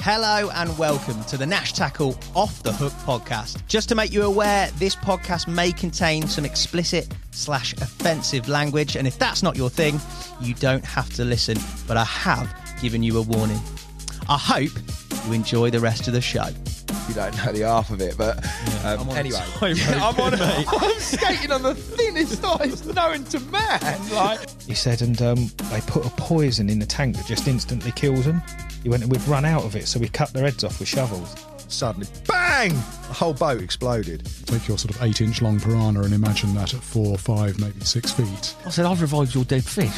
Hello and welcome to the Nash Tackle Off the Hook podcast. Just to make you aware, this podcast may contain some explicit/offensive language, and if that's not your thing, you don't have to listen, but I have given you a warning. I hope you enjoy the rest of the show. You don't know the half of it, but anyway. I'm skating on the thinnest ice known to man. He said, and they put a poison in the tank that just instantly kills them. He went and we'd run out of it, so we cut their heads off with shovels. Suddenly, bang! The whole boat exploded. Take your sort of 8-inch long piranha and imagine that at 4, 5, maybe 6 feet. I said, I've revived your dead fish.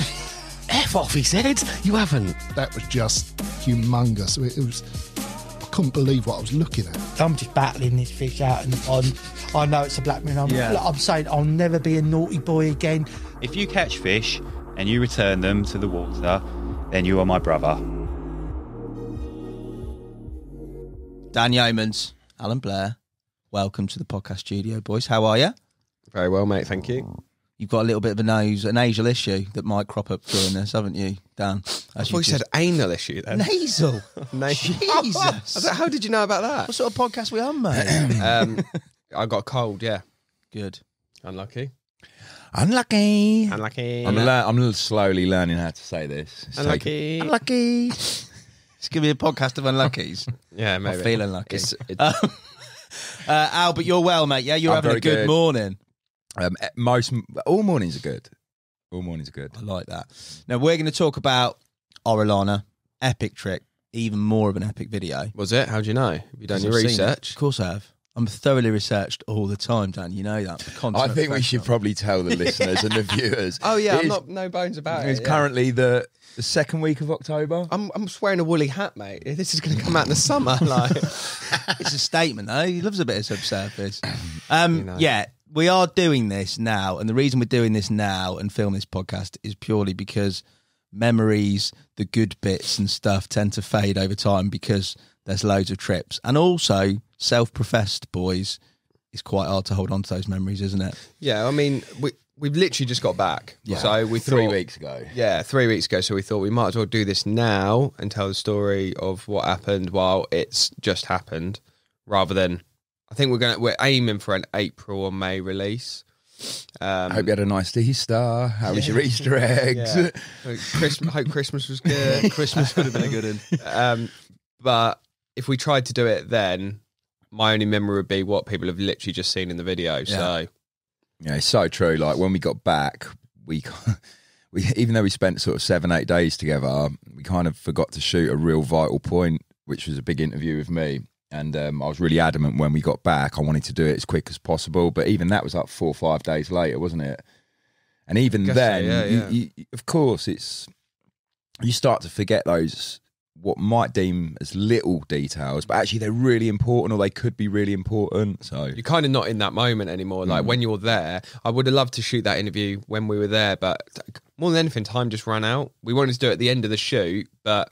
F off, he said. You haven't. That was just humongous. It was... I couldn't believe what I was looking at. I'm just battling this fish out in the pond. I know it's a black man. I'm saying I'll never be a naughty boy again. If you catch fish and you return them to the water, then you are my brother. Dan Yeomans, Alan Blair, welcome to the podcast studio, boys. How are you? Very well, mate, thank you. You've got a little bit of a nasal issue that might crop up during this, haven't you, Dan? I thought you said anal issue then. Nasal? Jesus. How did you know about that? What sort of podcast we on, mate? I got a cold, yeah. Good. Unlucky. Unlucky. I'm slowly learning how to say this. Unlucky. Unlucky. It's going to be a podcast of unluckies. Yeah, maybe. I feel unlucky. Al, but you're well, mate, yeah? You're having a good morning. All mornings are good. All mornings are good. I like that. Now, we're going to talk about Orellana, epic trick, even more of an epic video. Was it? How'd you know? Have you done your research? Of course I have. I'm thoroughly researched all the time, Dan. You know that. I think we should probably tell the listeners and the viewers. Oh, yeah, no bones about it. It's currently the second week of October. I'm just wearing a woolly hat, mate. This is going to come out in the summer. It's a statement, though. He loves a bit of subsurface. Yeah, we are doing this now, and the reason we're doing this now and filming this podcast is purely because memories, the good bits and stuff tend to fade over time because there's loads of trips. And also, self-professed boys, it's quite hard to hold on to those memories, isn't it? Yeah, I mean, we've literally just got back. Yeah. So we thought 3 weeks ago. Yeah, 3 weeks ago. So we thought we might as well do this now and tell the story of what happened while it's just happened, rather than, I think we're aiming for an April or May release. I hope you had a nice Easter. How was your Easter eggs? Yeah. Hope Christmas was good. Christmas would have been a good one. But if we tried to do it then, my only memory would be what people have literally just seen in the video. So yeah, it's so true. Like when we got back, we even though we spent sort of 7-8 days together, we kind of forgot to shoot a real vital point, which was a big interview with me. And I was really adamant when we got back, I wanted to do it as quick as possible. But even that was like 4 or 5 days later, wasn't it? And even then, you, of course, you start to forget those, what might deem as little details, but actually they're really important, or they could be really important. So you're kind of not in that moment anymore. Like when you're there, I would have loved to shoot that interview when we were there, but more than anything, time just ran out. We wanted to do it at the end of the shoot, but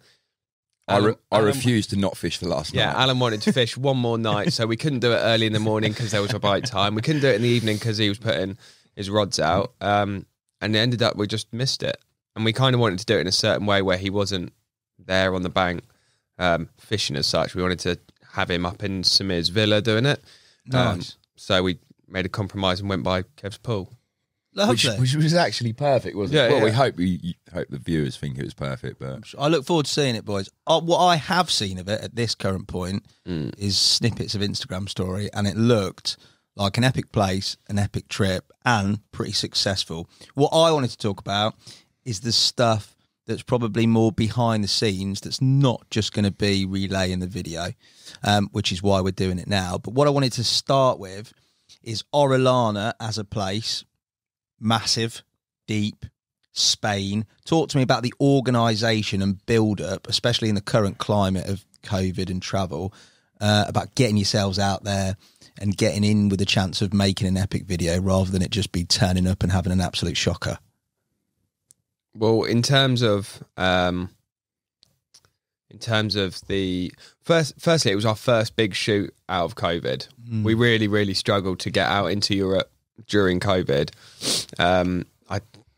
I refused to not fish the last night. Yeah, Alan wanted to fish one more night, so we couldn't do it early in the morning because there was a bite time. We couldn't do it in the evening because he was putting his rods out. And it ended up, we just missed it. And we kind of wanted to do it in a certain way where he wasn't there on the bank fishing as such. We wanted to have him up in Samir's villa doing it. Nice. So we made a compromise and went by Kev's pool. Which was actually perfect, wasn't it? Yeah, well, yeah. we hope the viewers think it was perfect, but I look forward to seeing it, boys. What I have seen of it at this current point is snippets of Instagram story, and it looked like an epic place, an epic trip, and pretty successful. What I wanted to talk about is the stuff that's probably more behind the scenes, that's not just going to be relaying the video, which is why we're doing it now. But what I wanted to start with is Orellana as a place. Massive, deep, Spain. Talk to me about the organisation and build-up, especially in the current climate of COVID and travel, about getting yourselves out there and getting in with a chance of making an epic video rather than it just be turning up and having an absolute shocker. Well, in terms of the firstly, it was our first big shoot out of COVID. We really, really struggled to get out into Europe during COVID. I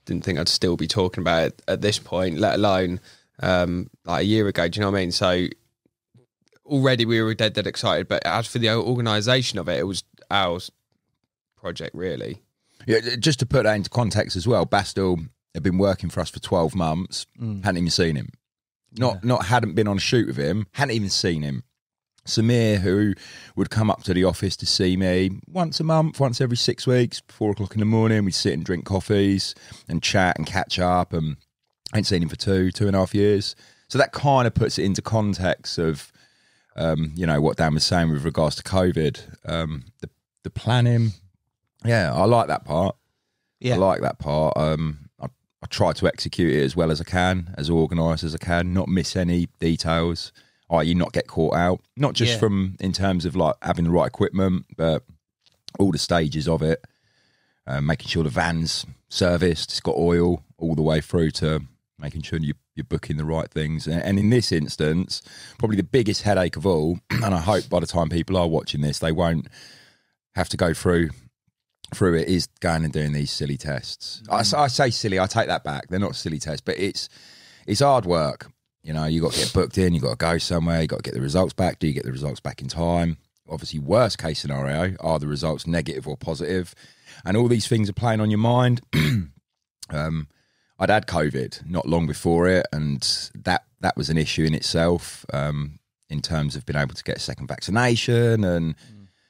didn't think I'd still be talking about it at this point, let alone like a year ago. Do you know what I mean? So already we were dead excited. But as for the organisation of it, it was our project, really. Yeah, just to put that into context as well, Bastl had been working for us for 12 months, hadn't even seen him. Not hadn't been on a shoot with him, hadn't even seen him. Samir, who would come up to the office to see me once a month, once every 6 weeks, 4 o'clock in the morning, we'd sit and drink coffees and chat and catch up, and I ain't seen him for 2.5 years. So that kind of puts it into context of, what Dan was saying with regards to COVID. The planning, I like that part. Yeah. I like that part. I try to execute it as well as I can, as organised as I can, not miss any details, i.e. not get caught out, not just from in terms of like having the right equipment, but all the stages of it, making sure the van's serviced, it's got oil, all the way through to making sure you're booking the right things. And in this instance, probably the biggest headache of all, and I hope by the time people are watching this, they won't have to go through it, is going and doing these silly tests. I say silly, I take that back. They're not silly tests, but it's hard work. You know, you got to get booked in, you got to go somewhere, you got to get the results back. Do you get the results back in time? Obviously, worst case scenario, are the results negative or positive? And all these things are playing on your mind. I'd had COVID not long before it, and that was an issue in itself, in terms of being able to get a second vaccination, and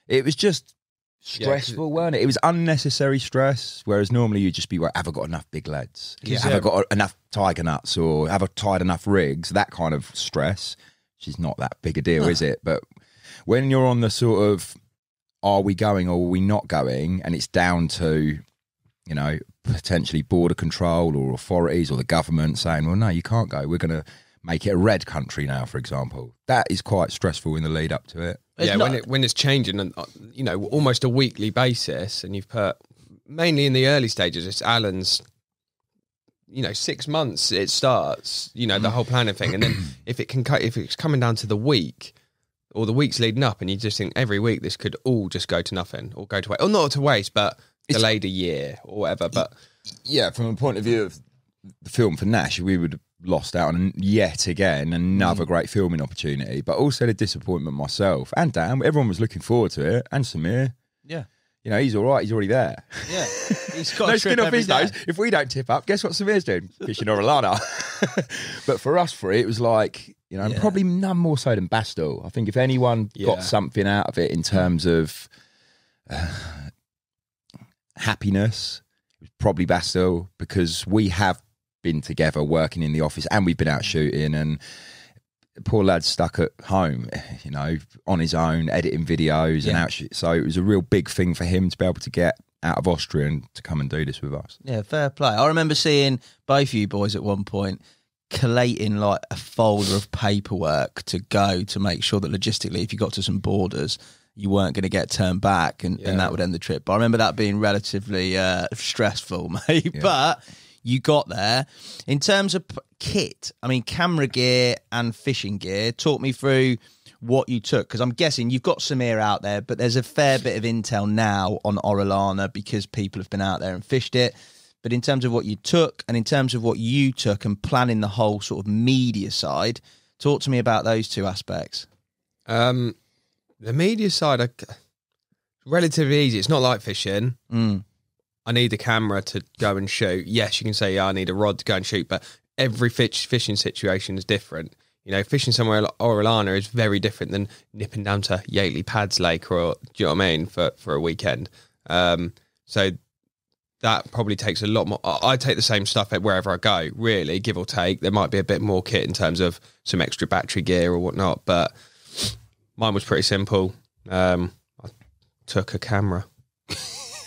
it was just stressful, weren't it? It was unnecessary stress, whereas normally you'd just be like, have I got enough big leads? Have I got enough tiger nuts, or have I tied enough rigs? That kind of stress, which is not that big a deal, is it? But when you're on the sort of, are we going or are we not going, and it's down to, potentially border control or authorities or the government saying, well, no, you can't go. We're going to make it a red country now, for example. That is quite stressful in the lead up to it. When it's changing on, almost a weekly basis, and you've put, mainly in the early stages, it's Alan's, 6 months it starts, the whole planning thing. And then if it's coming down to the week or the weeks leading up, and you just think every week this could all just go to nothing or go to waste, or not to waste, but delayed a year or whatever. But yeah, from a point of view of the film for Nash, we would have lost out on yet again another great filming opportunity, but also the disappointment myself and Dan. Everyone was looking forward to it, and Samir. Yeah. He's all right. He's already there. Yeah. He's got no skin off his nose. If we don't tip up, guess what Samir's doing? Fishing Orellana. But for us three, it was like, probably none more so than Bastl. I think if anyone got something out of it in terms of happiness, it was probably Bastl, because we have been together working in the office and we've been out shooting, and poor lad's stuck at home, on his own, editing videos and out. So it was a real big thing for him to be able to get out of Austria and to come and do this with us. Yeah, fair play. I remember seeing both of you boys at one point collating like a folder of paperwork to go to make sure that logistically, if you got to some borders, you weren't going to get turned back, and that would end the trip. But I remember that being relatively stressful, mate. Yeah. But you got there. In terms of kit, I mean, camera gear and fishing gear, talk me through what you took, because I'm guessing you've got Samir out there, but there's a fair bit of intel now on Orellana because people have been out there and fished it. But in terms of what you took, and in terms of what you took and planning the whole sort of media side, talk to me about those two aspects. The media side, relatively easy. It's not like fishing. I need a camera to go and shoot. Yes, you can say, I need a rod to go and shoot, but every fishing situation is different. Fishing somewhere like Orellana is very different than nipping down to Yateley Pads Lake, or, do you know what I mean, for a weekend. So that probably takes a lot more. I take the same stuff wherever I go, really, give or take. There might be a bit more kit in terms of some extra battery gear or whatnot, but mine was pretty simple. I took a camera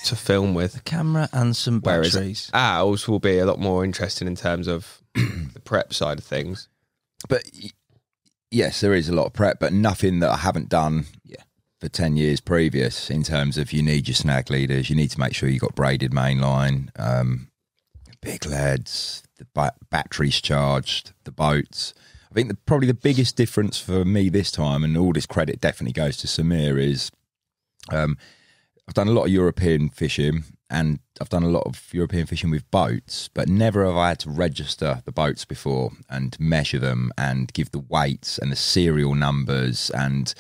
to film with. A camera and some batteries. Whereas ours will be a lot more interesting in terms of the prep side of things. But yes, there is a lot of prep, but nothing that I haven't done for 10 years previous, in terms of you need your snag leaders, you need to make sure you've got braided mainline, big leads, the batteries charged, the boats. I think probably the biggest difference for me this time, and all this credit definitely goes to Samir, is I've done a lot of European fishing, and I've done a lot of European fishing with boats, but never have I had to register the boats before and measure them and give the weights and the serial numbers, and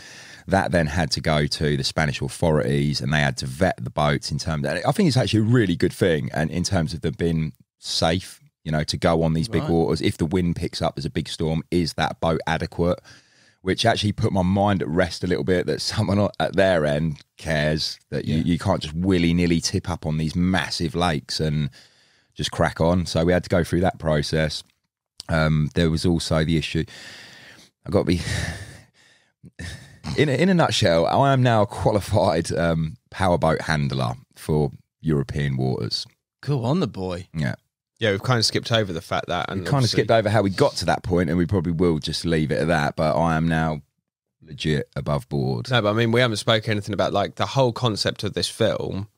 that then had to go to the Spanish authorities, and they had to vet the boats in terms. I think it's actually a really good thing, and in terms of them being safe, you know, to go on these big waters. If the wind picks up, there's a big storm. Is that boat adequate? Which actually put my mind at rest a little bit, that someone at their end cares that you can't just willy-nilly tip up on these massive lakes and just crack on. So we had to go through that process. There was also the issue, I've got to be... In a nutshell, I am now a qualified powerboat handler for European waters. Cool on the boy. Yeah. Yeah, we've kind of skipped over the fact that... And we kind of skipped over how we got to that point, and we probably will just leave it at that, but I am now legit above board. No, but I mean, we haven't spoken anything about, like, the whole concept of this film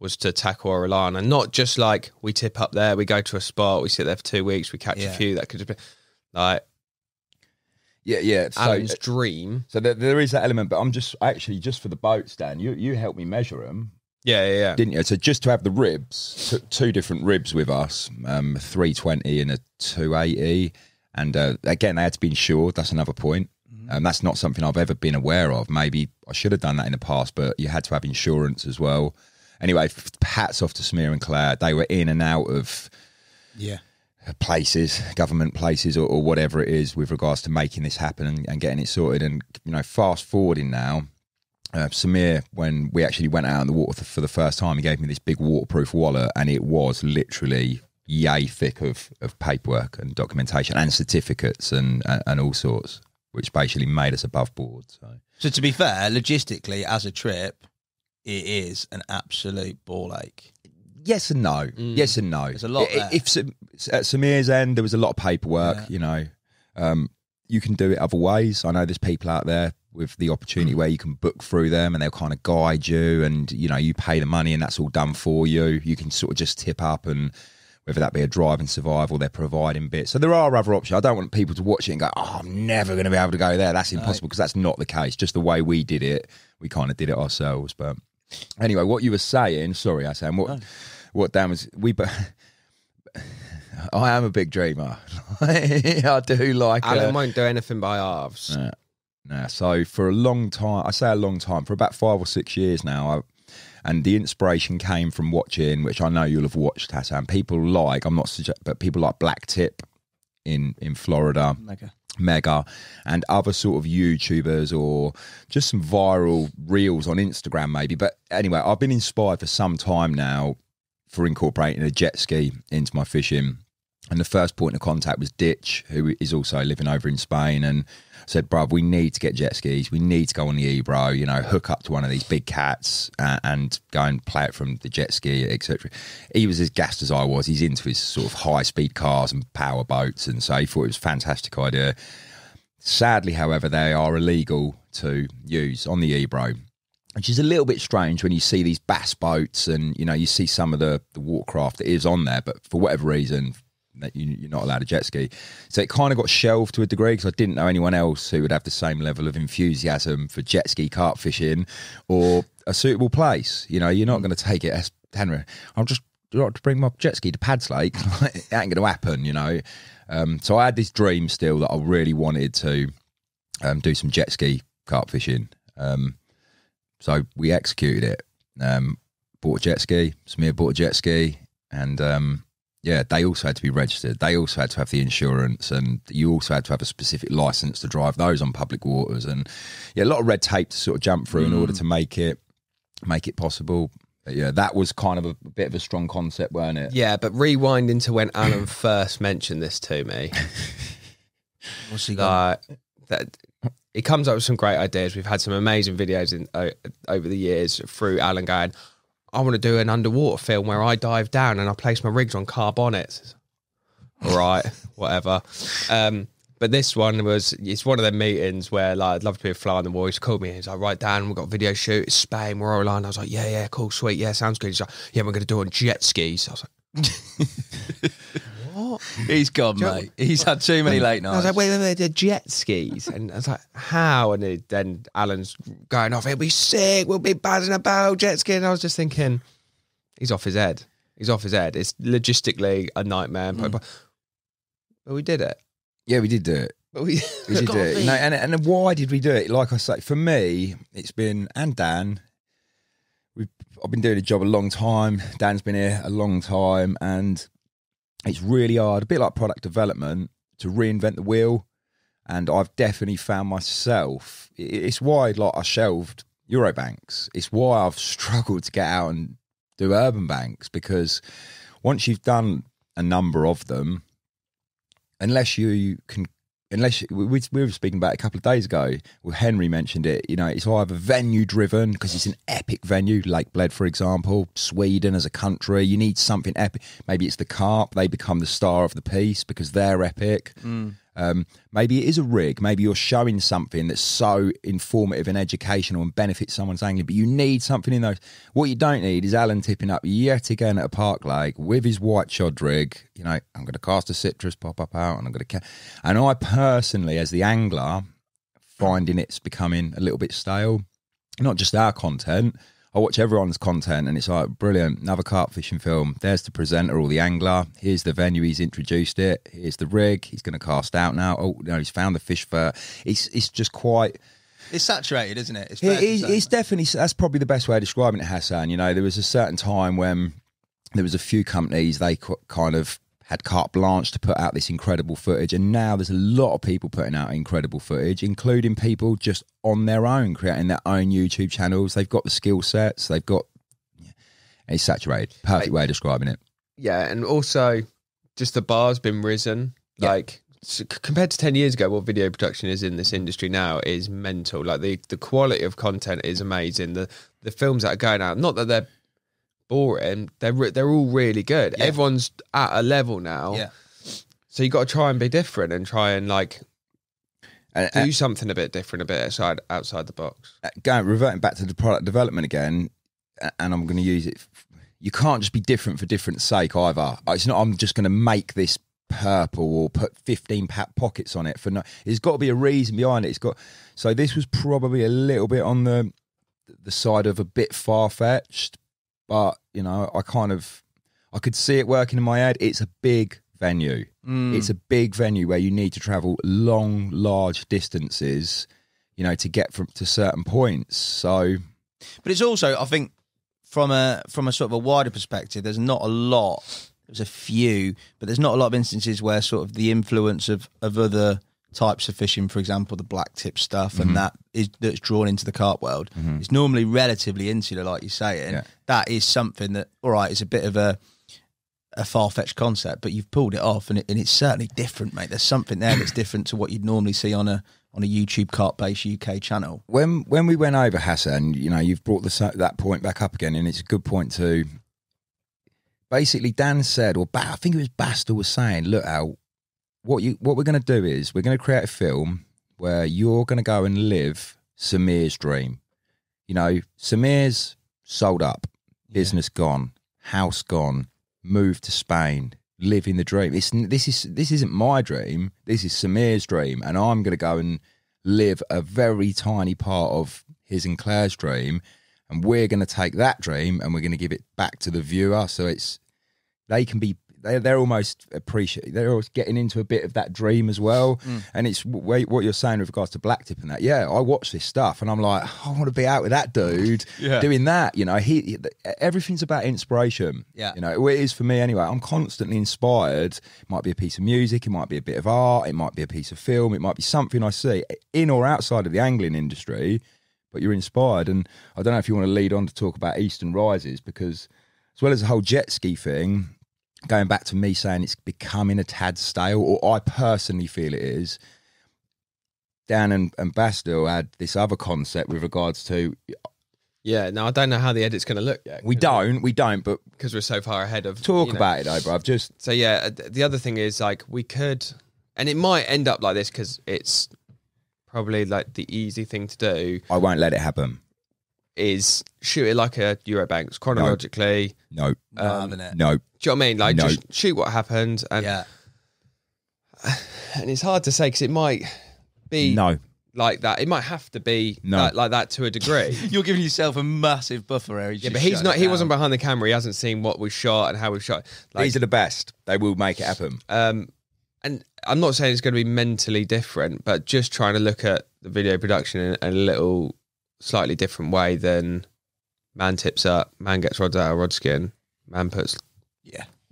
was to tackle Orellana, not just like we tip up there, we go to a spot, we sit there for 2 weeks, we catch a few. That could just be like... Yeah. Alan's dream. So there is that element, but I'm just for the boats, Dan, you helped me measure them. Yeah. Didn't you? So just to have the ribs, took 2 different ribs with us, a 320 and a 280. And again, they had to be insured. That's another point. That's not something I've ever been aware of. Maybe I should have done that in the past, but you had to have insurance as well. Anyway, hats off to Samir and Claire. They were in and out of places, government places or whatever it is, with regards to making this happen and getting it sorted. And, you know, fast forwarding now, Samir, when we actually went out in the water for the first time, he gave me this big waterproof wallet, and it was literally yay thick of paperwork and documentation and certificates and all sorts, which basically made us above board. So to be fair, logistically, as a trip, it is an absolute ball ache. Yes and no. Yes and no. There's a lot there. If at Samir's end, there was a lot of paperwork, you know. You can do it other ways. I know there's people out there with the opportunity where you can book through them and they'll kind of guide you, and, you know, you pay the money and that's all done for you. You can sort of just tip up, and whether that be a driving survival, they're providing bits. So there are other options. I don't want people to watch it and go, oh, I'm never going to be able to go there. That's impossible, because that's not the case. Just the way we did it, we kind of did it ourselves. But anyway, what you were saying, sorry, what Dan was, I am a big dreamer. I do like... Alan won't do anything by halves. No. So for a long time, I say a long time, for about 5 or 6 years now, and the inspiration came from watching, which I know you'll have watched, Hassan, people like, but people like Black Tip in Florida. Mega, and other sort of YouTubers, or just some viral reels on Instagram maybe. But anyway, I've been inspired for some time now for incorporating a jet ski into my fishing. And the first point of contact was Ditch, who is also living over in Spain, and said, bruv, we need to get jet skis. We need to go on the Ebro, you know, hook up to one of these big cats and go and play it from the jet ski, etc. He was as gassed as I was. He's into his sort of high-speed cars and power boats, and so he thought it was a fantastic idea. Sadly, however, they are illegal to use on the Ebro, which is a little bit strange when you see these bass boats and, you know, you see some of the watercraft that is on there, but for whatever reason, that you're not allowed a jet ski. So it kind of got shelved to a degree, because I didn't know anyone else who would have the same level of enthusiasm for jet ski carp fishing or a suitable place. You know, you're not going to take it as, Henry, I'm just like to bring my jet ski to Pads Lake. It ain't going to happen, you know. So I had this dream still that I really wanted to do some jet ski carp fishing. So we executed it. Bought a jet ski. Samir bought a jet ski, and yeah, they also had to be registered. They also had to have the insurance, and you also had to have a specific license to drive those on public waters. And yeah, a lot of red tape to sort of jump through in order to make it possible. But yeah, that was kind of a bit of a strong concept, weren't it? Yeah, but rewinding to when Alan first mentioned this to me. What's he got? He comes up with some great ideas. We've had some amazing videos over the years through Alan going, I want to do an underwater film where I dive down and I place my rigs on car bonnets. All right, whatever. But this one it's one of them meetings where, like, I'd love to be a fly on the wall. He's called me. He's like, right, Dan, we've got a video shoot. It's Spain. We're all on. I was like, yeah, cool, sweet. Yeah, sounds good. He's like, yeah, we're going to do it on jet skis. I was like, what? He's gone, mate. He's had too many late nights. I was like, wait, they're jet skis. And I was like, how? And then Alan's going off, it'll be sick. We'll be buzzing about jet ski. And I was just thinking, he's off his head. He's off his head. It's logistically a nightmare. But we did it. Yeah, we did do it. But we did do it. You know, and why did we do it? Like I say, for me, it's been, and Dan, I've been doing a job a long time. Dan's been here a long time, and it's really hard, a bit like product development, to reinvent the wheel. And I've definitely found myself, it's why like I shelved UrbanBanx. It's why I've struggled to get out and do UrbanBanx, because once you've done a number of them, unless we were speaking about it a couple of days ago, well, Henry mentioned it, you know, it's either venue driven, because it's an epic venue, Lake Bled, for example, Sweden as a country, you need something epic. Maybe it's the Carp, they become the star of the piece because they're epic. Maybe it is a rig, maybe you're showing something that's so informative and educational and benefits someone's angling, but you need something in those. What you don't need is Alan tipping up yet again at a park lake with his white shod rig, you know, I'm going to cast a citrus, pop up out, and I'm going to and I personally, as the angler, finding it's becoming a little bit stale. Not just our content, I watch everyone's content and it's like, brilliant, another carp fishing film. There's the presenter or the angler. Here's the venue, he's introduced it. Here's the rig, he's going to cast out now. Oh, no, he's found the fish for. It's just quite. It's saturated, isn't it? It's definitely, that's probably the best way of describing it, Hassan. You know, there was a certain time when there was a few companies, they kind of had carte blanche to put out this incredible footage, and now there's a lot of people putting out incredible footage, including people just on their own, creating their own YouTube channels. They've got the skill sets, they've got, it's saturated. Perfect way of describing it. Yeah, and also just the bar's been risen. Yeah. Like, compared to 10 years ago, what video production is in this industry now is mental. Like, the quality of content is amazing. The films that are going out, not that they're boring, they're all really good. Yeah. Everyone's at a level now. Yeah. So you got to try and be different and try and like do something a bit different, a bit outside the box. Reverting back to the product development again, and I'm going to use it. You can't just be different for different sake either. It's not, I'm just going to make this purple or put 15 pockets on it for no. There's got to be a reason behind it. So this was probably a little bit on the side of a bit far-fetched. But, you know, I could see it working in my head. It's a big venue. It's a big venue where you need to travel long, large distances, you know, to get to certain points. So, but it's also, I think, from a sort of a wider perspective, there's not a lot. There's a few, but there's not a lot of instances where sort of the influence of other types of fishing, for example, the black tip stuff, and that's drawn into the carp world. It's normally relatively insular, like you say, and that is something that, all right, it's a bit of a far-fetched concept, but you've pulled it off, and it's certainly different, mate. There's something there that's different to what you'd normally see on a YouTube carp-based UK channel. When we went over, Hassan, you know, you've brought that point back up again, and it's a good point too. Basically, Dan said, or I think it was Bastl was saying, look, Al, what we're going to do is we're going to create a film where you're going to go and live Samir's dream. You know, Samir's sold up, business gone, house gone, moved to Spain, living the dream. This isn't my dream. This is Samir's dream, and I'm going to go and live a very tiny part of his and Claire's dream, and we're going to take that dream and we're going to give it back to the viewer. So they're almost they're always getting into a bit of that dream as well. And it's what you're saying with regards to black tip and that. Yeah, I watch this stuff and I'm like, I want to be out with that dude doing that. You know, everything's about inspiration. Yeah, you know, it is for me anyway. I'm constantly inspired. It might be a piece of music, it might be a bit of art, it might be a piece of film, it might be something I see in or outside of the angling industry, but you're inspired. And I don't know if you want to lead on to talk about Eastern Rises, because as well as the whole jet ski thing, going back to me saying it's becoming a tad stale, or I personally feel it is, Dan and Bastl had this other concept with regards to... Yeah, now I don't know how the edit's going to look yet. We don't, but... Because we're so far ahead of... Talk about it though, bruv. So yeah, the other thing is, like, we could... And it might end up like this because it's probably, like, the easy thing to do. I won't let it happen. Is shoot it like a UrbanBanx chronologically. No. No. No. Do you know what I mean? Like, just shoot what happened. And, yeah. And it's hard to say because it might be... No. like that. It might have to be like that to a degree. You're giving yourself a massive buffer area. Yeah, but he's not. He wasn't behind the camera. He hasn't seen what we shot and how we shot. Like, these are the best. They will make it happen. And I'm not saying it's going to be mentally different, but just trying to look at the video production in a little slightly different way than man tips up, man gets rods out of rod skin, man puts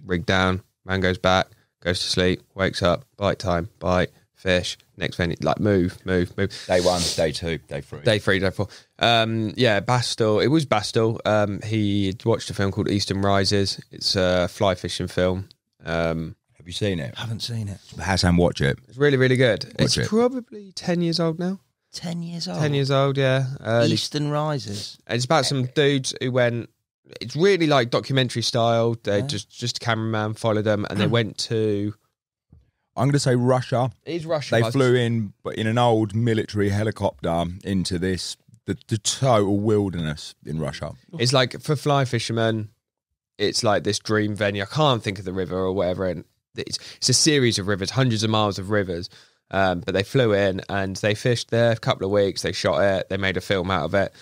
rig down, man goes back, goes to sleep, wakes up, bite time, bite, fish, next venue, like move. Day 1, day 2, day 3. Day 3, day 4. Bastl. It was Bastl. He watched a film called Eastern Rises. It's a fly fishing film. Have you seen it? Haven't seen it. Hassan, watch it. It's really, really good. Watch it. Probably 10 years old now. 10 years old. 10 years old, yeah. Eastern Rises. And it's about some dudes who went. It's really like documentary style. They just a cameraman followed them, and they went to. I'm going to say Russia. It is Russia. They flew in an old military helicopter into the total wilderness in Russia. It's like for fly fishermen, it's like this dream venue. I can't think of the river or whatever, and it's a series of rivers, hundreds of miles of rivers. But they flew in and they fished there a couple of weeks. They shot it. They made a film out of it.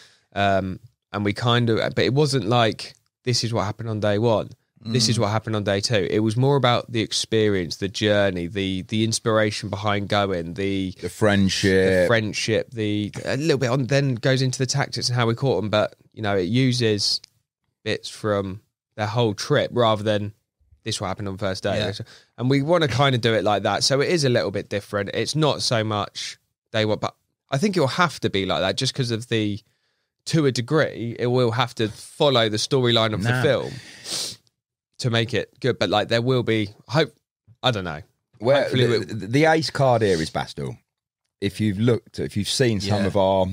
And we but it wasn't like, this is what happened on day 1. This is what happened on day 2. It was more about the experience, the journey, the inspiration behind going, the friendship, a little bit on, then goes into the tactics and how we caught them. But, it uses bits from their whole trip rather than this what happened on first day. Yeah. And we want to kind of do it like that. So it is a little bit different. It's not so much day 1, but I think it will have to be like that just because of to a degree, it will have to follow the storyline of the film to make it good. But like there will be I don't know. Well, the ace card here is Bastl. If you've seen some of our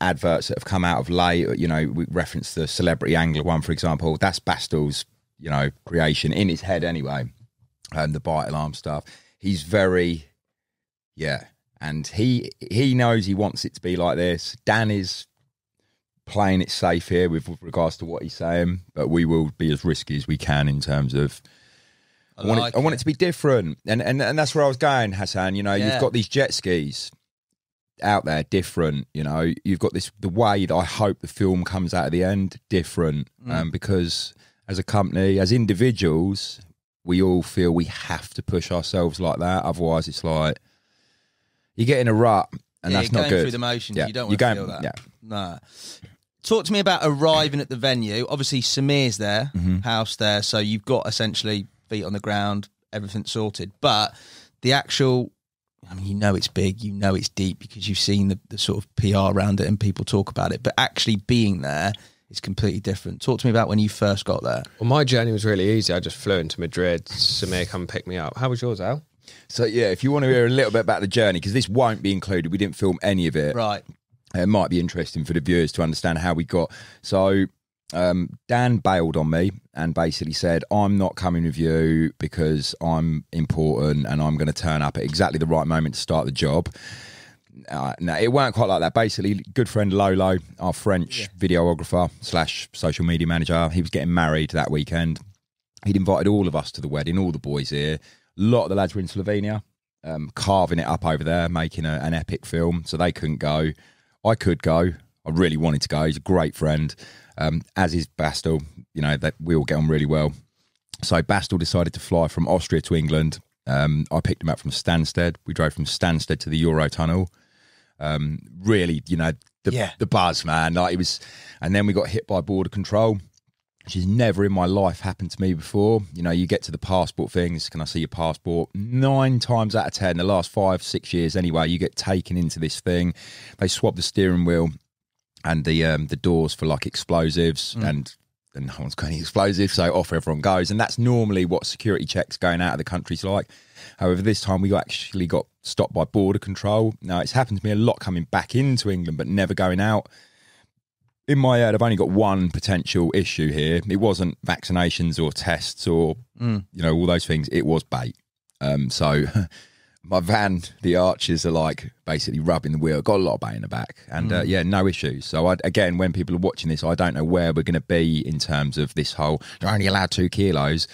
adverts that have come out of late, we referenced the celebrity angler one, for example. That's Bastl's, creation in his head anyway. The bite alarm stuff. He's very, and he knows he wants it to be like this. Dan is playing it safe here with regards to what he's saying, but we will be as risky as we can in terms of. I want it to be different, and that's where I was going, Hassan. You've got these jet skis out there, different. You've got the way that I hope the film comes out at the end, different, because as a company, as individuals, we all feel we have to push ourselves like that. Otherwise, it's like you get in a rut, and that's not good. Through the motions, you don't want to feel that. Yeah. Nah. Talk to me about arriving at the venue. Obviously, Samir's there, house there, so you've got essentially feet on the ground, everything sorted. But the actual, it's big, it's deep because you've seen the sort of PR around it and people talk about it. But actually being there is completely different. Talk to me about when you first got there. Well, my journey was really easy. I just flew into Madrid. Samir come pick me up. How was yours, Al? So, if you want to hear a little bit about the journey, because this won't be included, we didn't film any of it. Right. It might be interesting for the viewers to understand how we got. So Dan bailed on me and basically said, I'm not coming with you because I'm important and I'm going to turn up at exactly the right moment to start the job. No, it weren't quite like that. Basically, good friend Lolo, our French videographer / social media manager, he was getting married that weekend. He'd invited all of us to the wedding, all the boys here. A lot of the lads were in Slovenia, carving it up over there, making an epic film, so they couldn't go. I could go. I really wanted to go. He's a great friend, as is Bastl. We all get on really well. So Bastl decided to fly from Austria to England. I picked him up from Stansted. We drove from Stansted to the Eurotunnel. Really, the buzz, man. Like it was, and then we got hit by border control, which has never in my life happened to me before. You get to the passport things. Can I see your passport? 9 times out of 10, the last 5-6 years anyway, you get taken into this thing. They swap the steering wheel and the doors for like explosives, and no one's got any explosives, so off everyone goes. And that's normally what security checks going out of the country's like. However, this time we actually got stopped by border control. Now, it's happened to me a lot coming back into England, but never going out. In my head, I've only got one potential issue here. It wasn't vaccinations or tests or, all those things. It was bait. So my van, the arches are like basically rubbing the wheel. Got a lot of bait in the back and no issues. So again, when people are watching this, I don't know where we're going to be in terms of this whole, you're only allowed 2 kilos,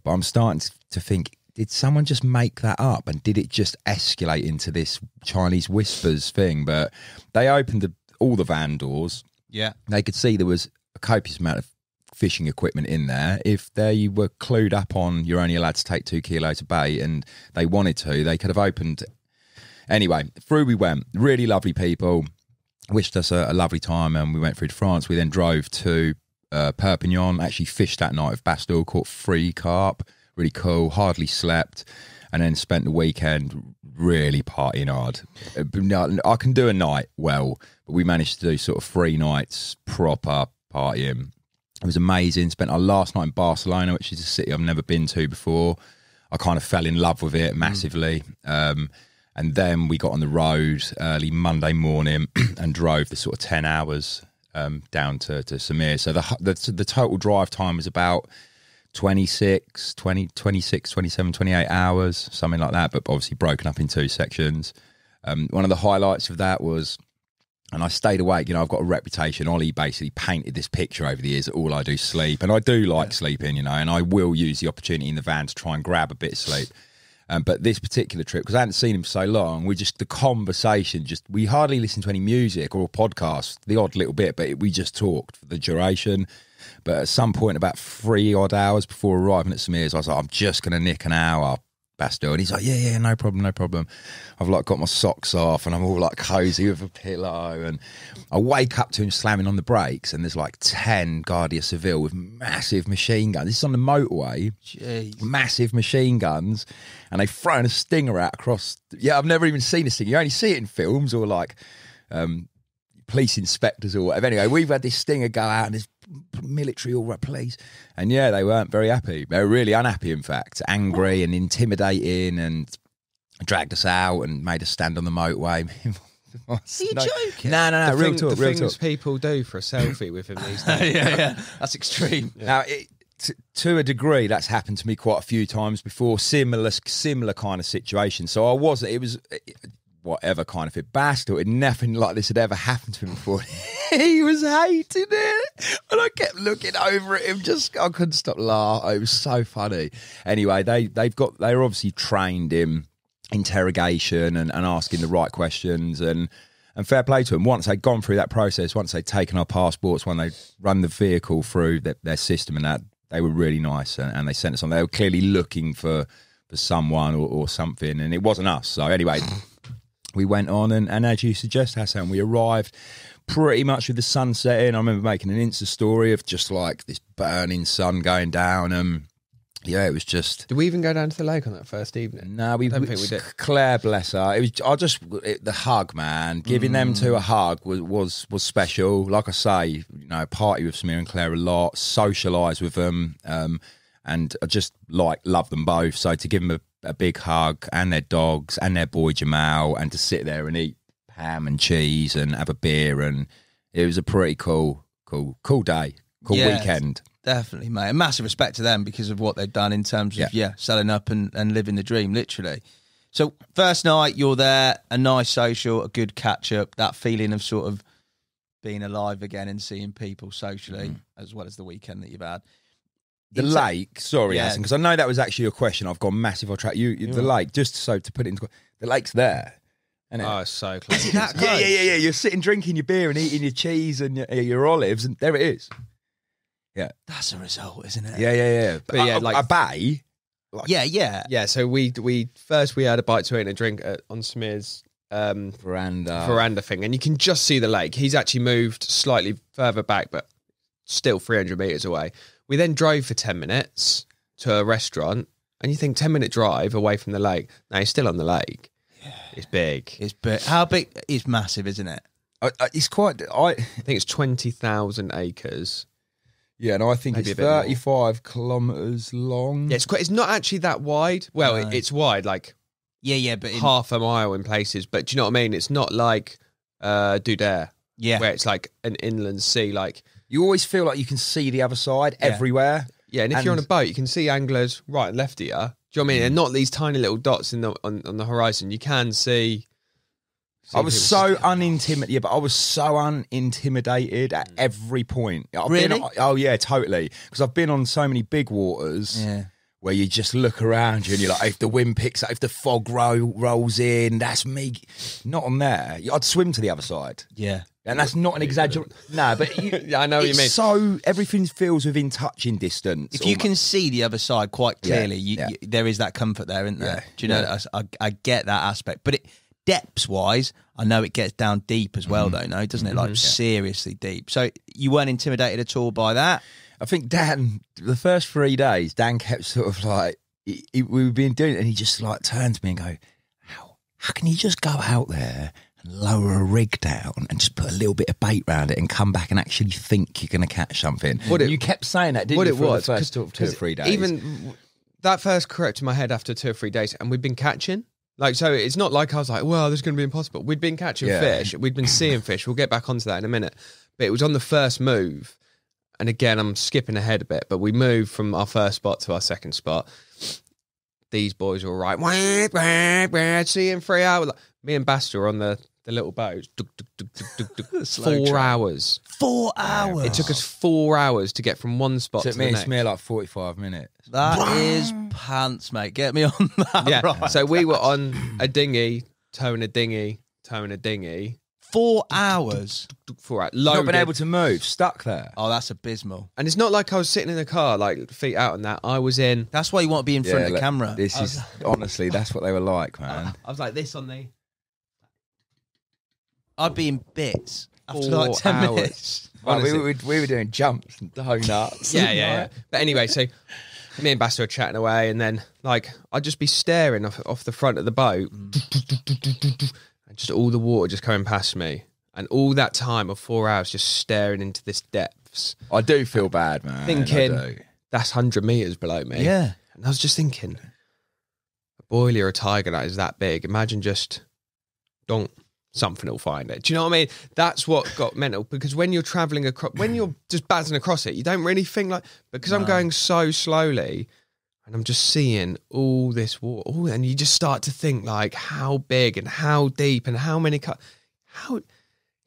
but I'm starting to think did someone just make that up, and did it just escalate into this Chinese whispers thing? But they opened all the van doors. Yeah. They could see there was a copious amount of fishing equipment in there. If they were clued up on you're only allowed to take 2 kilos of bait and they wanted to, they could have opened. Anyway, through we went. Really lovely people. Wished us a lovely time, and we went through to France. We then drove to Perpignan, actually fished that night with Bastl, caught 3 carp. Really cool, hardly slept, and then spent the weekend really partying hard. I can do a night well, but we managed to do sort of 3 nights proper partying. It was amazing. Spent our last night in Barcelona, which is a city I've never been to before. I kind of fell in love with it massively. And then we got on the road early Monday morning and drove the sort of 10 hours down to Samir. So the total drive time was about 26, 27, 28 hours, something like that, but obviously broken up in 2 sections. One of the highlights of that was, and I stayed awake, you know, I've got a reputation. Ollie basically painted this picture over the years that all I do is sleep, and I do like sleeping, you know, and I will use the opportunity in the van to try and grab a bit of sleep. But this particular trip, because I hadn't seen him for so long, the conversation, we hardly listened to any music or podcast, the odd little bit, but we just talked for the duration. But at some point, about 3 odd hours before arriving at Samir's, I was like, I'm just going to nick an hour, Bastl. And he's like, yeah, no problem. I've like got my socks off and I'm all like cozy with a pillow. And I wake up to him slamming on the brakes, and there's like 10 Guardia Civil with massive machine guns. This is on the motorway. Jeez. Massive machine guns. And they've thrown a stinger out across. Yeah, I've never even seen a stinger. You only see it in films or like police inspectors or whatever. Anyway, we've had this stinger go out and there's military all right, police. And yeah, they weren't very happy. They were really unhappy, in fact. Angry and intimidating, and dragged us out and made us stand on the motorway. Are you joking? No, real talk. The things people do for a selfie with him these days. yeah. That's extreme. Yeah. Now, to a degree, that's happened to me quite a few times before, similar kind of situation. So it was whatever kind of it. Bastl, nothing like this had ever happened to him before. He was hating it, and I kept looking over at him. I couldn't stop laughing. It was so funny. Anyway, they're obviously trained in interrogation and asking the right questions, and fair play to them. Once they'd gone through that process, once they'd taken our passports, when they run the vehicle through their system and that, they were really nice, and they sent us on. They were clearly looking for someone or something, and it wasn't us. So anyway, we went on, and as you suggest, Hassan, we arrived pretty much with the sun setting. I remember making an Insta story of just like this burning sun going down, and yeah, it was just. Did we even go down to the lake on that first evening? No, I don't think we did. Claire, bless her. It was. The hug, man. Giving them two a hug was special. Like I say, you know, party with Samir and Claire a lot, socialise with them, and I just love them both. So to give them a big hug, and their dogs and their boy Jamal, and to sit there and eat ham and cheese and have a beer, and it was a pretty cool day, weekend. Definitely, mate. A massive respect to them because of what they've done in terms of selling up and living the dream, literally. So first night, you're there, a nice social, a good catch up, that feeling of sort of being alive again and seeing people socially, as well as the weekend that you've had. The lake, sorry, Hassan, because I know that was actually your question. I've gone massive off track. The lake, just so to put it into the lake's there. Oh, it's so close. Is it that close? Yeah. You're sitting drinking your beer and eating your cheese and your olives, and there it is. Yeah, that's a result, isn't it? Yeah. But yeah, like a bay. Yeah. So we first had a bite to eat and a drink on Samir's veranda thing, and you can just see the lake. He's actually moved slightly further back, but still 300 meters away. We then drove for 10 minutes to a restaurant, and you think 10-minute drive away from the lake. No, he's still on the lake. Yeah. It's big. It's big. How big? It's massive, isn't it? It's quite. I think it's 20,000 acres. Yeah, and I think Maybe it's 35 kilometres long. Yeah, it's not actually that wide. Well, it's wide, like but half a mile in places. But do you know what I mean? It's not like Doudare, where it's like an inland sea. Like you always feel like you can see the other side everywhere. Yeah, and if you're on a boat, you can see anglers right and left of you. Do you know what I mean? And not these tiny little dots on the horizon. You can see. I was so unintimidated. Yeah, but I was so unintimidated at every point. Really? Oh yeah, totally. Because I've been on so many big waters where you just look around you and you're like, if the wind picks up, if the fog rolls in, that's me. Not on there. I'd swim to the other side. Yeah. And that's not an exaggeration. No, but Yeah, I know what you mean. So everything feels within touching distance. If you can see the other side quite clearly, Yeah. there is that comfort there, isn't there? Yeah. Do you know? I get that aspect, but depths wise, I know it gets down deep as well, though. No, doesn't it? Like seriously deep. So you weren't intimidated at all by that? I think Dan, the first 3 days, Dan kept sort of like, we've been doing it, and he just like turned to me and go, how can you just go out there and lower a rig down and just put a little bit of bait around it and come back and actually think you're going to catch something? You kept saying that, didn't you, for the first 2 or 3 days? Even that first correct in my head after 2 or 3 days, and we'd been catching. Like, so it's not like I was like, well, this is going to be impossible. We'd been catching fish. We'd been seeing fish. We'll get back onto that in a minute. But it was on the first move. And again, I'm skipping ahead a bit, but we moved from our first spot to our second spot. These boys were all right. See you in 3 hours. Like, me and Bastl were on the little boat. 4 hours. 4 hours. It took us 4 hours to get from one spot to the next. It took me and Samir like 45 minutes. That is pants, mate. Get me on that. Yeah. Right. So we were on a dinghy, towing a dinghy, towing a dinghy. 4 hours. 4 hours. Not been able to move, stuck there. Oh, that's abysmal. And it's not like I was sitting in the car, like feet out on that. I was in. That's why you want to be in front of the camera. This is honestly, that's what they were like, man. I was like this on the. I'd be in bits after 4 like 10 hours. minutes. Like, we were doing jumps and donuts. Yeah. But anyway, so me and Bastl were chatting away, and then like I'd just be staring off the front of the boat, and just all the water just coming past me, and all that time of 4 hours just staring into this depths. I do feel bad, man. Thinking that's 100 meters below me. Yeah. And I was just thinking, a boilie or a tiger that is that big. Imagine just something will find it. Do you know what I mean? That's what got mental, because when you're traveling across, when you're just battling across it, you don't really think like, because I'm going so slowly and I'm just seeing all this water, and you just start to think like how big and how deep and how many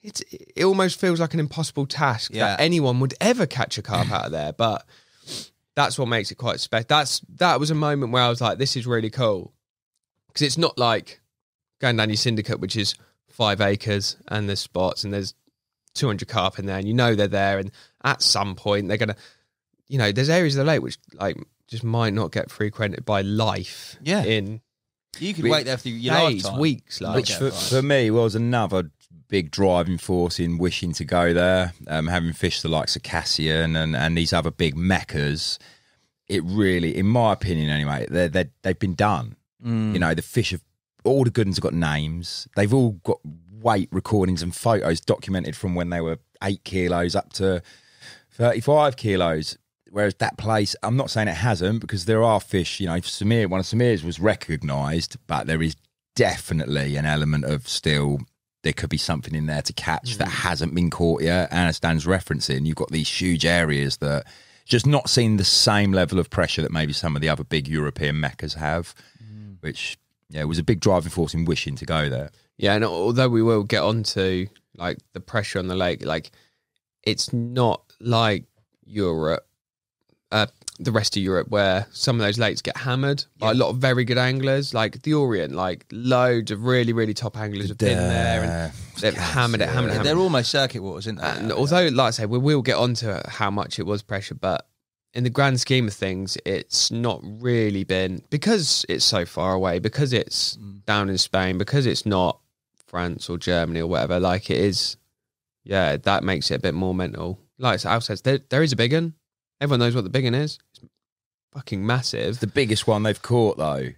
it almost feels like an impossible task that anyone would ever catch a carp out of there. But that's what makes it quite special. That was a moment where I was like, this is really cool, because it's not like going down your syndicate, which is 5 acres and there's spots and there's 200 carp in there, and you know they're there, and at some point they're gonna, you know, there's areas of the lake which like just might not get frequented by life. Yeah, in you could wait there for your days, lifetime. weeks, like. Which for me was another big driving force in wishing to go there. Having fished the likes of Cassian and these other big meccas, it really, in my opinion anyway, they've been done. You know, the fish have, all the good ones have got names. They've all got weight recordings and photos documented from when they were 8 kilos up to 35 kilos. Whereas that place, I'm not saying it hasn't, because there are fish, you know, one of Samir's was recognised, but there is definitely an element of still, there could be something in there to catch that hasn't been caught yet. And as Dan's referencing, you've got these huge areas that just not seeing the same level of pressure that maybe some of the other big European meccas have, which... yeah, it was a big driving force in wishing to go there. Yeah, and although we will get onto like the pressure on the lake, like it's not like Europe, the rest of Europe, where some of those lakes get hammered by a lot of very good anglers, like the Orient, like loads of really, really top anglers have been there and they've hammered it. They're almost circuit waters, aren't they? And although, like I say, we will get onto how much it was pressure, but in the grand scheme of things, it's not really been, because it's so far away, because it's down in Spain, because it's not France or Germany or whatever, like it is, yeah, that makes it a bit more mental. Like Al says, there is a big one. Everyone knows what the big one is. It's fucking massive. It's the biggest one they've caught, though.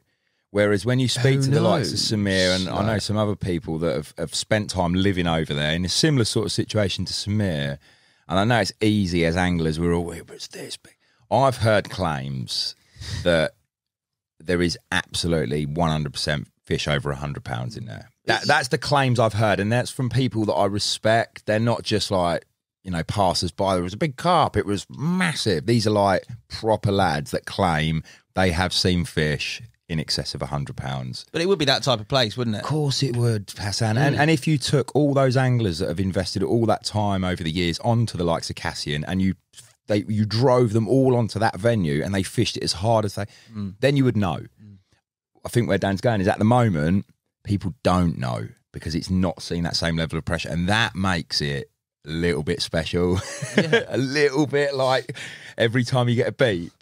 Whereas when you speak to the likes of Samir, and I know some other people that have spent time living over there in a similar sort of situation to Samir, and I know it's easy as anglers, we're all, but it's this big. I've heard claims that there is absolutely 100% fish over 100 pounds in there. That's the claims I've heard, and that's from people that I respect. They're not just like, you know, passers-by. There was a big carp. It was massive. These are like proper lads that claim they have seen fish in excess of 100 pounds. But it would be that type of place, wouldn't it? Of course it would, Hassan. And if you took all those anglers that have invested all that time over the years onto the likes of Cassian, and you you drove them all onto that venue and they fished it as hard as they. Then you would know. I think where Dan's going is at the moment people don't know because it's not seen that same level of pressure, and that makes it a little bit special. A little bit like every time you get a beep.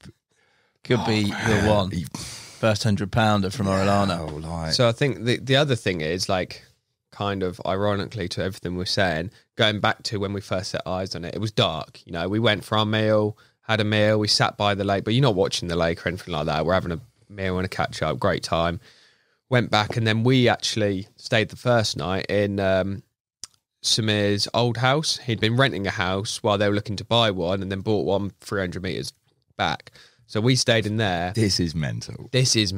Could be the one. First 100-pounder from Orellana. So I think the other thing is, like, kind of ironically to everything we're saying, going back to when we first set eyes on it, it was dark. You know, we went for our meal, had a meal, we sat by the lake, but you're not watching the lake or anything like that. We're having a meal and a catch up, great time. Went back, and then we actually stayed the first night in Samir's old house. He'd been renting a house while they were looking to buy one, and then bought one 300 metres back. So we stayed in there. This is mental. This is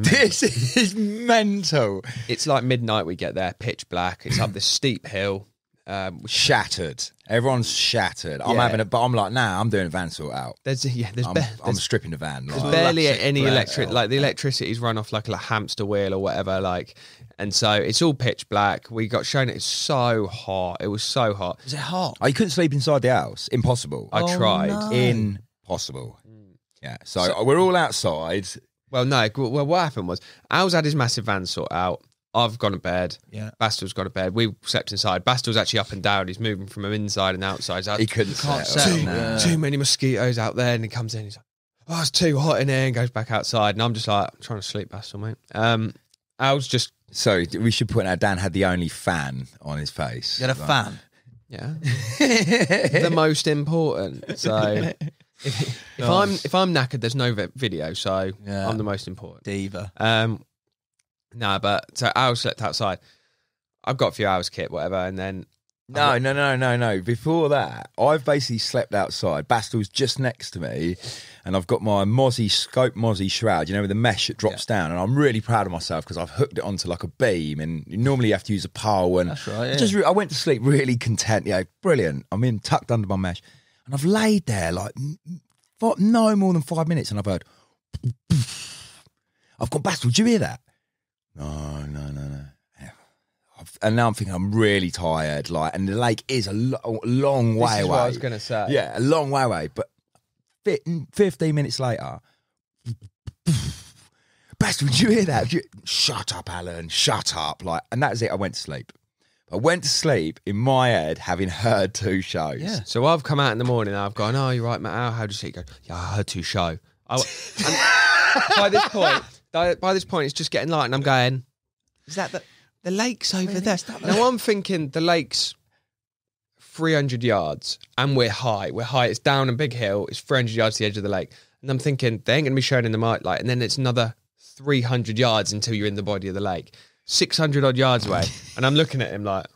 mental. It's like midnight we get there, pitch black. It's up this steep hill. Shattered. Everyone's shattered. I'm having but I'm like, nah, I'm doing a van sort out. I'm stripping the van. There's barely any electric, like the electricity's run off like a hamster wheel or whatever, like, and so it's all pitch black. We got shown it's so hot. It was so hot. Is it hot? Oh, you couldn't sleep inside the house? Impossible. I tried. No. Impossible. Yeah. So we're all outside. Well, no. Well, what happened was Al's had his massive van sort out. I've gone to bed. Yeah. Bastel's gone to bed. We slept inside. Bastel's actually up and down. He's moving from inside and outside. He couldn't settle. Too many mosquitoes out there. And he comes in. He's like, oh, it's too hot in here. And goes back outside. And I'm just like, I'm trying to sleep, Bastl, mate. Al's just... So we should point out Dan had the only fan on his face. You had a fan? Yeah. The most important. So... If I'm knackered, there's no video, so I'm the most important. Diva. Nah, but so Al slept outside. I've got a few hours kit, whatever, and then No. Before that, I've basically slept outside. Bastel's just next to me, and I've got my scope Mozzie shroud, you know, with the mesh that drops down, and I'm really proud of myself because I've hooked it onto like a beam, and normally you have to use a pole, and that's right. Yeah. I went to sleep really content, brilliant. I'm in tucked under my mesh, and I've laid there like no more than 5 minutes, and I've heard. I've gone, Bastl, did you hear that? No. And now I'm thinking I'm really tired, and the lake is a long way away. What I was going to say. Yeah, a long way away. But 15 minutes later, Bastl, did you hear that? Shut up, Alan, shut up. And that's it, I went to sleep. I went to sleep in my head having heard 2 shows. Yeah. So I've come out in the morning and I've gone, oh, you're right, Matt, how did you sleep? He goes, yeah, I heard 2 shows. By this point, it's just getting light and I'm going, is that the lake's over there? Now I'm thinking the lake's 300 yards and we're high. It's down a big hill. It's 300 yards to the edge of the lake. And I'm thinking they ain't going to be shown in the light. And then it's another 300 yards until you're in the body of the lake. 600 odd yards away. And I'm looking at him like,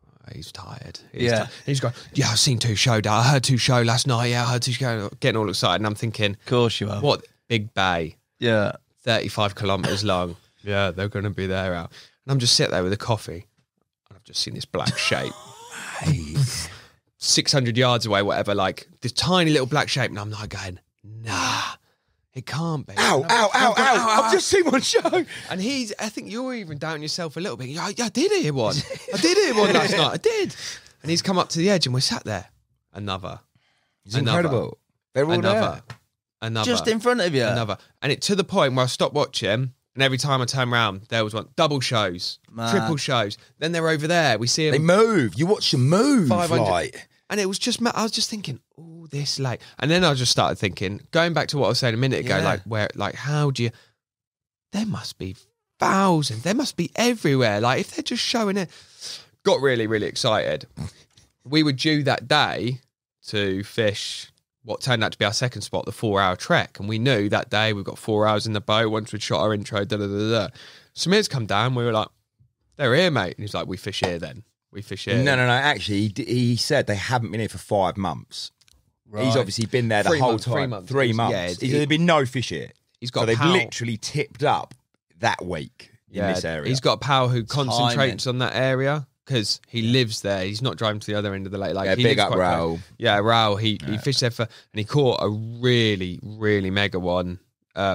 oh, he's tired. And he's going, yeah, I've seen 2 shows. I heard 2 shows last night. Yeah, I heard 2 shows. Getting all excited. And I'm thinking, of course you are. What big bay? Yeah. 35 kilometres long. Yeah, they're going to be there out. And I'm just sitting there with a coffee. And I've just seen this black shape. 600 yards away, whatever, like this tiny little black shape. And I'm like going, nah, it can't be. Ow. I've just seen one show. And I think you're even doubting yourself a little bit. I did hear one. I did hear one last night. I did. And he's come up to the edge and we sat there. Another. It's incredible. They're all there. Another. Just in front of you. Another. And it to the point where I stopped watching, and every time I turn around, there was one. Double shows. Man. Triple shows. Then they're over there. We see them. They move. You watch them move. 500. And it was just, I was just thinking, oh, this lake. And then I just started thinking, going back to what I was saying a minute ago, how do you, there must be thousands. There must be everywhere. Like, if they're just showing it. Got really, really excited. We were due that day to fish what turned out to be our second spot, the 4-hour trek. And we knew that day we've got 4 hours in the boat once we'd shot our intro, Samir's come down. We were like, they're here, mate. And he's like, we fish here then. We fish here. No. Actually, he said they haven't been here for 5 months. Right. He's obviously been there the whole time. 3 months. There's been no fish here. He's got. So they've literally tipped up that week in this area. He's got a pal who concentrates on that area because he lives there. He's not driving to the other end of the lake. Like, he big lives up Raoul. Yeah, Raoul. He fished there and he caught a really, really mega one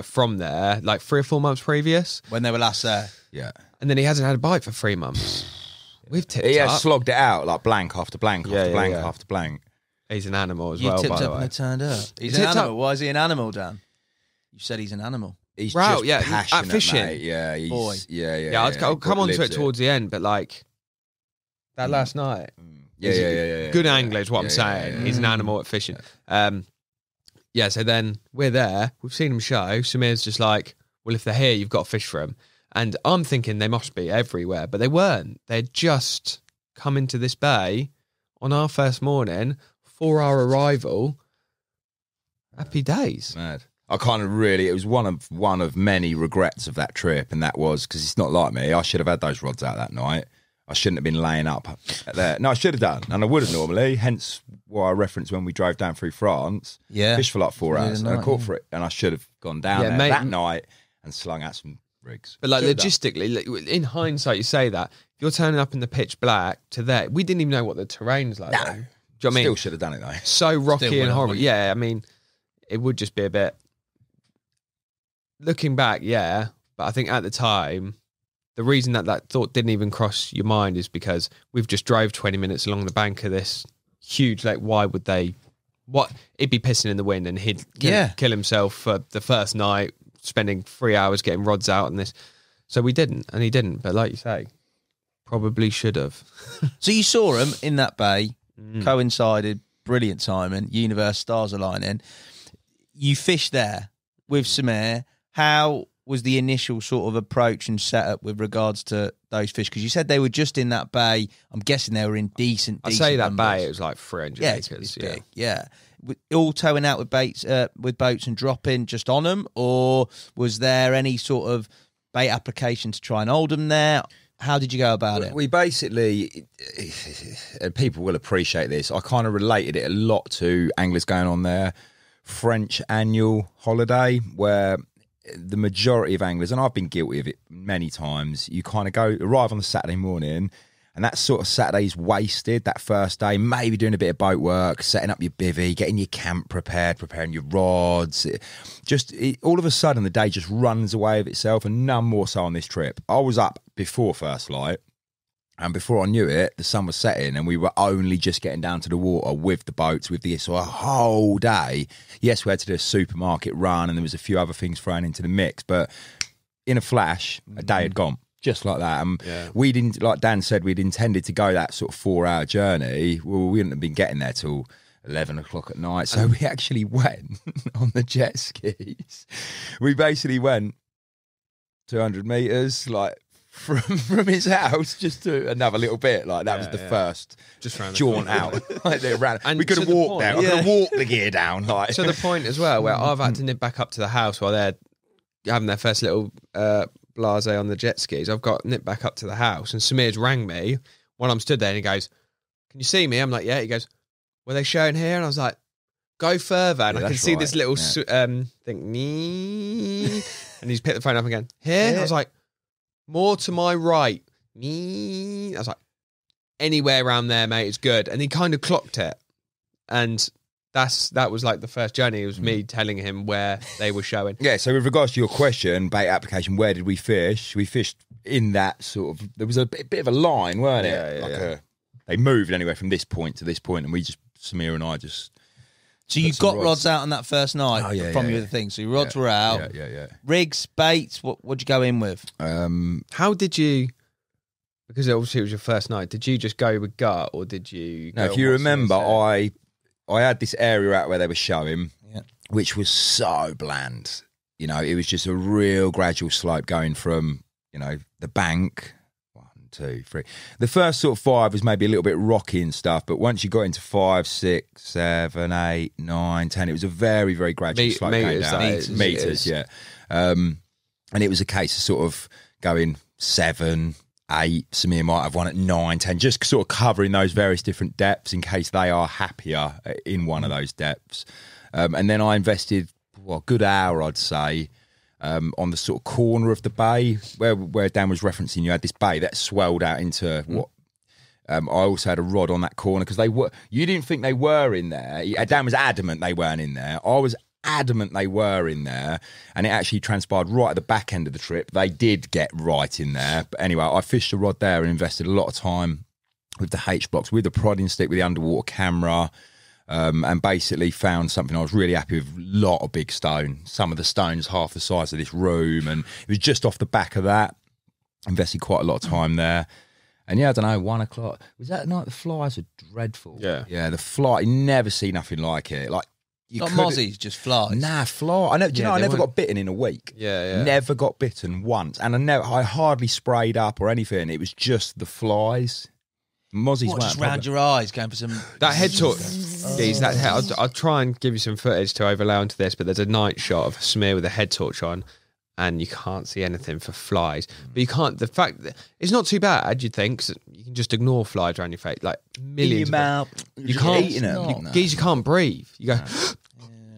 from there, like 3 or 4 months previous when they were last there. Yeah, and then he hasn't had a bite for 3 months. We've tipped He up. has slogged it out like blank after blank after blank after blank. He's an animal as You well, tipped by the up and way. it turned up. He's an Tipped animal. up. Why is he an animal, Dan? You said he's an animal. He's Right, just yeah, at passionate, fishing. mate. Yeah, he's, Boy. Yeah, I'll come on to it towards the end, but like that last night. Yeah. Good angler is what I'm saying. He's an animal at fishing. Yeah, so then we're there. We've seen him show. Samir's just like, well, if they're here, you've got to fish for them. And I'm thinking they must be everywhere, but they weren't. They'd just come into this bay on our first morning, 4-hour arrival. Happy days. Mad. I kind of really, it was one of many regrets of that trip, and that was because it's not like me. I should have had those rods out that night. I shouldn't have been laying up there. No, I should have done, and I would have normally. Hence, what I referenced when we drove down through France. Yeah, fished for like 4 hours, and I caught for it, and I should have gone down there that night and slung out some rigs. But like logistically, in hindsight, you say that if you're turning up in the pitch black to there, we didn't even know what the terrain's like. No, do you know what I mean? Still should have done it though. So rocky and horrible. Yeah, I mean, it would just be a bit. Looking back, yeah, but I think at the time, the reason that thought didn't even cross your mind is because we've just drove 20 minutes along the bank of this huge lake. Why would they? What? It'd be pissing in the wind, and he'd kill himself for the first night, spending 3 hours getting rods out and this. So we didn't, and he didn't. But like you say, probably should have. So you saw him in that bay, coincided, brilliant timing, universe, stars aligning. You fished there with Samir. How was the initial sort of approach and setup with regards to those fish? Because you said they were just in that bay. I'm guessing they were in decent I'd say that numbers. bay, it was like 300 acres. It's big. Yeah. All towing out with baits, with boats and dropping just on them, or was there any sort of bait application to try and hold them there? How did you go about it? We basically, and people will appreciate this, I kind of related it a lot to anglers going on their French annual holiday, where the majority of anglers, and I've been guilty of it many times, you kind of arrive on the Saturday morning, and that sort of Saturday's wasted, that first day, maybe doing a bit of boat work, setting up your bivvy, getting your camp prepared, preparing your rods. All of a sudden, the day just runs away of itself, and none more so on this trip. I was up before first light, and before I knew it, the sun was setting, and we were only just getting down to the water with the boats, so a whole day. Yes, we had to do a supermarket run, and there was a few other things thrown into the mix, but in a flash, a day had gone. Just like that. We didn't, like Dan said, we'd intended to go that sort of 4-hour journey. Well, we wouldn't have been getting there till 11 o'clock at night. So we actually went on the jet skis. We basically went 200 metres, like from his house just to another little bit. Like that was the first just jaunt out. Like they ran. And we could have walked there. I could have walked the gear down. Like. To the point as well, where I've had to nip back up to the house while they're having their first little blase on the jet skis. I've got nipped back up to the house, and Samir's rang me while I'm stood there, and he goes, "Can you see me?" I'm like, "Yeah." He goes, "Were they showing here?" And I was like, "Go further." And I can see this little thing, me, and he's picked the phone up again. Here, I was like, "More to my right, me." I was like, "Anywhere around there, mate, is good." And he kind of clocked it, and that was like the first journey. It was me telling him where they were showing. Yeah, so with regards to your question, bait application, where did we fish? We fished in that sort of, there was a bit of a line, weren't it? They moved anyway from this point to this point, and we just, Samir and I just... So you got rods out on that first night from your thing. So your rods were out. Yeah. Rigs, baits, what'd you go in with? How did you... Because obviously it was your first night. Did you just go with gut, or did you... No, if you remember, I had this area out where they were showing, which was so bland. You know, it was just a real gradual slope going from, the bank. 1, 2, 3. The first sort of 5 was maybe a little bit rocky and stuff, but once you got into 5, 6, 7, 8, 9, 10, it was a very, very gradual slope going down. Meters, yeah. And it was a case of sort of going 7, 8, Samir might have one at 9, 10, just sort of covering those various different depths in case they are happier in one of those depths. And then I invested a good hour, I'd say, on the sort of corner of the bay where Dan was referencing. You had this bay that swelled out into what I also had a rod on that corner because you didn't think they were in there. Dan was adamant they weren't in there. I was adamant they were in there, and it actually transpired right at the back end of the trip they did get right in there. But anyway, I fished a rod there and invested a lot of time with the H blocks, with the prodding stick, with the underwater camera, and basically found something I was really happy with. A lot of big stone. Some of the stones half the size of this room, and it was just off the back of that. Invested quite a lot of time there. And yeah, I don't know, 1 o'clock. Was that the night the flies were dreadful? Yeah. Yeah, the fly, you never see nothing like it. Like, you Not couldn't- mozzies, just flies. Nah, fly. I know. Do you Yeah, know? I they never weren't- got bitten in a week. Yeah. Never got bitten once, and I hardly sprayed up or anything. It was just the flies. Mozzies What, weren't just a round problem. your eyes, going for some... That head torch, geez, that head, I'll try and give you some footage to overlay onto this, but there's a night shot of Samir with a head torch on, and you can't see anything for flies. But you can't, the fact that it's not too bad, you'd think, 'cause you can just ignore flies around your face, like millions. In your mouth. You can't, eating them. geez, you can't breathe. You go,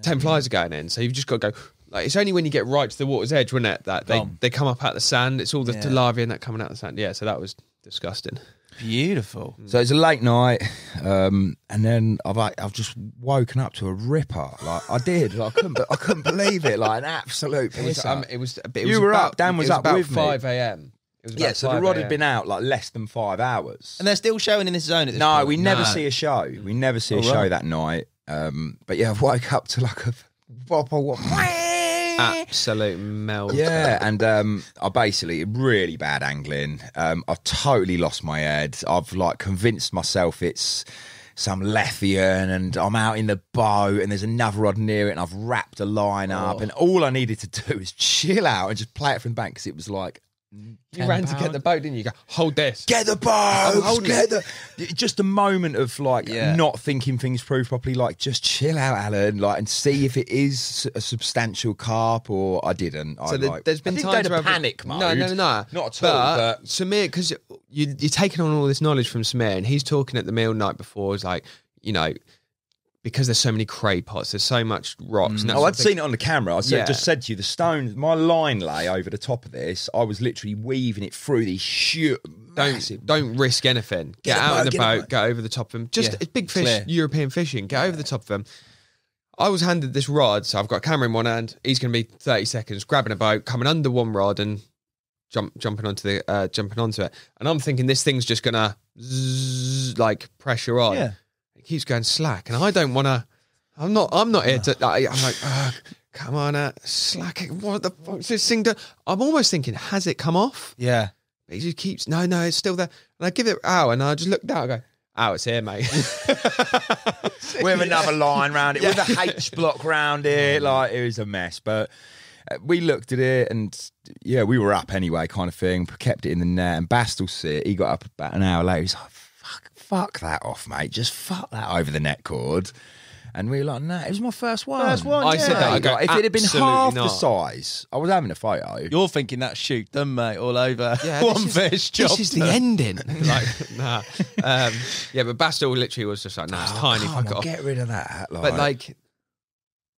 10 flies are going in, so you've just got to go. Like, it's only when you get right to the water's edge, wouldn't it, that they come up out the sand. It's all the larvae and that coming out the sand. Yeah, so that was disgusting. Beautiful. So it's a late night, and then I've just woken up to a ripper. Like I did, like, I couldn't believe it. Like an absolute pisser. You were up, Dan was up with me. 5 a.m. It was about Yeah, so the 5 rod had a.m. been out like less than 5 hours. And they're still showing in this zone at this No, point? we never see a show. We never see a show right. that night. But yeah, I woke up to like a absolute melt. yeah, and I basically really bad angling. I've totally lost my head. I've like convinced myself it's some Lethian, and I'm out in the boat, and there's another rod near it, and I've wrapped a line up, and all I needed to do is chill out and just play it from the bank because it was like. You ran to get the boat, didn't you? You go, hold this. Get the boat. Just a moment of like not thinking things through properly. Like just chill out, Alan. Like and see if it is a substantial carp or I didn't. So there's been I didn't times go where to panic mode. No, not at all. But Samir, because you're taking on all this knowledge from Samir, and he's talking at the meal night before. It's like, you know, because there's so many cray pots, there's so much rocks. And I'd seen it on the camera. I just said to you, the stone, my line lay over the top of this. I was literally weaving it through these massive. Don't risk anything. Get out in the boat, get over the top of them. Just it's big fish, clear. European fishing. Get over the top of them. I was handed this rod, so I've got a camera in one hand. He's going to be 30 seconds grabbing a boat, coming under one rod and jumping onto it. And I'm thinking this thing's just going to like pressure on. Yeah. Keeps going slack, and I don't want to. I'm not here to. I'm like, come on, slack it. What the fuck's this thing do? I'm almost thinking, has it come off? Yeah. But he just keeps. No, it's still there. And I give it out, and I just look down. I go, it's here, mate. With another line round it, with a H block round it. Like it was a mess, but. We looked at it and yeah, we were up anyway, kind of thing. Kept it in the net, and Bastl he got up about an hour later. He's like, fuck that off, mate. Just fuck that over the net cord. And we were like, no, it was my first one. First one, I said that. I go, Like, if it had been half absolutely the size, I was having a photo. You're thinking that shoot them, mate, all over. Yeah, one this fish job. This is the ending. Like, nah. Yeah, but Bastl literally was just like, it's tiny. Fuck it off. Get rid of that. But like,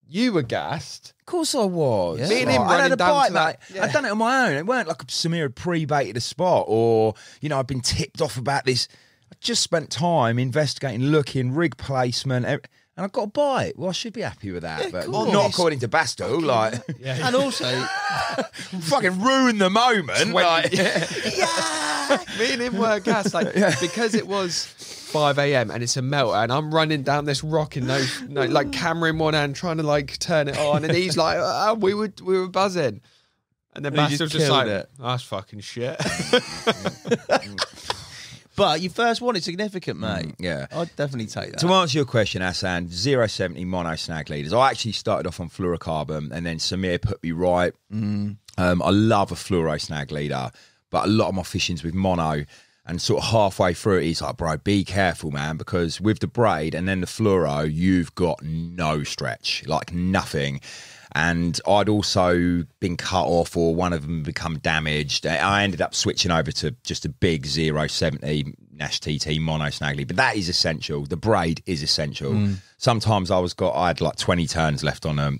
you were gassed. Of course I was. Yeah. Me and him I had running a down bite, to that. mate. I'd done it on my own. It weren't like Samir had pre-baited a spot or, you know, I'd been tipped off about this. I just spent time investigating, looking, rig placement, and I got a bite. Well, I should be happy with that, but cool. not according to Bastl. Like, And also, fucking ruined the moment. Like, Me and him were gassed, like because it was 5 a.m. and it's a melt, and I'm running down this rock in no like camera in one hand, trying to like turn it on, and he's like, we were buzzing, and then And he Bastal's just just like, killed it. that's fucking shit. but your first one is significant, mate. yeah. I'd definitely take that. To answer your question, Hassan, 070 mono snag leaders. I actually started off on fluorocarbon, and then Samir put me right. I love a fluoro snag leader, but a lot of my fishing's with mono. And sort of halfway through it, he's like, bro, be careful, man, because with the braid and then the fluoro, you've got no stretch, like nothing. And I'd also been cut off or one of them become damaged. I ended up switching over to just a big 070 Nash TT mono snag lead. But that is essential. The braid is essential. Sometimes I had like 20 turns left on a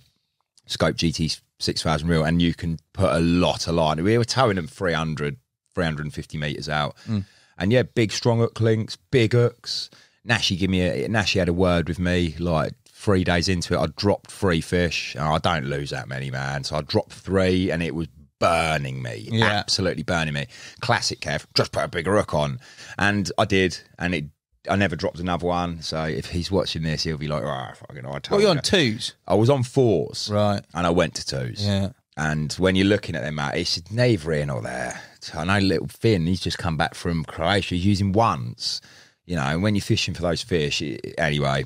Scope GT 6000 reel, and you can put a lot of line. We were towing them 350 metres out. And yeah, big strong hook links, big hooks. Nashy had a word with me like 3 days into it. I dropped 3 fish. And I don't lose that many, man. So I dropped 3 and it was burning me. Absolutely burning me. Classic Kev, just put a bigger hook on. And I did. And it I never dropped another one. So if he's watching this, he'll be like, "Oh, fucking, I told What were you on, you." 2s? I was on 4s, Right. and I went to 2s. Yeah. And when you're looking at them, Matt, it's neither here nor there. I know little Finn, he's just come back from Croatia. He's using 1s, you know. And when you're fishing for those fish, anyway.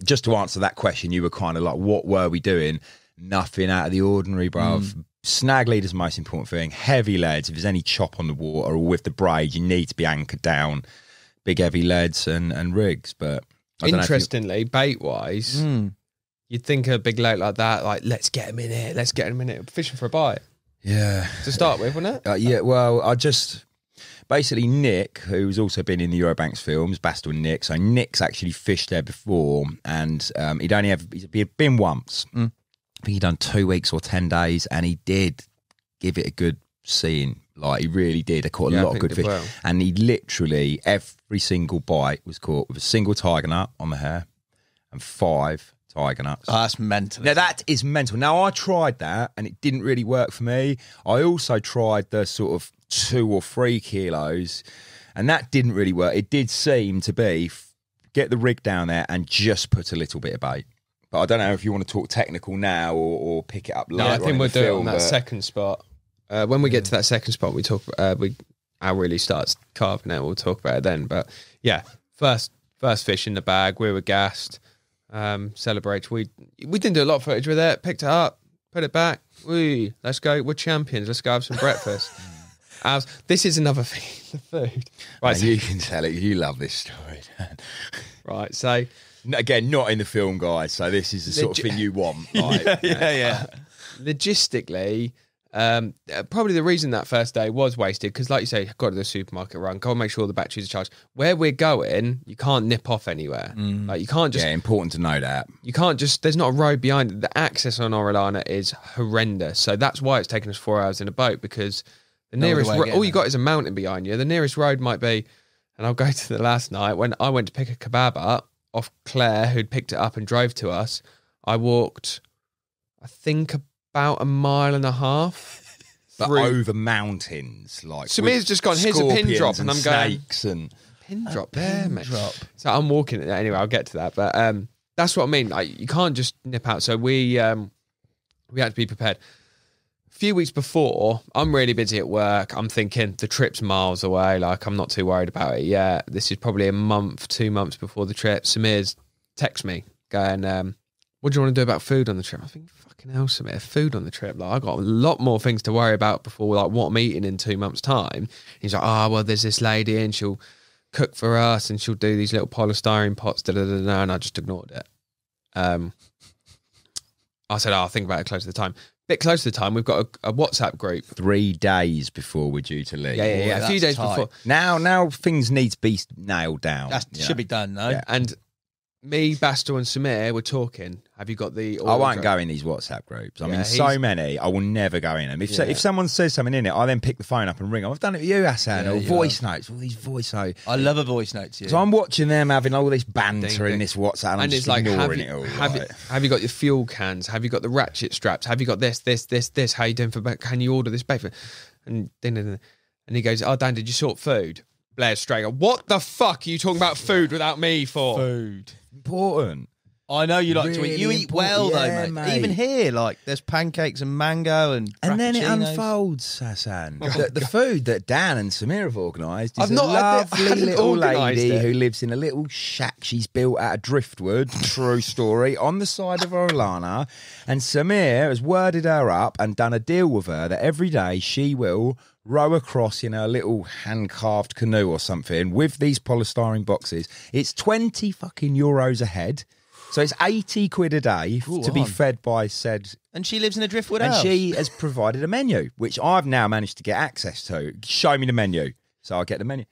Just to answer that question, you were kind of like, what were we doing? Nothing out of the ordinary, bruv. Snag lead is the most important thing. Heavy leads, if there's any chop on the water or with the braid, you need to be anchored down. Big heavy leads and rigs. But interestingly, bait-wise, you'd think a big lake like that, like, let's get him in here, let's get him in here. Fishing for a bite. Yeah. To start with, wasn't it? Yeah, well, basically, Nick, who's also been in the UrbanBanx films, Bastl and Nick. So Nick's actually fished there before, and he'd been once. I think he'd done 2 weeks or 10 days, and he did give it a good seeing. Like, he really did. They caught a lot of good fish. Well. And he literally, every single bite was caught with a single tiger nut on the hair and 5 tiger nuts. Oh, that's mental. Now, that is mental. Now, I tried that, and it didn't really work for me. I also tried the sort of 2 or 3 kilos, and that didn't really work. It did seem to be get the rig down there and just put a little bit of bait. But I don't know if you want to talk technical now or pick it up later. No, I think we'll do it on that but second spot. When we get to that second spot, we talk. Our really starts carving out. We'll talk about it then. But yeah, first fish in the bag. We were gassed. Celebrate. We didn't do a lot of footage with it. Picked it up, put it back. Let's go. We're champions. Let's go have some breakfast. This is another thing. The food. Right, so you can tell it. You love this story, Dan. Right. So again, not in the film, guys. So this is the sort of thing you want. Right? yeah. Logistically, probably the reason that first day was wasted because, like you say, got to the supermarket run, go and make sure all the batteries are charged. Where we're going, you can't nip off anywhere. Like, you can't just. Yeah, important to know that. You can't just. There's not a road behind it. The access on Orellana is horrendous. So that's why it's taken us 4 hours in a boat because the nearest. All you got is a mountain behind you. The nearest road might be, and I'll go to the last night when I went to pick a kebab up off Claire, who'd picked it up and drove to us. I walked, I think, about 1.5 miles. But over mountains, like Samir's just gone, here's a pin drop, and I'm going, snakes and pin drop there, mate. So I'm walking it anyway. I'll get to that, but that's what I mean. Like, you can't just nip out. So we had to be prepared. A few weeks before, I'm really busy at work. I'm thinking the trip's miles away. Like, I'm not too worried about it yet. This is probably a month, 2 months before the trip. Samir's text me going, what do you want to do about food on the trip? I think, fucking hell, Samir, food on the trip. Like, I've got a lot more things to worry about before, like, what I'm eating in 2 months' time. He's like, well, there's this lady and she'll cook for us and she'll do these little polystyrene pots, and I just ignored it. I said, I'll think about it close to the time. Bit close to the time, we've got a WhatsApp group. 3 days before we're due to leave. Yeah. A few days before. Now things need to be nailed down. That should be done, though. Yeah. And me, Bastl and Samir were talking. Have you got the... I won't go in these WhatsApp groups. I mean, so many, I will never go in them. If someone says something in it, I then pick the phone up and ring them. I've done it with you, Hassan, or voice notes, all these voice notes. I love a voice note, So I'm watching them having all this banter in this WhatsApp, and I'm just ignoring it all. Have you got your fuel cans? Have you got the ratchet straps? Have you got this? How you doing for... Can you order this bait? And he goes, Dan, did you sort food? Blair straight up, what the fuck are you talking about food without me for? Food. Important. I know you like to eat. You eat well, though, mate. Even here, like, there's pancakes and mango and then it unfolds, Hassan. The food that Dan and Samir have organised is a lovely little lady who lives in a little shack she's built out of driftwood, true story, on the side of Orellana. And Samir has worded her up and done a deal with her that every day she will row across in her little hand-carved canoe or something with these polystyrene boxes. It's 20 fucking euros a head. So it's 80 quid a day to be fed by said... And she lives in a driftwood house. And she has provided a menu, which I've now managed to get access to. Show me the menu. So I get the menu.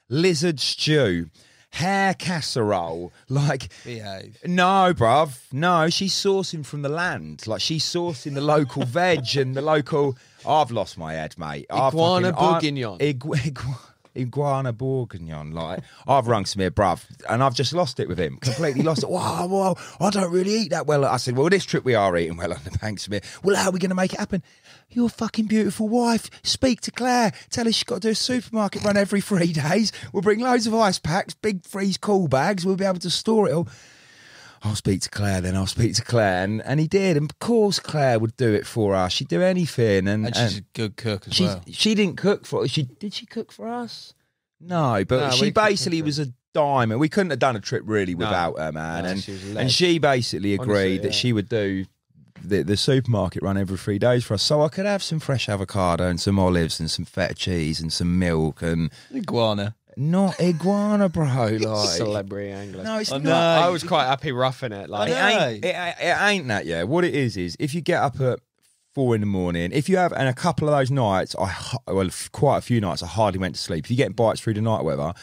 Lizard stew. Hair casserole. Like... Behave. No, bruv. No, she's sourcing from the land. Like, she's sourcing the local veg and the local... I've lost my head, mate. Iguana bourguignon. iguana bourguignon. Like, I've rung Samir, bruv, and I've just lost it with him. Completely lost it. Wow, I don't really eat that well. I said, well, this trip we are eating well on the banks, Samir. Well, how are we going to make it happen? Your fucking beautiful wife. Speak to Claire. Tell her she's got to do a supermarket run every 3 days. We'll bring loads of ice packs, big freeze cool bags. We'll be able to store it all. I'll speak to Claire then. I'll speak to Claire. And he did. And of course Claire would do it for us. She'd do anything. And she's a good cook as well. She didn't cook for us. Did she cook for us? No, but she basically was a diamond. We couldn't have done a trip really without her, man. And she basically agreed that she would do the supermarket run every 3 days for us, so I could have some fresh avocado and some olives and some feta cheese and some milk and iguana. Not iguana, bro. Like celebrity angler. No, it's not. I was quite happy roughing it. Like it ain't that. Yeah, what it is if you get up at 4 a.m, if you have, and a couple of those nights, quite a few nights, I hardly went to sleep. If you're getting bites through the night, or whatever,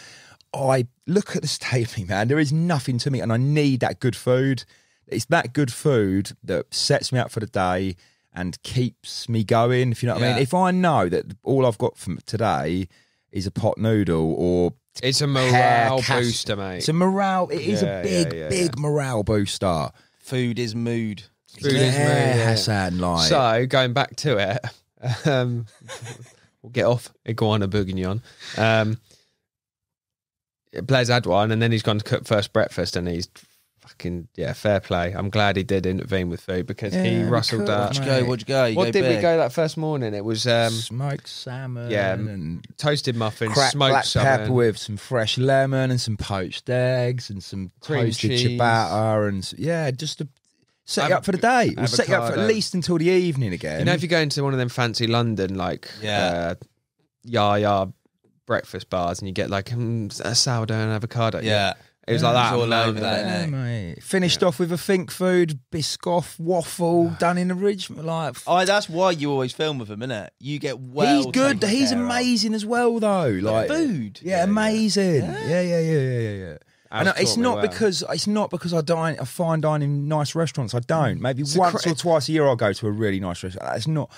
I look at the state of me, man. There is nothing to me, and I need that good food. It's that good food that sets me up for the day and keeps me going, if you know what I mean. If I know that all I've got from today is a pot noodle or... It's a morale booster, mate. It's a morale... It is a big morale booster. Food is mood. Food is mood, Hassan, like... So, going back to it, we'll get off iguana bourguignon. Blair's had one, and then he's gone to cook first breakfast, and he's... Fucking fair play. I'm glad he did intervene with food because he rustled that. What'd you go? What did we go that first morning? It was smoked salmon, and toasted muffins, cracked smoked black salmon pepper with some fresh lemon and some poached eggs and some cream toasted cheese. Ciabatta and just to set you up for the day. We'll set you up for at least until the evening again. You know, if you go into one of them fancy London Yaya breakfast bars and you get like a sourdough and avocado. Yeah. It was like that. All over that, mate. Finished off with a think food, Biscoff, waffle, done in the Richmond. Like, that's why you always film with him, innit? You get well. He's good. He's amazing as well, though. Like food. Yeah, amazing. Yeah. And it's not because I fine dine in nice restaurants. I don't. Maybe once or twice a year I'll go to a really nice restaurant. It's not.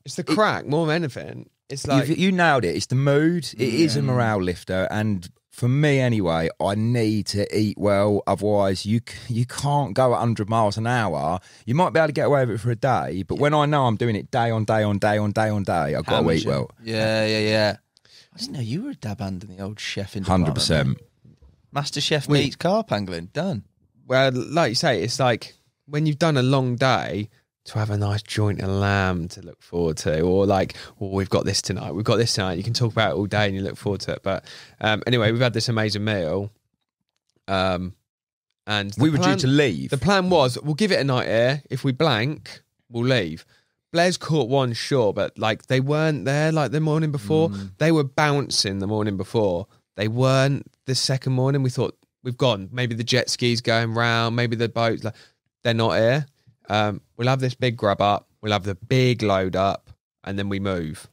It's the crack more than anything. It's like you nailed it. It's the mood. It is a morale lifter, and for me anyway, I need to eat well. Otherwise, you can't go at 100 miles an hour. You might be able to get away with it for a day, but when I know I'm doing it day on day on day on day on day, I've got to eat well. Yeah. I didn't know you were a dab hand in the old chefing department. 100%. Master Chef meets carp angling. Done. Well, like you say, it's like when you've done a long day, to have a nice joint of lamb to look forward to, or like, we've got this tonight. You can talk about it all day and you look forward to it. But anyway, we've had this amazing meal. And we were due to leave. The plan was, we'll give it a night here. If we blank, we'll leave. Blair's caught one, sure, but like they weren't there like the morning before. They were bouncing the morning before. They weren't the second morning. We thought, we've gone. Maybe the jet skis going round, maybe the boats. Like, they're not here. We'll have this big grub up, we'll have the big load up, and then we move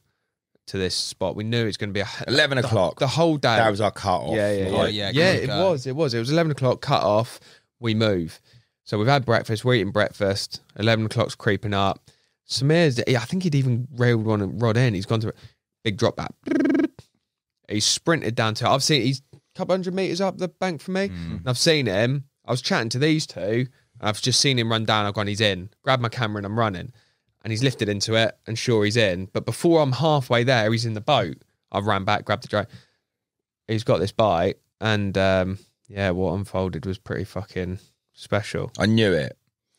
to this spot. We knew it's going to be 11 o'clock. The whole day. That was our cut off. Yeah, it was. It was 11 o'clock, cut off, we move. So we've had breakfast, we're eating breakfast, 11 o'clock's creeping up. Samir's, I think he'd even railed one and rod in. He's gone to a big drop back. He's sprinted down to, he's a couple 100 metres up the bank from me, and I've seen him. I was chatting to these two, I've just seen him run down. I've gone, he's in. Grabbed my camera and I'm running. And he's lifted into it and sure he's in. But before I'm halfway there, he's in the boat. I ran back, grabbed the drone. He's got this bite. And what unfolded was pretty fucking special. I knew it.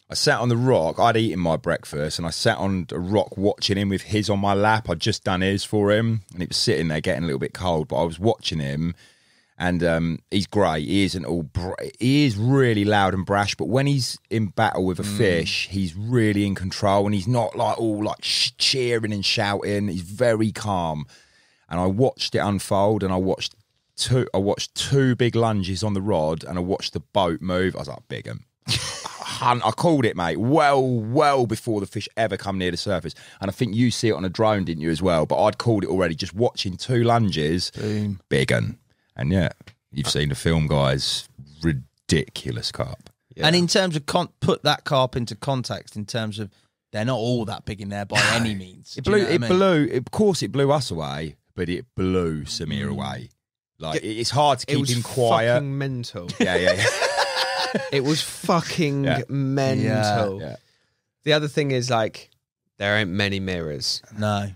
I sat on the rock. I'd eaten my breakfast and I sat on a rock watching him with his on my lap. I'd just done his for him. And it was sitting there getting a little bit cold. But I was watching him. And he's great. He isn't all. He is really loud and brash, but when he's in battle with a fish, he's really in control, and he's not like all like cheering and shouting. He's very calm. And I watched it unfold, and I watched two big lunges on the rod, and I watched the boat move. I was like, big 'em. I called it, mate. Well before the fish ever come near the surface. And I think you see it on a drone, didn't you, as well? But I'd called it already. Just watching two lunges, boom, big 'un. And you've seen the film, guys. Ridiculous carp. Yeah. And in terms of put that carp into context, in terms of they're not all that big in there by any means. It blew. Of course, it blew us away. but it blew Samir away. Like it's hard to keep him quiet. Fucking mental. Yeah. It was fucking mental. Yeah. The other thing is like there ain't many mirrors. No.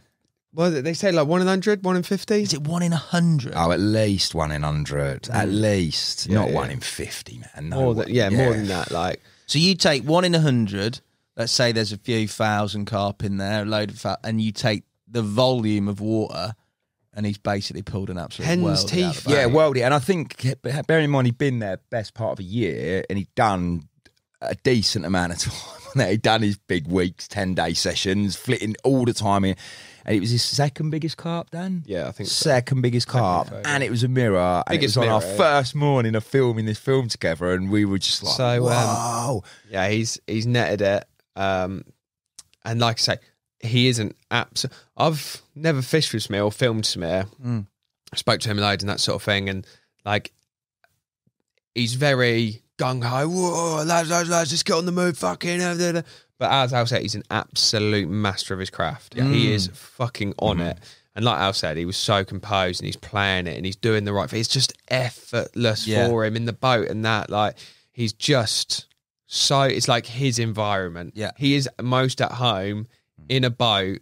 Well, they say like 1 in 100, 1 in 50. Is it 1 in 100? Oh, at least 1 in 100. At least, Yeah, not yeah. 1 in 50, man. No, More than more than that. Like So you take 1 in 100. Let's say there's a few thousand carp in there, a load of fat, and you take the volume of water, and he's basically pulled an absolute Hen's worldie out of teeth. the bag. Yeah, worldy. And I think, bearing in mind he'd been there best part of a year, and he'd done a decent amount of time on there. He'd done his big weeks, 10-day sessions, flitting all the time in. And it was his second biggest carp, Dan? Yeah, I think so. Second biggest carp. so, yeah. And it was a mirror. And Biggest it was on our mirror, yeah. first morning of filming this film together, and we were just like, So, whoa. yeah, he's netted it. And like I say, he isn't I've never fished with Samir or filmed Samir. I spoke to him loads and that sort of thing, and like he's very gung ho. Whoa, lads, let's get on the move, fucking. But as Al said, he's an absolute master of his craft. He is fucking on it. And like Al said, he was so composed and he's playing it and he's doing the right thing. It's just effortless for him in the boat and that. Like he's just so. It's like his environment. Yeah, he is most at home in a boat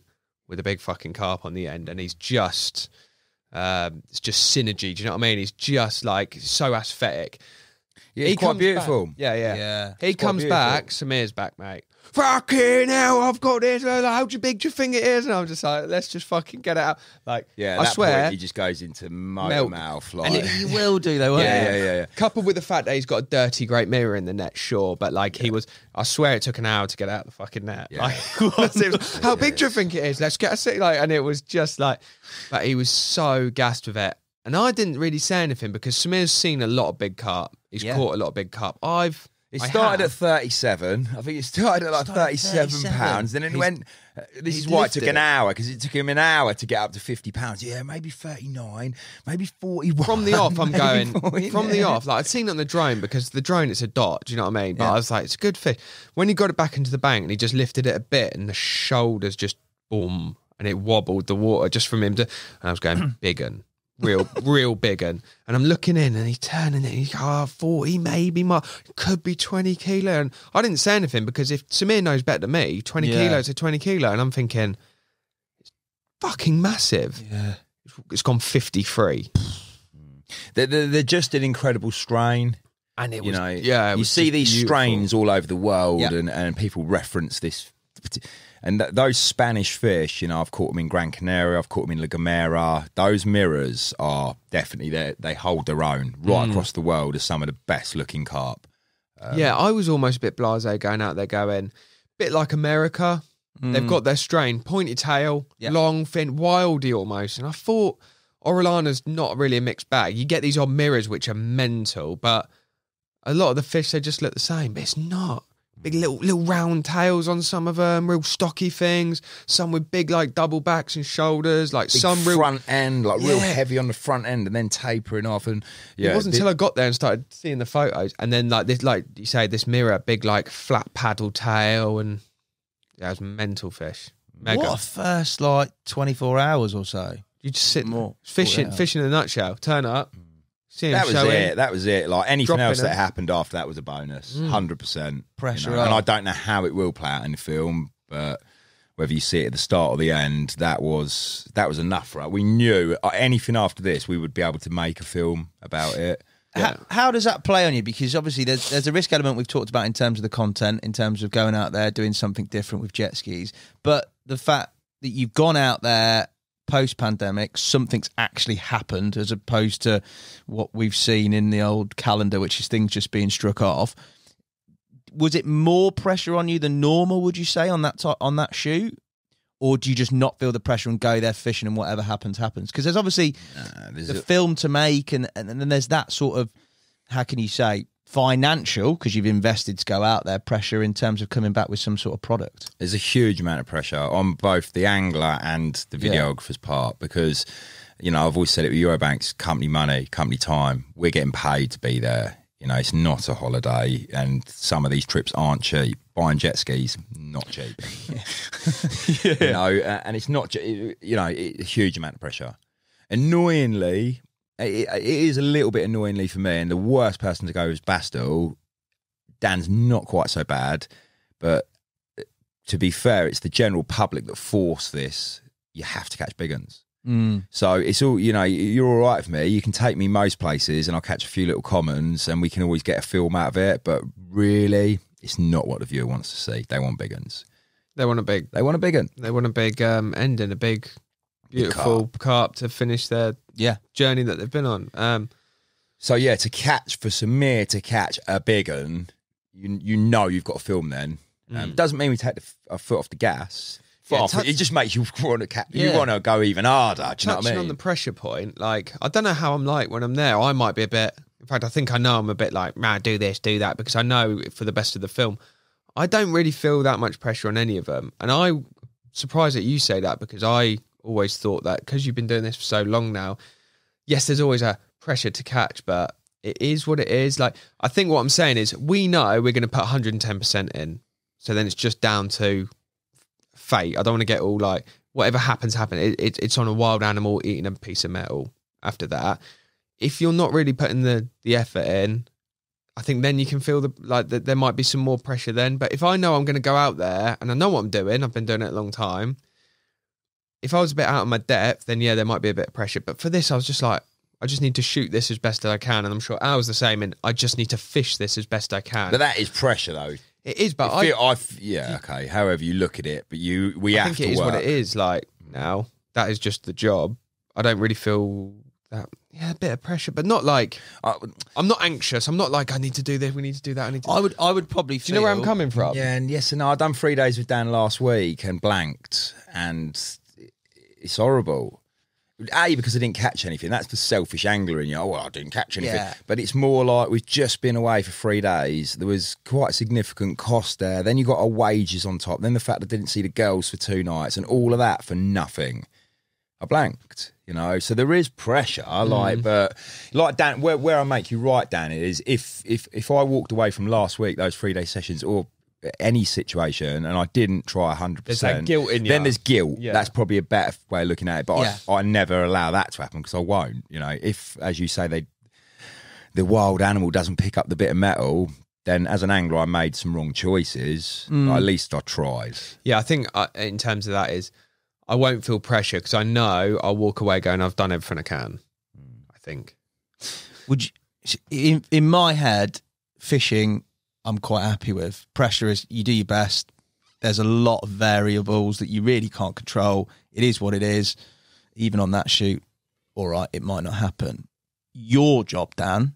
with a big fucking carp on the end, and he's just. It's just synergy. Do you know what I mean? He's just like so aesthetic. Yeah, it's quite beautiful. Back. Yeah. Yeah. He comes back. Samir's back, mate. Fucking hell! I've got this. How big do you think it is? And I'm just like, let's just fucking get it out. Like, Yeah, I that swear, point he just goes into motor mouth. Like, And he will do, though, won't he? yeah. coupled with the fact that he's got a dirty, great mirror in the net, sure, but like he was, I swear it took an hour to get out the fucking net. Yeah. Like, it was, how big do you think it is? Let's get a seat. Like, and it was just like, but he was so gassed with it. And I didn't really say anything because Samir's seen a lot of big carp. He's caught a lot of big carp. It started at 37. I think it started at like 37 pounds. And then it went, this is why it took an hour, because it took him an hour to get up to 50 pounds. Yeah, maybe 39, maybe 41. From the off, I'm going, 40, from the off, like I'd seen it on the drone because the drone, it's a dot, do you know what I mean? But I was like, it's a good fish. When he got it back into the bank and he just lifted it a bit and the shoulders just boom, and it wobbled the water just from him to, and I was going, big un. Real big un. And I'm looking in and he's turning it. He's 40 maybe, could be 20 kilo. And I didn't say anything because if Samir knows better than me, 20 kilos to 20 kilo. And I'm thinking, it's fucking massive. Yeah. It's gone 53. They're just an incredible strain. And it was, You know, it you was see just these beautiful. strains all over the world, Yeah. and people reference this. And those Spanish fish, you know, I've caught them in Gran Canaria, I've caught them in La Gomera. Those mirrors are definitely there. They hold their own right across the world as some of the best looking carp. Yeah, I was almost a bit blasé going out there going, bit like America. They've got their strain, pointy tail, long fin, wildy almost. And I thought Orellana's not really a mixed bag. You get these odd mirrors which are mental, but a lot of the fish, they just look the same, but it's not. Big little round tails on some of them, real stocky things. Some with big like double backs and shoulders, like Big some real front end, like real heavy on the front end, and then tapering off. And It wasn't until I got there and started seeing the photos, and then like this, like you say, this mirror, big like flat paddle tail, and it was mental fish. Mega. What a first, like, 24 hours or so. You just sit More. fishing in a nutshell. Turn up, see him show in. That was it. Like anything Drop else in that it. happened after that was a bonus. 100%. Pressure And up. I don't know how it will play out in the film, but whether you see it at the start or the end, that was enough for us. We knew anything after this, we would be able to make a film about it. How does that play on you? Because obviously there's a risk element we've talked about in terms of the content, in terms of going out there, doing something different with jet skis. But the fact that you've gone out there post-pandemic, something's actually happened as opposed to what we've seen in the old calendar, which is things just being struck off. Was it more pressure on you than normal, would you say, on that shoot? Or do you just not feel the pressure and go there fishing and whatever happens, happens? Because there's obviously the film to make and then there's that sort of, how can you say, financial, because you've invested to go out there, pressure in terms of coming back with some sort of product. There's a huge amount of pressure on both the angler and the videographer's part because, you know, I've always said it with UrbanBanx, company money, company time. We're getting paid to be there. You know, it's not a holiday, and some of these trips aren't cheap. Buying jet skis, not cheap. You know, and it's not, you know, a huge amount of pressure. Annoyingly, it is a little bit annoyingly for me, and the worst person to go is Bastl. Dan's not quite so bad, but to be fair, it's the general public that force this. You have to catch big uns. So it's all, you know, you're all right with me. You can take me most places and I'll catch a few little commons and we can always get a film out of it. But really, it's not what the viewer wants to see. They want big uns. They want a big un. They want a big ending, a big, beautiful carp to finish their journey that they've been on. So yeah, for Samir to catch a big un, you know you've got a film then. Doesn't mean we take a foot off the gas. It just makes you want to you want to go even harder. Do you know what I mean? On the pressure point, like, I don't know how I'm like when I'm there. I might be a bit. In fact, I think I know I'm a bit like, man, do this, do that, because I know for the best of the film. I don't really feel that much pressure on any of them, and I'm surprised that you say that, because I always thought that because you've been doing this for so long now. Yes, there's always a pressure to catch, but it is what it is. Like, I think what I'm saying is we know we're going to put 110% in, so then it's just down to fate. I don't want to get all like, whatever happens. It's on a wild animal eating a piece of metal. After that, if you're not really putting the effort in, I think then you can feel that there might be some more pressure then. But if I know I'm going to go out there and I know what I'm doing, I've been doing it a long time. If I was a bit out of my depth, then yeah, there might be a bit of pressure. But for this, I was just like, I just need to shoot this as best as I can, and I'm sure Al's the same. And I just need to fish this as best I can. But that is pressure, though. It is, but okay. However you look at it, but I think it is what it is. Like, now that is just the job. I don't really feel that. Yeah, a bit of pressure, but not like I'm not anxious. I'm not like I need to do this. We need to do that. I would probably. Do you know where I'm coming from? Yeah, and yes and no. I done 3 days with Dan last week and blanked, and it's horrible. Because I didn't catch anything. That's the selfish angler in you. Oh, well, I didn't catch anything. Yeah. But it's more like we've just been away for 3 days. There was quite a significant cost there. Then you got our wages on top. Then the fact I didn't see the girls for 2 nights and all of that for nothing. I blanked, you know. So there is pressure, but like Dan, where I make you right, Dan, is if I walked away from last week, those 3 day sessions, or any situation, and I didn't try 100%. There's that guilt in you. Then there's guilt. Yeah. That's probably a better way of looking at it. But I never allow that to happen because I won't. You know, if, as you say, the wild animal doesn't pick up the bit of metal, then as an angler, I made some wrong choices. But at least I tried. Yeah, I think in terms of that is, I won't feel pressure because I know I'll walk away going, I've done everything I can. I think. Would you, in my head, fishing, I'm quite happy with. Pressure is, you do your best. There's a lot of variables that you really can't control. It is what it is. Even on that shoot, all right, it might not happen. Your job, Dan,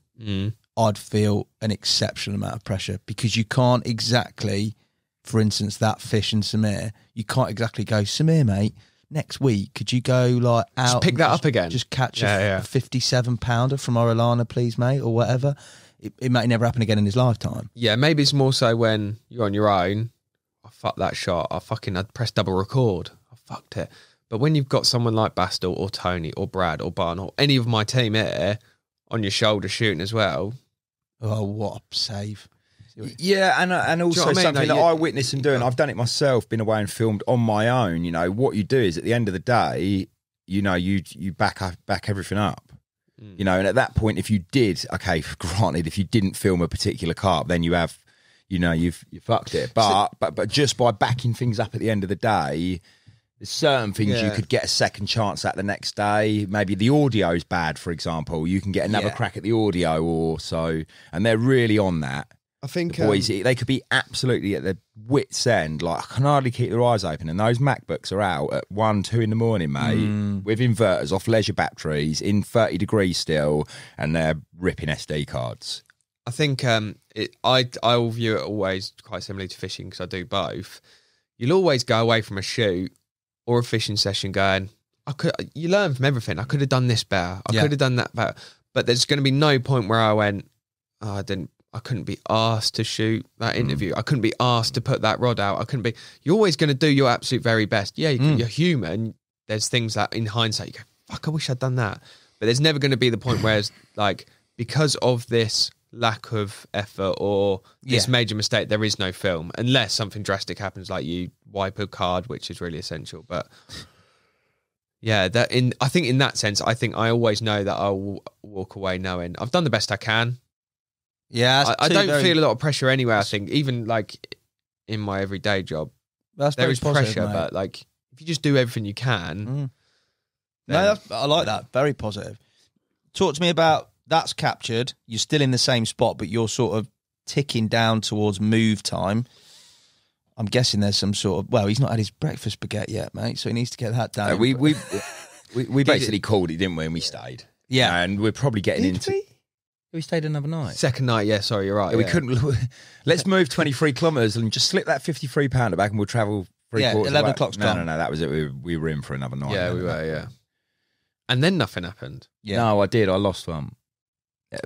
I'd feel an exceptional amount of pressure because you can't exactly, for instance, that fish and Samir, you can't exactly go, Samir, mate, next week, could you go like out? Just pick that up again. Just catch a 57 pounder from Orellana, please, mate, or whatever. It may never happen again in his lifetime. Yeah, maybe it's more so when you're on your own. I fucked that shot. I'd press double record. I fucked it. But when you've got someone like Bastl or Tony or Brad or Barn or any of my team here on your shoulder shooting as well. Oh, what a save. Yeah, and also something that I witnessed and doing. I've done it myself, been away and filmed on my own. You know, what you do is at the end of the day, you know, you back everything up. You know, and at that point, if you did, okay, granted, if you didn't film a particular carp, then you have, you know, you fucked it. But just by backing things up at the end of the day, there's certain things you could get a second chance at the next day. Maybe the audio's bad, for example. You can get another crack at the audio or so, and they're really on that. I think the boys, they could be absolutely at their wits' end. Like, I can hardly keep their eyes open. And those MacBooks are out at 1, 2 in the morning, mate, with inverters off leisure batteries in 30 degrees still, and they're ripping SD cards. I think I will view it always quite similarly to fishing because I do both. You'll always go away from a shoot or a fishing session going, you learn from everything. I could have done this better. I could have done that better. But there's going to be no point where I went, I couldn't be asked to shoot that interview. I couldn't be asked to put that rod out. You're always going to do your absolute very best. Yeah, you're human. There's things that in hindsight you go, fuck, I wish I'd done that. But there's never going to be the point where it's like, because of this lack of effort or this major mistake, there is no film. Unless something drastic happens, like you wipe a card, which is really essential. But Yeah, I think in that sense, I think I always know that I'll walk away knowing I've done the best I can. Yeah, I don't feel a lot of pressure anyway. I think even like in my everyday job, there is pressure, mate. but like if you just do everything you can. No, I like that. Very positive. Talk to me about that's captured. You're still in the same spot, but you're sort of ticking down towards move time. I'm guessing there's some sort of, well, he's not had his breakfast baguette yet, mate, so he needs to get that down. We basically called it, didn't we? And we stayed. Yeah, and we're probably getting into. We stayed another night. Second night, yeah. Sorry, you're right. Yeah, we couldn't. Let's move 23 kilometres and just slip that £53 back, and we'll travel 3/4. 11 o'clock's gone. No, that was it. We were in for another night. Yeah, we were. Yeah, and then nothing happened. Yeah. No, I did. I lost one.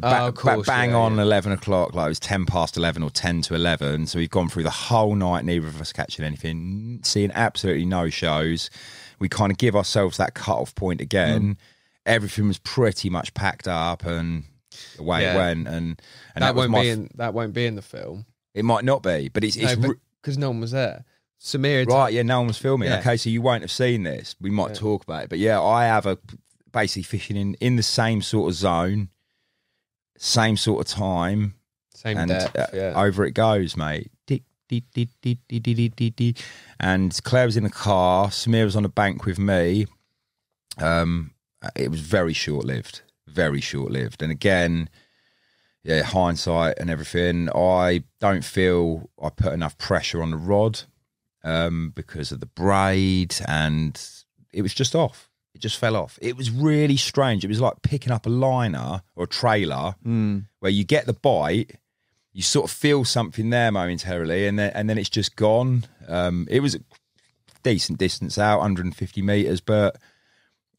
Of course, bang on 11 o'clock, like it was 10 past 11 or 10 to 11. So we've gone through the whole night, neither of us catching anything, seeing absolutely no shows. We kind of give ourselves that cut-off point again. Everything was pretty much packed up and away it went. And that won't be in the film. It might not be, but it's because no one was there. Samir, right? Yeah, no one was filming. Yeah. Okay, so you won't have seen this. We might talk about it, but yeah, I have basically fishing in the same sort of zone. Same sort of time, same depth, over it goes, mate. And Claire was in the car. Samir was on the bank with me. It was very short-lived, And again, yeah, hindsight and everything. I don't feel I put enough pressure on the rod because of the braid, and it was just off. It just fell off. It was really strange. It was like picking up a liner or a trailer where you get the bite, you sort of feel something there momentarily, and then it's just gone. It was a decent distance out, 150 metres, but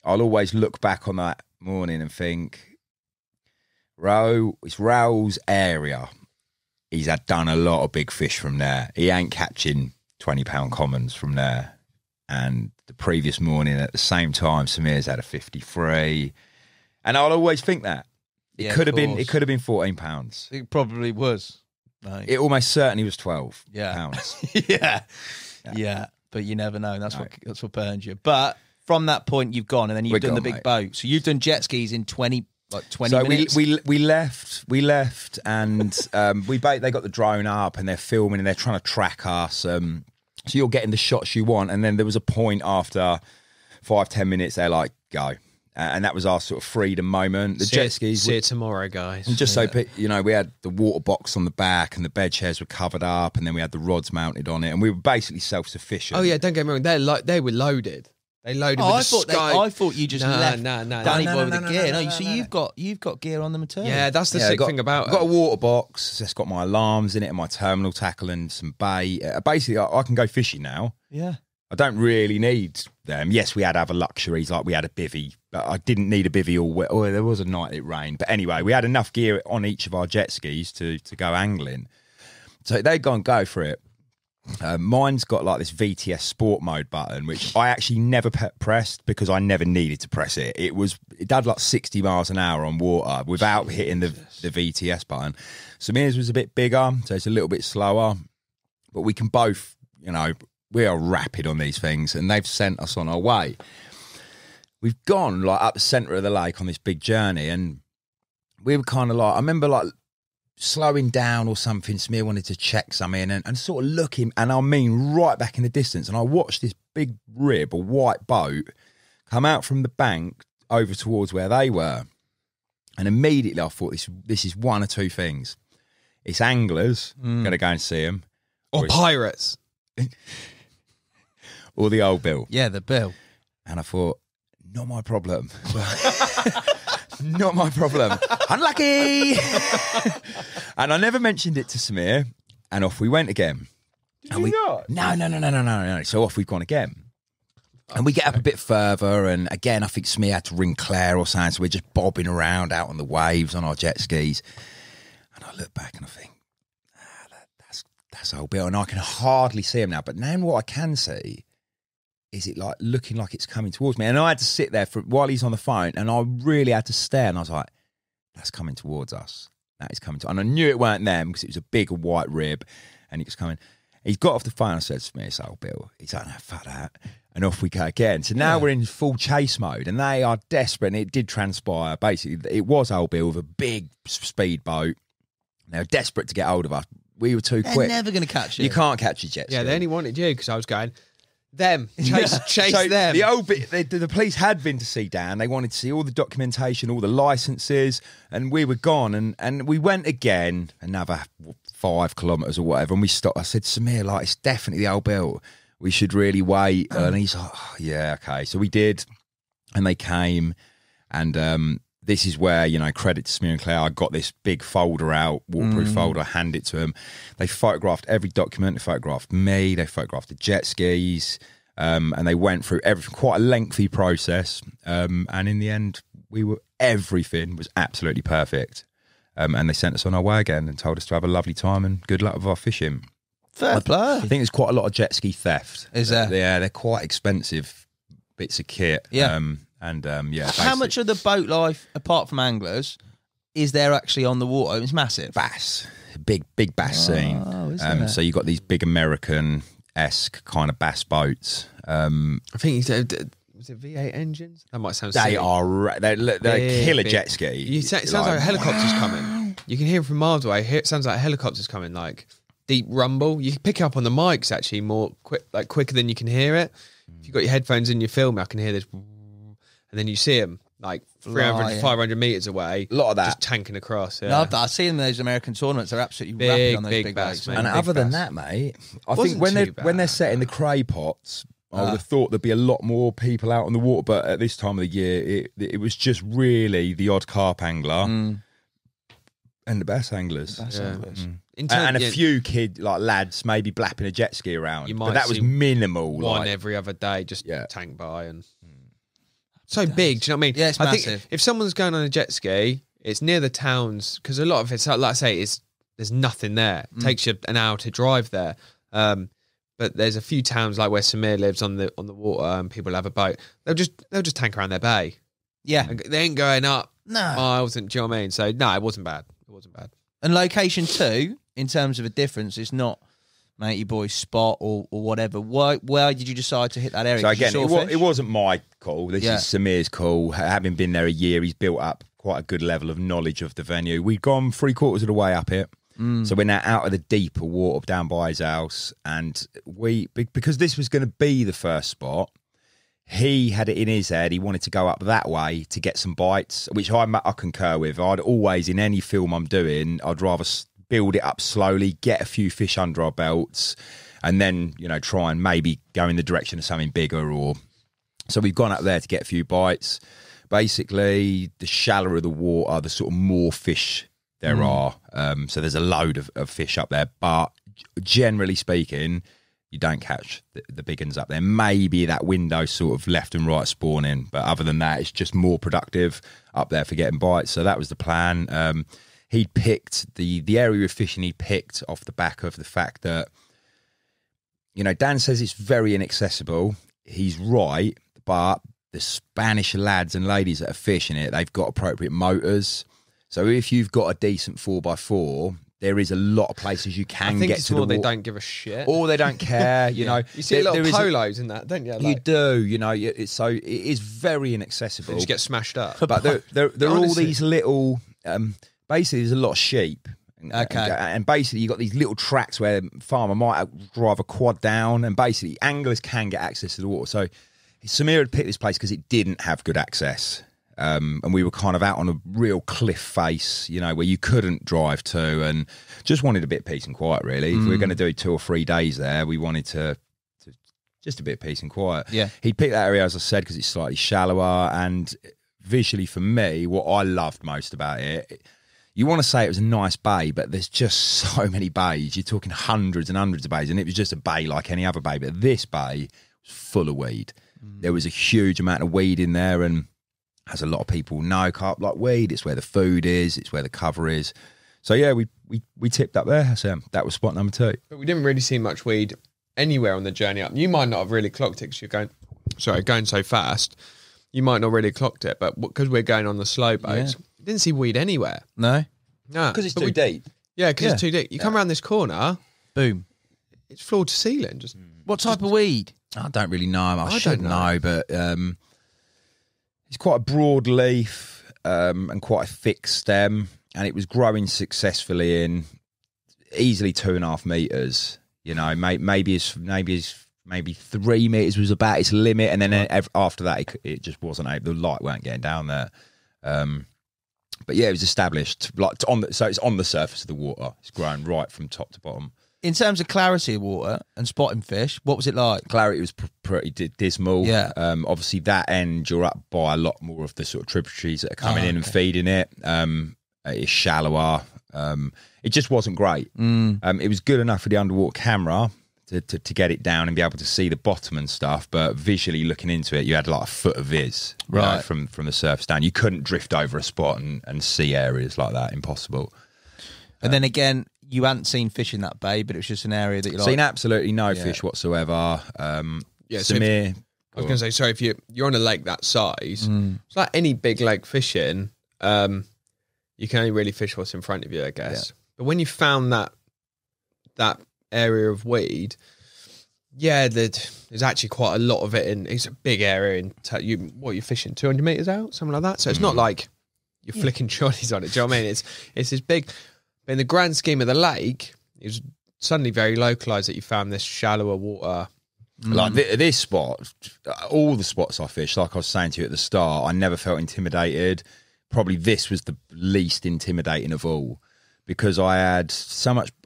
I'll always look back on that morning and think, it's Raoul's area. He's had done a lot of big fish from there. He ain't catching 20-pound commons from there. And the previous morning at the same time, Samir's had a 53. And I'll always think that. It could have been 14 pounds. It probably was. Right. It almost certainly was 12 pounds. Yeah. But you never know. That's what burns you. But from that point you've gone, and then you've done the big boat. So you've done jet skis in 20 minutes. We left and they got the drone up and they're filming and they're trying to track us. So you're getting the shots you want, and then there was a point after 5-10 minutes they're like, go. And that was our sort of freedom moment. The jet skis. See it tomorrow, guys. And just so we had the water box on the back, and the bed chairs were covered up, and then we had the rods mounted on it, and we were basically self-sufficient. Oh yeah, don't get me wrong. They were loaded. They loaded with I thought you just left Danny Boy with the gear. No, so you've got gear on the material. Yeah, that's the sick thing about it. I've got a water box. It's got my alarms in it and my terminal tackle and some bait. Basically, I can go fishing now. Yeah. I don't really need them. Yes, we had other luxuries, like we had a bivvy, but I didn't need a bivvy all wet. Oh, there was a night it rained. But anyway, we had enough gear on each of our jet skis to go angling. So they go for it. Mine's got like this VTS sport mode button, which I actually never pressed because I never needed to press it. It had like 60 miles an hour on water without hitting the VTS button. Samir's was a bit bigger, so it's a little bit slower, but we can both, we are rapid on these things, and they've sent us on our way. We've gone like up the centre of the lake on this big journey, and we were kind of like, I remember like slowing down or something. Samir wanted to check something and sort of looking, and I mean right back in the distance, and I watched this big rib, a white boat, come out from the bank over towards where they were, and immediately I thought this is one or two things. It's anglers, going to go and see them. Or pirates. Or the old Bill. Yeah, the Bill. And I thought, not my problem. Not my problem. Unlucky. And I never mentioned it to Samir, and off we went again. Did you not? No. So off we've gone again. And we get up a bit further, and again, I think Samir had to ring Claire or something, so we're just bobbing around out on the waves on our jet skis. And I look back and I think, that's old Bill, and I can hardly see him now. But now what I can see is it like looking like it's coming towards me. And I had to sit there while he's on the phone, and I really had to stare, and I was like, that's coming towards us. That is coming to, and I knew it weren't them because it was a big white rib, and it was coming. He's got off the phone. I said to me, it's old Bill. He's like, no, fuck that. And off we go again. So now we're in full chase mode, and they are desperate. And it did transpire. Basically, it was Old Bill with a big speedboat. They were desperate to get hold of us. We were too quick. They're never going to catch you. You can't catch a jet ski. Yeah, they only wanted you because I was going, chase So them. The old bit, the police had been to see Dan. They wanted to see all the documentation, all the licenses, and we were gone. And we went again, another 5 kilometres or whatever, and we stopped. I said, Samir, like, it's definitely the Old Bill. We should really wait. And he's like, oh, yeah, okay. So we did, and they came, and this is where, you know, credit to Samir and Claire. I got this big folder out, waterproof folder, I hand it to them. They photographed every document. They photographed me. They photographed the jet skis. And they went through everything, quite a lengthy process. And in the end, everything was absolutely perfect. And they sent us on our way again and told us to have a lovely time and good luck with our fishing. Fair play. I think there's quite a lot of jet ski theft. Is there? Yeah, they're quite expensive bits of kit. Yeah. How much of the boat life, apart from anglers, is there actually on the water? It's massive. Bass, big bass scene. So you got these big American-esque kind of bass boats. I think he said, was it V8 engines? That might sound They silly. are they're killer jet ski. It sounds like a helicopter's coming. You can hear it from miles away. It sounds like a helicopter's coming, like deep rumble. You can pick it up on the mics actually more quicker than you can hear it. If you've got your headphones in your film, I can hear this. And then you see them like 300 to 500 metres away. A lot of that. Just tanking across. Yeah. No, I see them in those American tournaments. They're absolutely rapid on those big bass, boats. mate. And Big other than bass. that, mate, I Wasn't think too when they're bad. setting the cray pots, I would have thought there'd be a lot more people out on the water. But at this time of the year, it was just really the odd carp angler and the bass anglers. And a few lads maybe blapping a jet ski around. You But might that was see minimal. one like, every other day, just Yeah. tank by and so big. Do you know what I mean? Yeah, it's I massive. think if someone's going on a jet ski, it's near the towns because a lot of it's like I say, there's nothing there. It takes you an hour to drive there. But there's a few towns like where Samir lives on the water and people have a boat. They'll just tank around their bay. Yeah. And they ain't going up No. miles. And do you know what I mean? So no, it wasn't bad. It wasn't bad. And location too, in terms of a difference, it's not matey boy's spot or whatever. Why did you decide to hit that area? So 'Cause you again, saw fish? it wasn't my call. This Yeah. is Samir's call. Having been there a year, he's built up quite a good level of knowledge of the venue. We'd gone 3/4 of the way up it. So we're now out of the deeper water down by his house. And because this was going to be the first spot, he had it in his head. He wanted to go up that way to get some bites, which I concur with. I'd always, in any film I'm doing, I'd rather build it up slowly, get a few fish under our belts, and then, you know, try and maybe go in the direction of something bigger. So we've gone up there to get a few bites. Basically, the shallower the water, the sort of more fish there are. So there's a load of fish up there, but generally speaking, you don't catch the big ones up there. Maybe that window sort of left and right spawning, but other than that, it's just more productive up there for getting bites. So that was the plan. He'd picked the area of fishing he picked off the back of the fact that, you know, Dan says it's very inaccessible. He's right, but the Spanish lads and ladies that are fishing it, they've got appropriate motors. So if you've got a decent 4x4, there is a lot of places you can I think get it's to more the they water. don't give a shit. Or they don't care, you know. You see There little is polos in that, don't you? you do, you know. It is very inaccessible. Just get smashed up. But there are all Honestly. these little. Basically, there's a lot of sheep. Okay. And basically, you got these little tracks where farmer might drive a quad down, and basically, anglers can get access to the water. So Samir had picked this place because it didn't have good access. And we were kind of out on a real cliff face, you know, where you couldn't drive to, and just wanted a bit of peace and quiet, really. If we were going to do 2 or 3 days there, we wanted to just a bit of peace and quiet. Yeah. He'd picked that area, as I said, because it's slightly shallower, and visually for me, what I loved most about it, you want to say it was a nice bay, but there's just so many bays. You're talking hundreds and hundreds of bays, and it was just a bay like any other bay, but this bay was full of weed. There was a huge amount of weed in there, and as a lot of people know, Carp like weed. It's where the food is. It's where the cover is. So yeah, we tipped up there. So that was spot number 2. But we didn't really see much weed anywhere on the journey up. You might not have really clocked it because you're going so fast. You might not really clocked it, but because we're going on the slow boats, we didn't see weed anywhere. No? No, Because it's but too deep. Yeah, because it's too deep. You come around this corner, Boom. it's floor to ceiling. Just What type of weed? I don't really know. I should don't know, but it's quite a broad leaf and quite a thick stem, and it was growing successfully in easily 2.5 meters. You know, maybe 3 meters was about its limit, and then after that, it just wasn't able. The light weren't getting down there. But yeah, it was established so it's on the surface of the water. It's growing right from top to bottom. In terms of clarity of water and spotting fish, what was it like? Clarity was pretty dismal. Yeah. Obviously, that end, you're up by a lot more of the sort of tributaries that are coming in and feeding it. It's shallower. It just wasn't great. It was good enough for the underwater camera to get it down and be able to see the bottom and stuff, but visually looking into it, you had like a foot of viz from the surface down. You couldn't drift over a spot and see areas like that. Impossible. And then again, you hadn't seen fish in that bay, but it was just an area that you seen absolutely no fish whatsoever. yeah. Samir, I was going to say, sorry, if you're on a lake that size, it's like any big lake fishing. You can only really fish what's in front of you, I guess. Yeah. But when you found that area of weed, there's actually quite a lot of it in. It's a big area in. You're fishing 200 meters out, something like that. So it's not like you're flicking jollies on it. Do you know what I mean? It's this big. But in the grand scheme of the lake, it was suddenly very localized that you found this shallower water. Like this spot, all the spots I fished, like I was saying to you at the start, I never felt intimidated. Probably this was the least intimidating of all, because I had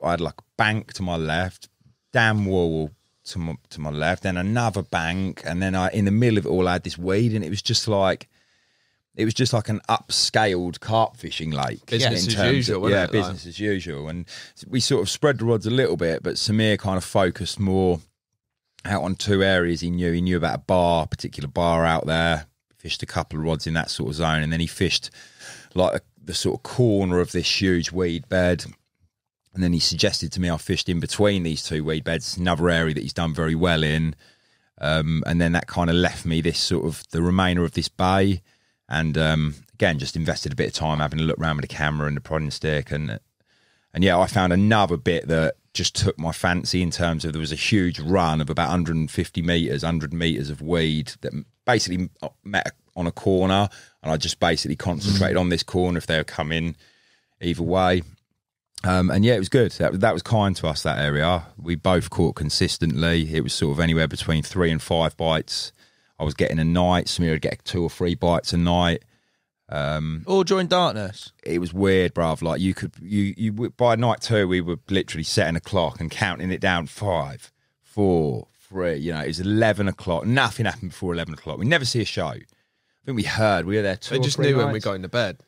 like a bank to my left, dam wall to my left, then another bank, and then in the middle of it all I had this weed, and it was just like an upscaled carp fishing lake. Business as usual, business as usual. And we sort of spread the rods a little bit, but Samir kind of focused more out on two areas he knew. He knew about a particular bar out there, fished a couple of rods in that sort of zone, and then he fished like the sort of corner of this huge weed bed. And then he suggested to me I fished in between these two weed beds, another area that he's done very well in. And then that kind of left me this sort of the remainder of this bay. And again, just invested a bit of time having a look around with the camera and the prodding stick. And yeah, I found another bit that just took my fancy in terms of there was a huge run of about 150 metres, 100 metres of weed that basically met on a corner. And I just basically concentrated on this corner if they were coming either way. And yeah, it was good. That was kind to us, that area. We both caught consistently. It was sort of anywhere between 3 and 5 bites. I was getting a night. Samir would get 2 or 3 bites a night. All during darkness. It was weird, bruv. Like you by night 2, we were literally setting a clock and counting it down 5, 4, 3. You know, it was 11 o'clock. Nothing happened before 11 o'clock. We never see a show. I think we were there 2 They or just 3 knew nights. when we got into bed.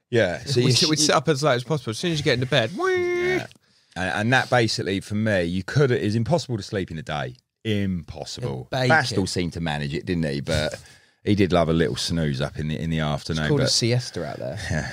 Yeah. So we'd set up as late as possible. As soon as you get into bed, yeah. And that basically, for me, it's impossible to sleep in the day. Impossible. Bastl seemed to manage it, didn't he? But he did love a little snooze up in the afternoon. It's called a siesta out there. Yeah.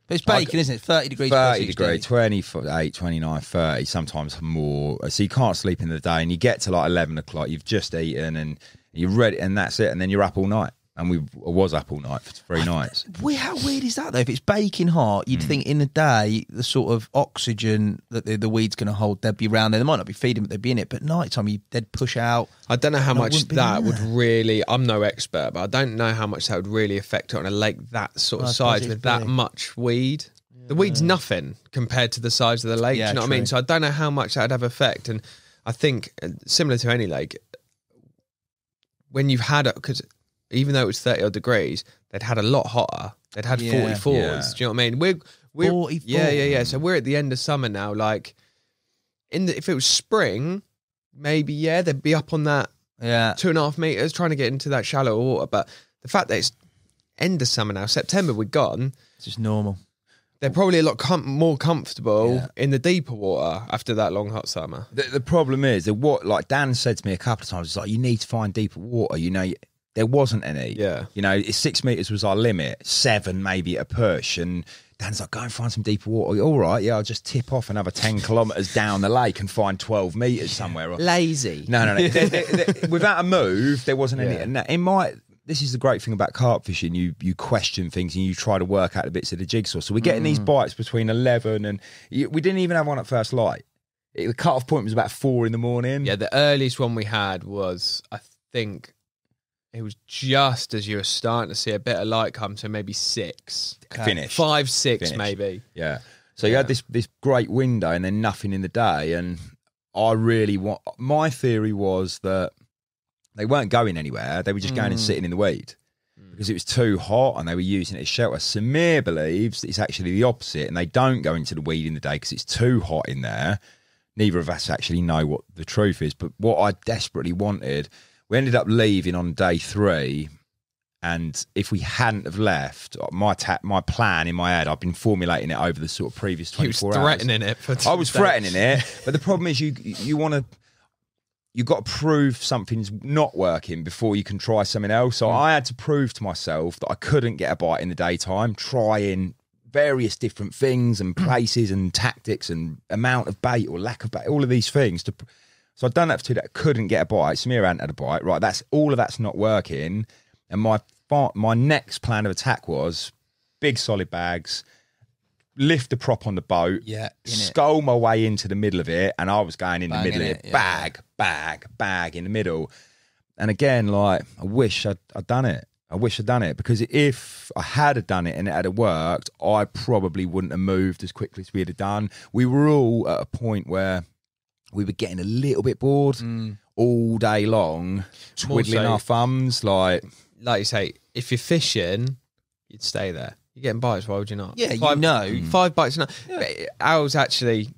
But it's baking, isn't it? 30 degrees. 30 degrees, 28, 29, 30, sometimes more. So you can't sleep in the day, and you get to like 11 o'clock, you've just eaten, and you're ready, and that's it. And then you're up all night. And I was up all night for 3 nights. How weird is that, though? If it's baking hot, you'd think in the day, the sort of oxygen that the weed's going to hold, they'd be around there. They might not be feeding, but they'd be in it. But night time, they'd push out. I don't know how much that would really... I'm no expert, but I don't know how much that would really affect it on a lake that sort of size with that much weed. Yeah. The weed's nothing compared to the size of the lake, do you know what I mean? So I don't know how much that would have effect. And I think, similar to any lake, when you've had it... because even though it was 30 odd degrees, they'd had a lot hotter. They'd had 44s. Do you know what I mean? We're 44. Yeah. So we're at the end of summer now. Like, if it was spring, maybe they'd be up on that 2.5 meters trying to get into that shallow water. But the fact that it's end of summer now, September, we're gone. It's just normal. They're probably a lot more comfortable in the deeper water after that long hot summer. The problem is that like Dan said to me a couple of times, it's like you need to find deeper water. You know. There wasn't any. Yeah. You know, 6 meters was our limit, 7 maybe at a push. And Dan's like, go and find some deeper water. All right, I'll just tip off another 10 kilometres down the lake and find 12 metres somewhere. Lazy. No. Without a move, there wasn't any. And this is the great thing about carp fishing. You question things and you try to work out the bits of the jigsaw. So we're getting these bites between 11 and... we didn't even have one at first light. The cut-off point was about 4 a.m. Yeah, the earliest one we had was, I think, it was just as you were starting to see a bit of light come, so maybe 6. Finished. 5, 6 Finished. maybe. Yeah. So you had this great window and then nothing in the day. And my theory was that they weren't going anywhere. They were just going and sitting in the weed because it was too hot and they were using it as shelter. Samir believes it's actually the opposite and they don't go into the weed in the day because it's too hot in there. Neither of us actually know what the truth is. But what I desperately wanted, we ended up leaving on day 3. And if we hadn't have left, my plan in my head, I've been formulating it over the sort of previous 24 hours. You was threatening it for 2 I was days. threatening it. But the problem is you want to... You've got to prove something's not working before you can try something else. So I had to prove to myself that I couldn't get a bite in the daytime, trying various different things and places and tactics and amount of bait or lack of bait, all of these things. So I'd done that for 2 days. Couldn't get a bite. Samir hadn't had a bite. Right, all of that's not working. And my next plan of attack was big solid bags, lift the prop on the boat, scull my way into the middle of it, and I was going in the middle of it, bag in the middle. And again, like, I wish I'd done it. I wish I'd done it because if I had done it and it had worked, I probably wouldn't have moved as quickly as we had done. We were all at a point where we were getting a little bit bored all day long, twiddling our thumbs. Like you say, if you're fishing, you'd stay there. You're getting bites, why would you not? Yeah, 5 bites. Ours actually,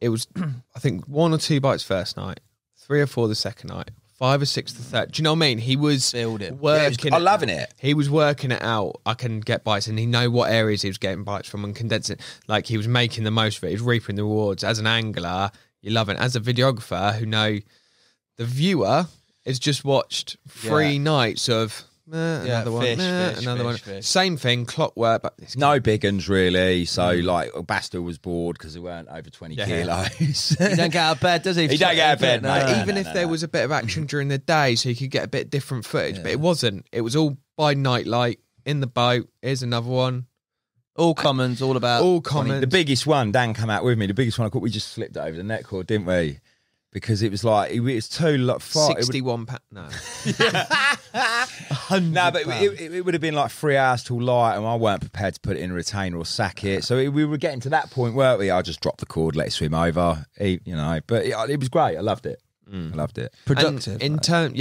it was, I think, 1 or 2 bites first night, 3 or 4 the second night, 5 or 6 the third. Do you know what I mean? He was working. I'm loving it. He was working it out. I can get bites, and he know what areas he was getting bites from and condensing. Like, he was making the most of it. He was reaping the rewards. As an angler, you love it. As a videographer, who know the viewer has just watched 3 nights of. Another one. Another one. Same thing, clockwork, but no big uns really. So like Bastl was bored because they weren't over 20 kilos. He don't get out of bed, does he? He don't get out of bed, mate. Even if there was a bit of action during the day, so you could get a bit different footage, but it wasn't. It was all by night light in the boat. Here's another one. All commons, all about all commons. The biggest one, Dan came out with me. The biggest one I caught, we just slipped it over the net cord, didn't we? Because it was like it was too far. 61 pounds. No. No, but it would have been like 3 hours till light, and I weren't prepared to put it in a retainer or sack it. So we were getting to that point, weren't we? I just dropped the cord, let it swim over, But it was great. I loved it. I loved it. Productive. And in turn,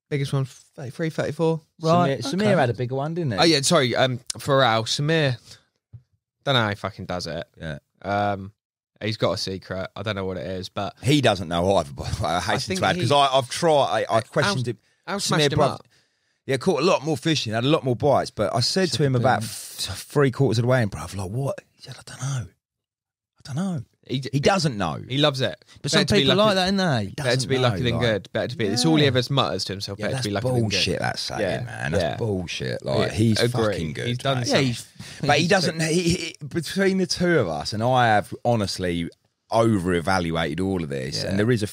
biggest one, 33, 34. Right. Samir had a bigger one, didn't he? Oh yeah, sorry. For Al, Samir, don't know how he fucking does it. Yeah. He's got a secret. I don't know what it is, but he doesn't know either. I hasten to add because I've tried. I questioned him. Al smashed him up. Yeah, caught a lot more fishing, had a lot more bites. But I said to him about 3/4 of the way in, bruv, like, what? He said, I don't know. He doesn't know. He loves it. But some people like that, innit? Better to be lucky than good. Better to be. It's all he ever mutters to himself. Better to be lucky than good. Bullshit, that's saying, man. That's bullshit. Like, he's fucking good. He's done something. But he doesn't. Between the two of us, and I have honestly over-evaluated all of this, and there is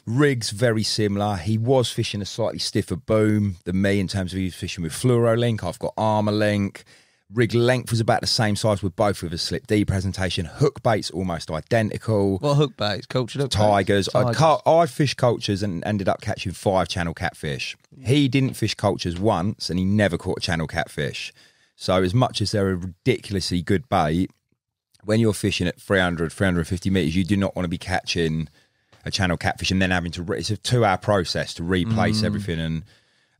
rigs very similar. He was fishing a slightly stiffer boom than me in terms of he was fishing with fluoro link. I've got armour link. Rig length was about the same size with both with a slip D presentation. Hook bait's almost identical. What hook baits? Cultured hook Tigers. I fished cultures and ended up catching 5 channel catfish. He didn't fish cultures once and he never caught a channel catfish. So as much as they're a ridiculously good bait, when you're fishing at 300, 350 metres, you do not want to be catching a channel catfish and then having to... It's a 2-hour process to replace everything.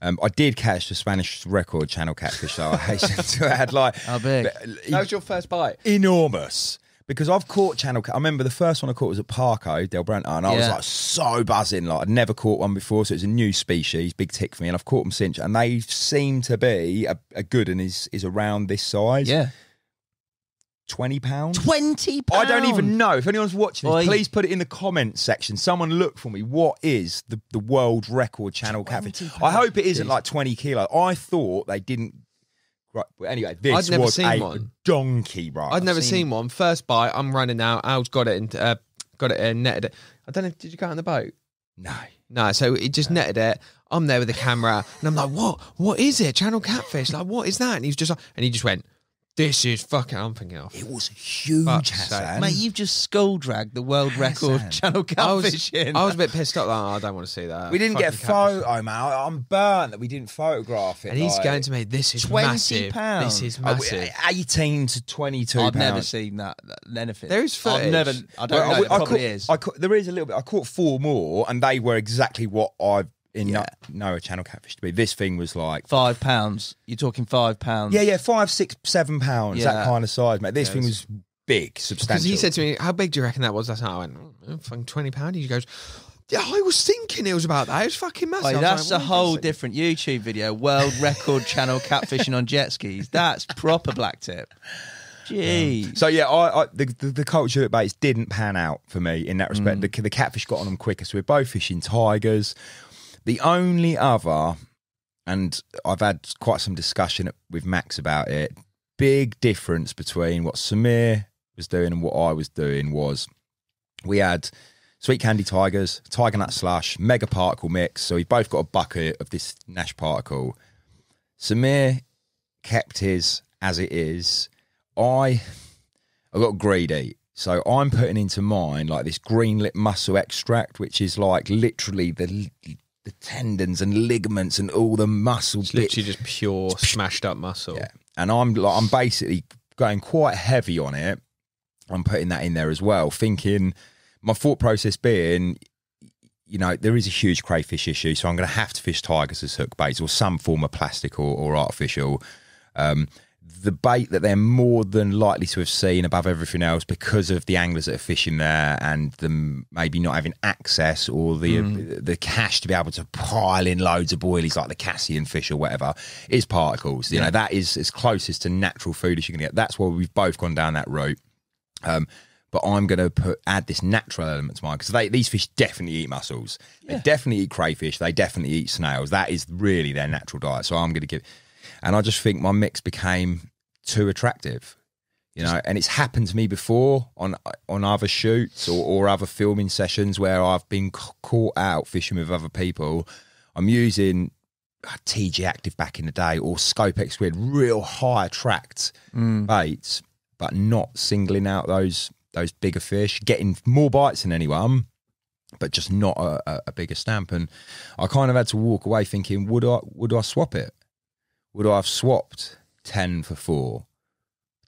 And I did catch the Spanish record channel catfish, so I hasten to add, like... How big? That was your first bite? Enormous. Because I've caught channel... I remember the first one I caught was at Parco, Del Branto, and I was like so buzzing. Like, I'd never caught one before, so it's a new species, big tick for me, and I've caught them since. And they seem to be a good and is around this size. Yeah. £20. £20? I don't even know. If anyone's watching this, please put it in the comments section. Someone look for me. What is the world record channel catfish? I hope it isn't like 20 kilos. I thought they didn't. Right, but anyway, this I'd never was seen a one. donkey, right? I'd never seen one. First bite, I'm running out. Al's got it and netted it. I don't know. Did you go out on the boat? No. So it just netted it. I'm there with the camera, and I'm like, "What? What is it? Channel catfish? Like, what is that?" And he was just like, and he just went. This is fucking. I'm thinking off. It was huge, Fuck's Hassan. Mate, you've just skull dragged the world record Hassan. channel catfishing. I was a bit pissed off. Like, I don't want to see that. We didn't get a Fucking catfish. photo, man. I'm burnt that we didn't photograph it. And he's like, going to me. This is £20. massive. This is massive. 18 to 22 I've pounds. never seen that anything. There is footage. I don't know. There probably is. There is a little bit. I caught 4 more, and they were exactly what I know a channel catfish to be. This thing was like £5. You're talking £5. yeah, 5, 6, 7 pounds. Yeah. That kind of size, mate. This thing was big, substantial. Because he said to me, "How big do you reckon that was?" That's how I went. Fucking £20. He goes, "Yeah, I was thinking it was about that. It was fucking massive." Wait, that's a whole different YouTube video. World record channel catfishing on jet skis. That's proper black tip. Jeez. So yeah, the culture at baits didn't pan out for me in that respect. The catfish got on them quicker, so we're both fishing tigers. The only other, and I've had quite some discussion with Max about it, big difference between what Samir was doing and what I was doing was we had sweet candy tigers, tiger nut slush, mega particle mix. So we've both got a bucket of this Nash particle. Samir kept his as it is. I got greedy. So I'm putting into mine like this green lip mussel extract, which is like literally the tendons and ligaments and all the muscle It's bits. literally just pure smashed up muscle. Yeah. And I'm basically going quite heavy on it. I'm putting that in there as well, thinking my thought process being, you know, there is a huge crayfish issue, so I'm going to have to fish tigers as hook baits or some form of plastic or artificial. The bait that they're more than likely to have seen above everything else because of the anglers that are fishing there and them maybe not having access or the cash to be able to pile in loads of boilies like the Cassian fish or whatever is particles. You know, that is as closest to natural food as you can get. That's why we've both gone down that route. But I'm going to add this natural element to mine because these fish definitely eat mussels. They definitely eat crayfish. They definitely eat snails. That is really their natural diet. So I'm going to give... And I just think my mix became too attractive, you know, and it's happened to me before on other shoots or other filming sessions where I've been caught out fishing with other people. I'm using TG Active back in the day or Scope X Squid, real high attract baits, but not singling out those bigger fish, getting more bites than anyone, but just not a bigger stamp. And I kind of had to walk away thinking, would I swap it? Would I have swapped 10 for 4?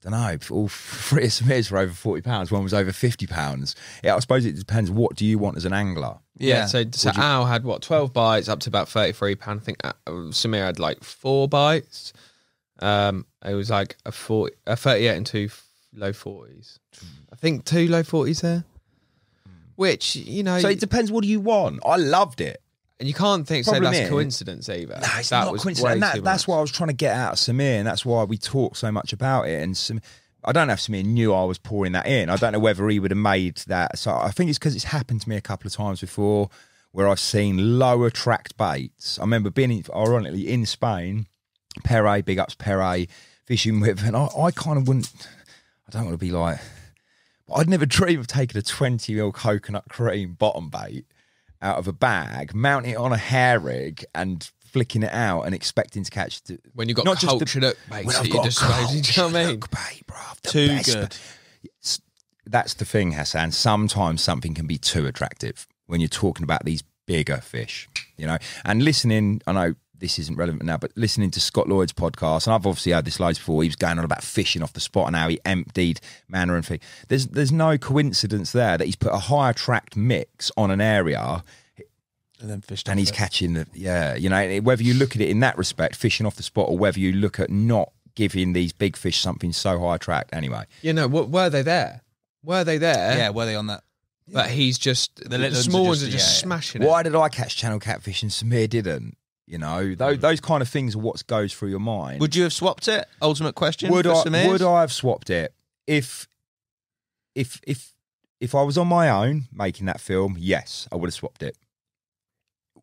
I don't know. All 3 of Samir's were over £40. One was over £50. Yeah, I suppose it depends. What do you want as an angler? Yeah. So Al had 12 bites up to about £33. I think Samir had like 4 bites. It was like a 38 and 2 low 40s. I think 2 low 40s there. Which, you know, So it depends. What do you want? I loved it. and you can't say Problem that's is- coincidence either. No, it's that not was coincidence. way And too that's much. what I was trying to get out of Samir, and that's why we talk so much about it. And I don't know if Samir knew I was pouring that in. I don't know whether he would have made that. So I think it's because it's happened to me a couple of times before where I've seen lower tracked baits. I remember being, ironically, in Spain, Perret, big ups Perret, fishing with, and I kind of wouldn't, I don't want to be like, but I'd never dream of taking a 20ml coconut cream bottom bait out of a bag, mounting it on a hair rig and flicking it out and expecting to catch When you've got not just cultured up baits when that I've you're got a disposing, do you know what I mean? cultured bait, bruv, the Too best. good. That's the thing, Hassan. Sometimes something can be too attractive when you're talking about these bigger fish, you know. And listening, I know this isn't relevant now, but listening to Scott Lloyd's podcast, and I've obviously heard this loads before, he was going on about fishing off the spot and how he emptied manor and fish. There's no coincidence there that he's put a high attract mix on an area And then fished and off he's it. catching the, you know, whether you look at it in that respect, fishing off the spot, or whether you look at not giving these big fish something so high attract anyway. You know, were they there? Were they there? Yeah, were they on that? But he's just, the little ones small are ones just- are just yeah. smashing it. Why did I catch channel catfish and Samir didn't? You know, those kind of things are what goes through your mind. Would you have swapped it? Ultimate question. Would for I Samir's? have swapped it if I was on my own making that film? Yes, I would have swapped it.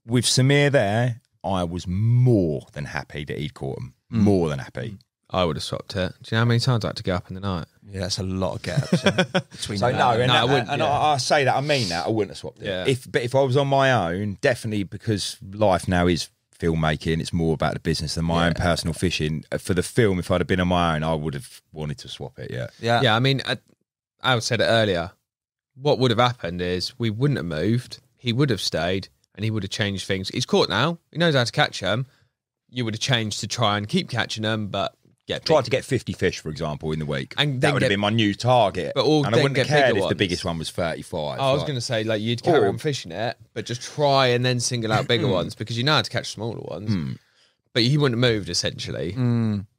With Samir there, I was more than happy that he'd caught him. More than happy. I would have swapped it. Do you know how many times I had to get up in the night? Yeah, that's a lot of get-ups between So you. no, and, I wouldn't, and yeah. I say that, I mean that, I wouldn't have swapped it. Yeah. But if I was on my own, definitely, because life now is filmmaking. It's more about the business than my own personal fishing. For the film, if I'd have been on my own, I would have wanted to swap it. Yeah. I mean, Al said it earlier. What would have happened is we wouldn't have moved. He would have stayed, and he would have changed things. He's caught now. He knows how to catch them. You would have changed to try and keep catching them, but tried to get 50 fish, for example, in the week. And that would have been my new target. But and I wouldn't have cared if the biggest one was 35. I was going to say, like, you'd carry on fishing it, but just try and then single out bigger ones, because you know how to catch smaller ones. But he wouldn't have moved, essentially.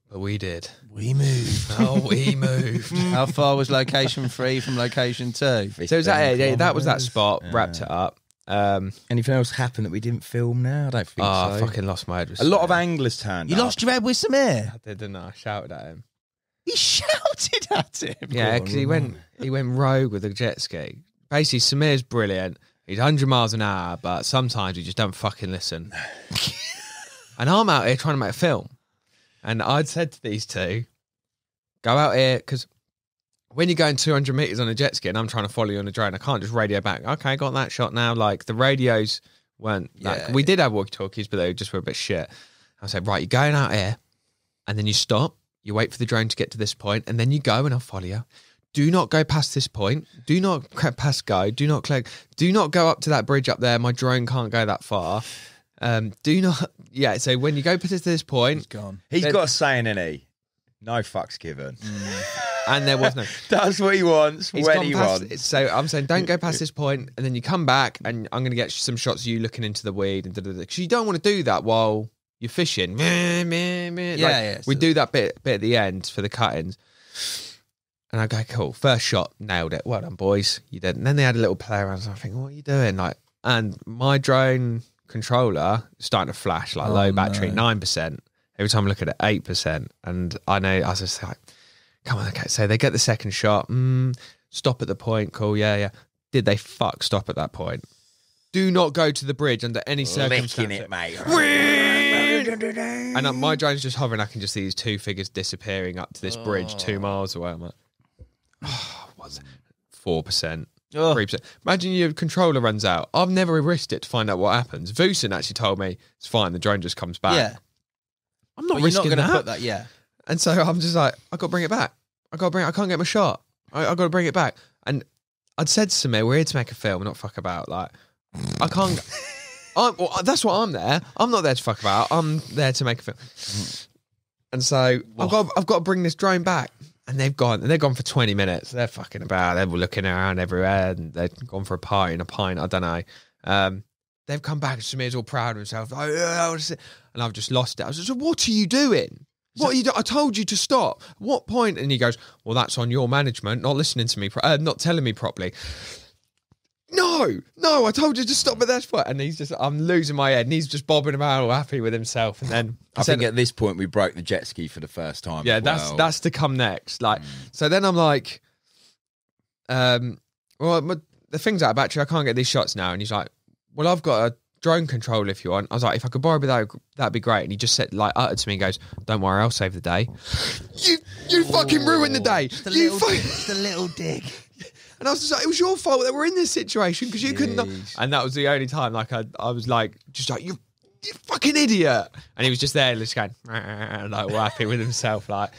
But we did. We moved. Oh, we moved. How far was location 3 from location 2? So was that it? Yeah, that was that spot. Wrapped it up. Anything else happened that we didn't film now? I don't think so. I fucking lost my head with a lot of anglers turned You up. lost your head with Samir? I didn't know. I shouted at him. He shouted at him? Yeah, because he went rogue with a jet ski. Basically, Samir's brilliant. He's 100 miles an hour, but sometimes he just don't fucking listen. And I'm out here trying to make a film. And I'd said to these two, go out here, because when you're going 200 metres on a jet ski and I'm trying to follow you on a drone, I can't just radio back, okay, got that shot now. Like, the radios weren't that. We did have walkie-talkies, but they just were a bit shit. I said, right, you're going out here, and then you stop, you wait for the drone to get to this point, and then you go, and I'll follow you. Do not go past this point. Do not past go. Do not click. Do not go up to that bridge up there. My drone can't go that far. Do not. Yeah, so when you go past this point... He's gone. He's got a saying, innit he? No fucks given. And there was no. That's what he wants when he wants. So I'm saying, don't go past this point, and then you come back, and I'm going to get some shots of you looking into the weed, and because you don't want to do that while you're fishing. We do that bit at the end for the cuttings, and I go, cool, first shot, nailed it. Well done, boys. You did. And then they had a little play around. So I think, what are you doing? Like, and my drone controller is starting to flash, like low battery, 9%. Every time I look at it, 8%. And I know, I was just like, come on, okay. So they get the second shot. Stop at the point. Cool, yeah. Did they stop at that point? Do not go to the bridge under any circumstance. Licking it, mate. And my drone's just hovering. I can just see these two figures disappearing up to this bridge 2 miles away. I'm like, what's it? 4%. 3%. Imagine your controller runs out. I've never risked it to find out what happens. Vucin actually told me it's fine. The drone just comes back. Yeah. I'm not risking that. Put that. Yeah. And so I'm just like, I got to bring it back. I can't get my shot. I got to bring it back. And I'd said to Samir, we're here to make a film, not fuck about. Like, I can't. That's what I'm there. I'm not there to fuck about. I'm there to make a film. And so I've got to bring this drone back. And they've gone for 20 minutes. They're fucking about. They were looking around everywhere, and they've gone for a party and a pint. I don't know. They've come back, and Samir's all proud of himself. Like, and I've just lost it. I was just, what are you doing? What are you doing? I told you to stop. What point? And he goes, well, that's on your management, not listening to me, not telling me properly. No, I told you to stop at that spot. And I'm losing my head, and he's just bobbing about all happy with himself. And then I think at this point we broke the jet ski for the first time. Yeah, that's to come next. Like, so then I'm like, the thing's out of battery. I can't get these shots now. And he's like, well, I've got a drone controller if you want. I was like, if I could borrow that, that'd be great. And he just said, like, uttered to me and goes, don't worry, I'll save the day. You fucking ruined the day. Just a little dig. And I was just like, it was your fault that we're in this situation, because you couldn't. And that was the only time, like, I was like, just like, you fucking idiot. And he was just there, just going, like, all happy with himself, like.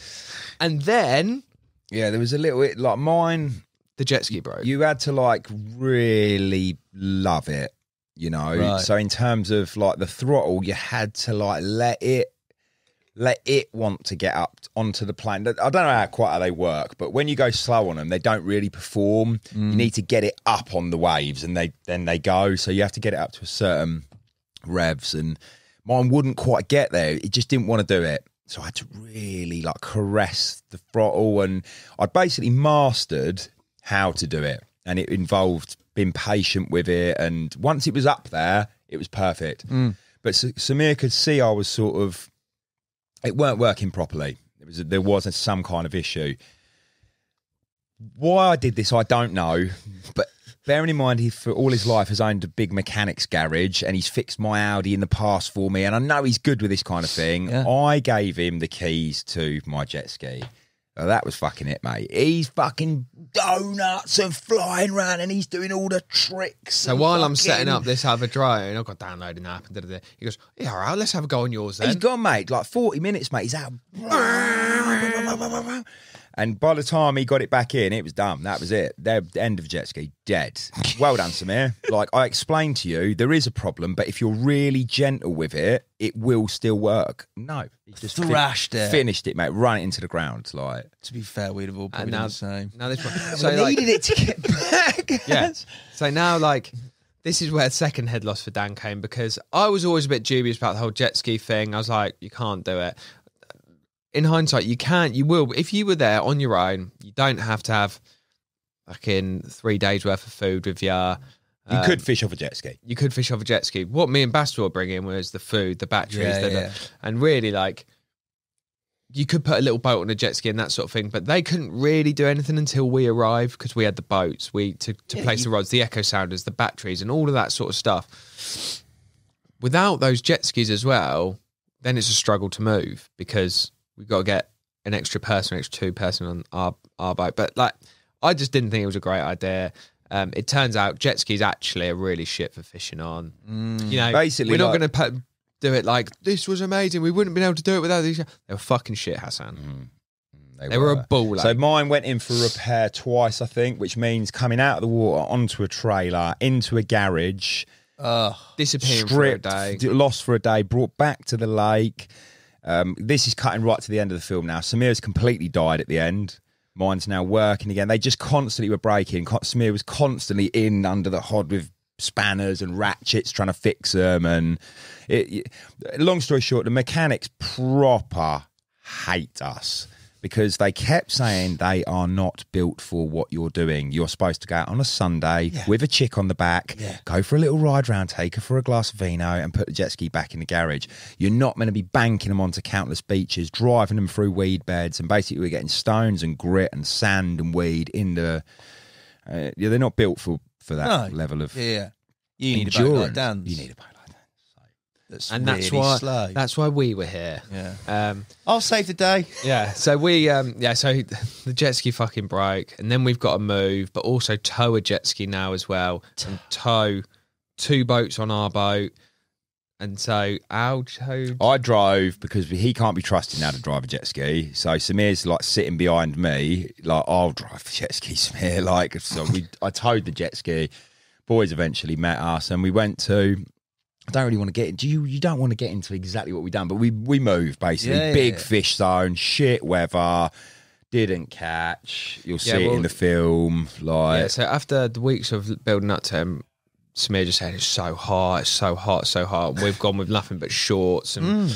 And then, yeah, there was a little bit like mine. The jet ski broke. You had to like really love it, you know. Right. So in terms of like the throttle, you had to like let it want to get up onto the plane. I don't know how they work, but when you go slow on them, they don't really perform. You need to get it up on the waves, and then they go. So you have to get it up to a certain revs, and mine wouldn't quite get there. It just didn't want to do it. So I had to really like caress the throttle, and I'd basically mastered how to do it, and it involved being patient with it. And once it was up there, it was perfect. But Samir could see I was sort of, it weren't working properly. There was some kind of issue. Why I did this, I don't know. But bearing in mind, he for all his life has owned a big mechanics garage, and he's fixed my Audi in the past for me, and I know he's good with this kind of thing. Yeah. I gave him the keys to my jet ski, Oh, that was fucking it, mate. He's fucking donuts and flying around and he's doing all the tricks. So while I'm setting up this other drone, I've got downloading the app and da-da-da. He goes, yeah, all right, let's have a go on yours then. He's gone, mate. Like 40 minutes, mate. He's out. And by the time he got it back in, it was done. That was it. The end of jet ski. Dead. Well done, Samir. Like I explained to you, there is a problem, but if you're really gentle with it, it will still work. No. He just Thrashed it. Finished it, mate. Run it into the ground. Like, To be fair, we'd have all probably done the same. Now this one. so I needed it to get back. Yeah. So now, like, this is where the second head loss for Dan came, because I was always a bit dubious about the whole jet ski thing. I was like, you can't do it. In hindsight, you can, you will. If you were there on your own, you don't have to have fucking 3 days worth of food with you. You could fish off a jet ski. You could fish off a jet ski. What me and Bastl were bringing was the food, the batteries, and really, like, you could put a little boat on a jet ski and that sort of thing, but they couldn't really do anything until we arrived, because we had the boats, to place the rods, the echo sounders, the batteries, and all of that sort of stuff. Without those jet skis as well, then it's a struggle to move, because we've got to get an extra two person on our boat. But like, I just didn't think it was a great idea. It turns out jet skis actually are really shit for fishing on. You know, basically, we're not going to do it like, this was amazing, we wouldn't have been able to do it without these. They were fucking shit, Hassan. They were a ball. So mine went in for repair twice, I think, which means coming out of the water onto a trailer, into a garage, disappearing stripped, for a day, lost for a day, brought back to the lake. This is cutting right to the end of the film now. Samir's completely died at the end. Mine's now working again. They just constantly were breaking. Samir was constantly in under the hod with spanners and ratchets trying to fix them. And long story short, the mechanics proper hate us, because they kept saying they are not built for what you're doing. You're supposed to go out on a Sunday with a chick on the back, go for a little ride round, take her for a glass of vino and put the jet ski back in the garage. You're not meant to be banking them onto countless beaches, driving them through weed beds, and basically we're getting stones and grit and sand and weed in the... they're not built for that level of You need endurance. a boat like Dan's. You need a boat like that. and really that's why slow. that's why we were here. I'll save the day. So we so the jet ski fucking broke, and then we've got to move, but also tow a jet ski now as well, and tow 2 boats on our boat. And so I drove, because he can't be trusted now to drive a jet ski. So Samir's like sitting behind me, like, I'll drive the jet ski, Samir. Like, so I towed the jet ski. Boys eventually met us, and we went to... I don't really want to get into you don't want to get into exactly what we done, but we moved basically. Big fish zone, shit weather, didn't catch. You'll see it in the film. Like, so after the weeks of building up to him, Samir just said, it's so hot, it's so hot, so hot. We've gone with nothing but shorts and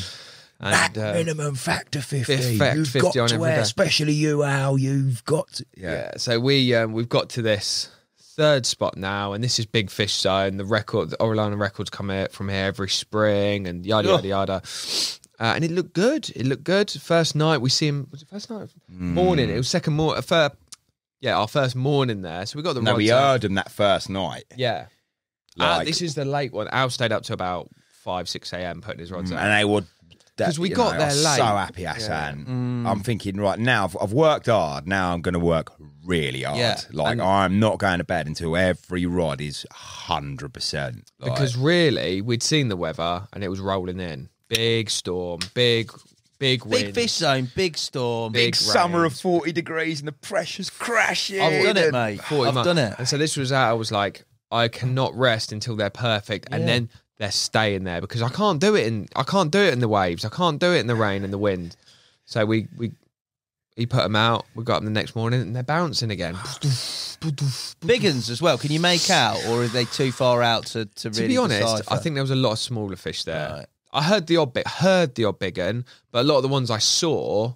that minimum factor 50. Factor You've 50 got on to every wear, day. especially you, Al. You've got to. So we've got to this third spot now, and this is Big Fish Zone. The Orellana records come out from here every spring, and yada yada yada. And it looked good. First night we see him. Was it first night? Morning. It was second morning. Our first morning there. So we got the. No, we heard him that first night. Yeah. Like, this is the late one. Al stayed up to about 5-6 a.m. putting his rods out, and they would. Because we got there late. So happy, Hassan. I'm thinking, right now, I've worked hard. Now I'm going to work really hard. I'm not going to bed until every rod is 100%. Because really, we'd seen the weather and it was rolling in. Big storm, big wind. Big fish zone, big storm. Big summer of 40 degrees and the pressure's crashing. I've done it, mate. I've done it. And so this was out. I was like, I cannot rest until they're perfect. And then they're staying there, because I can't do it in the waves. I can't do it in the rain and the wind. So he put them out. We got them the next morning and they're bouncing again. Big uns as well. Can you make out, or are they too far out to really? To be honest, decipher? I think there was a lot of smaller fish there. Right. I heard the odd big un, but a lot of the ones I saw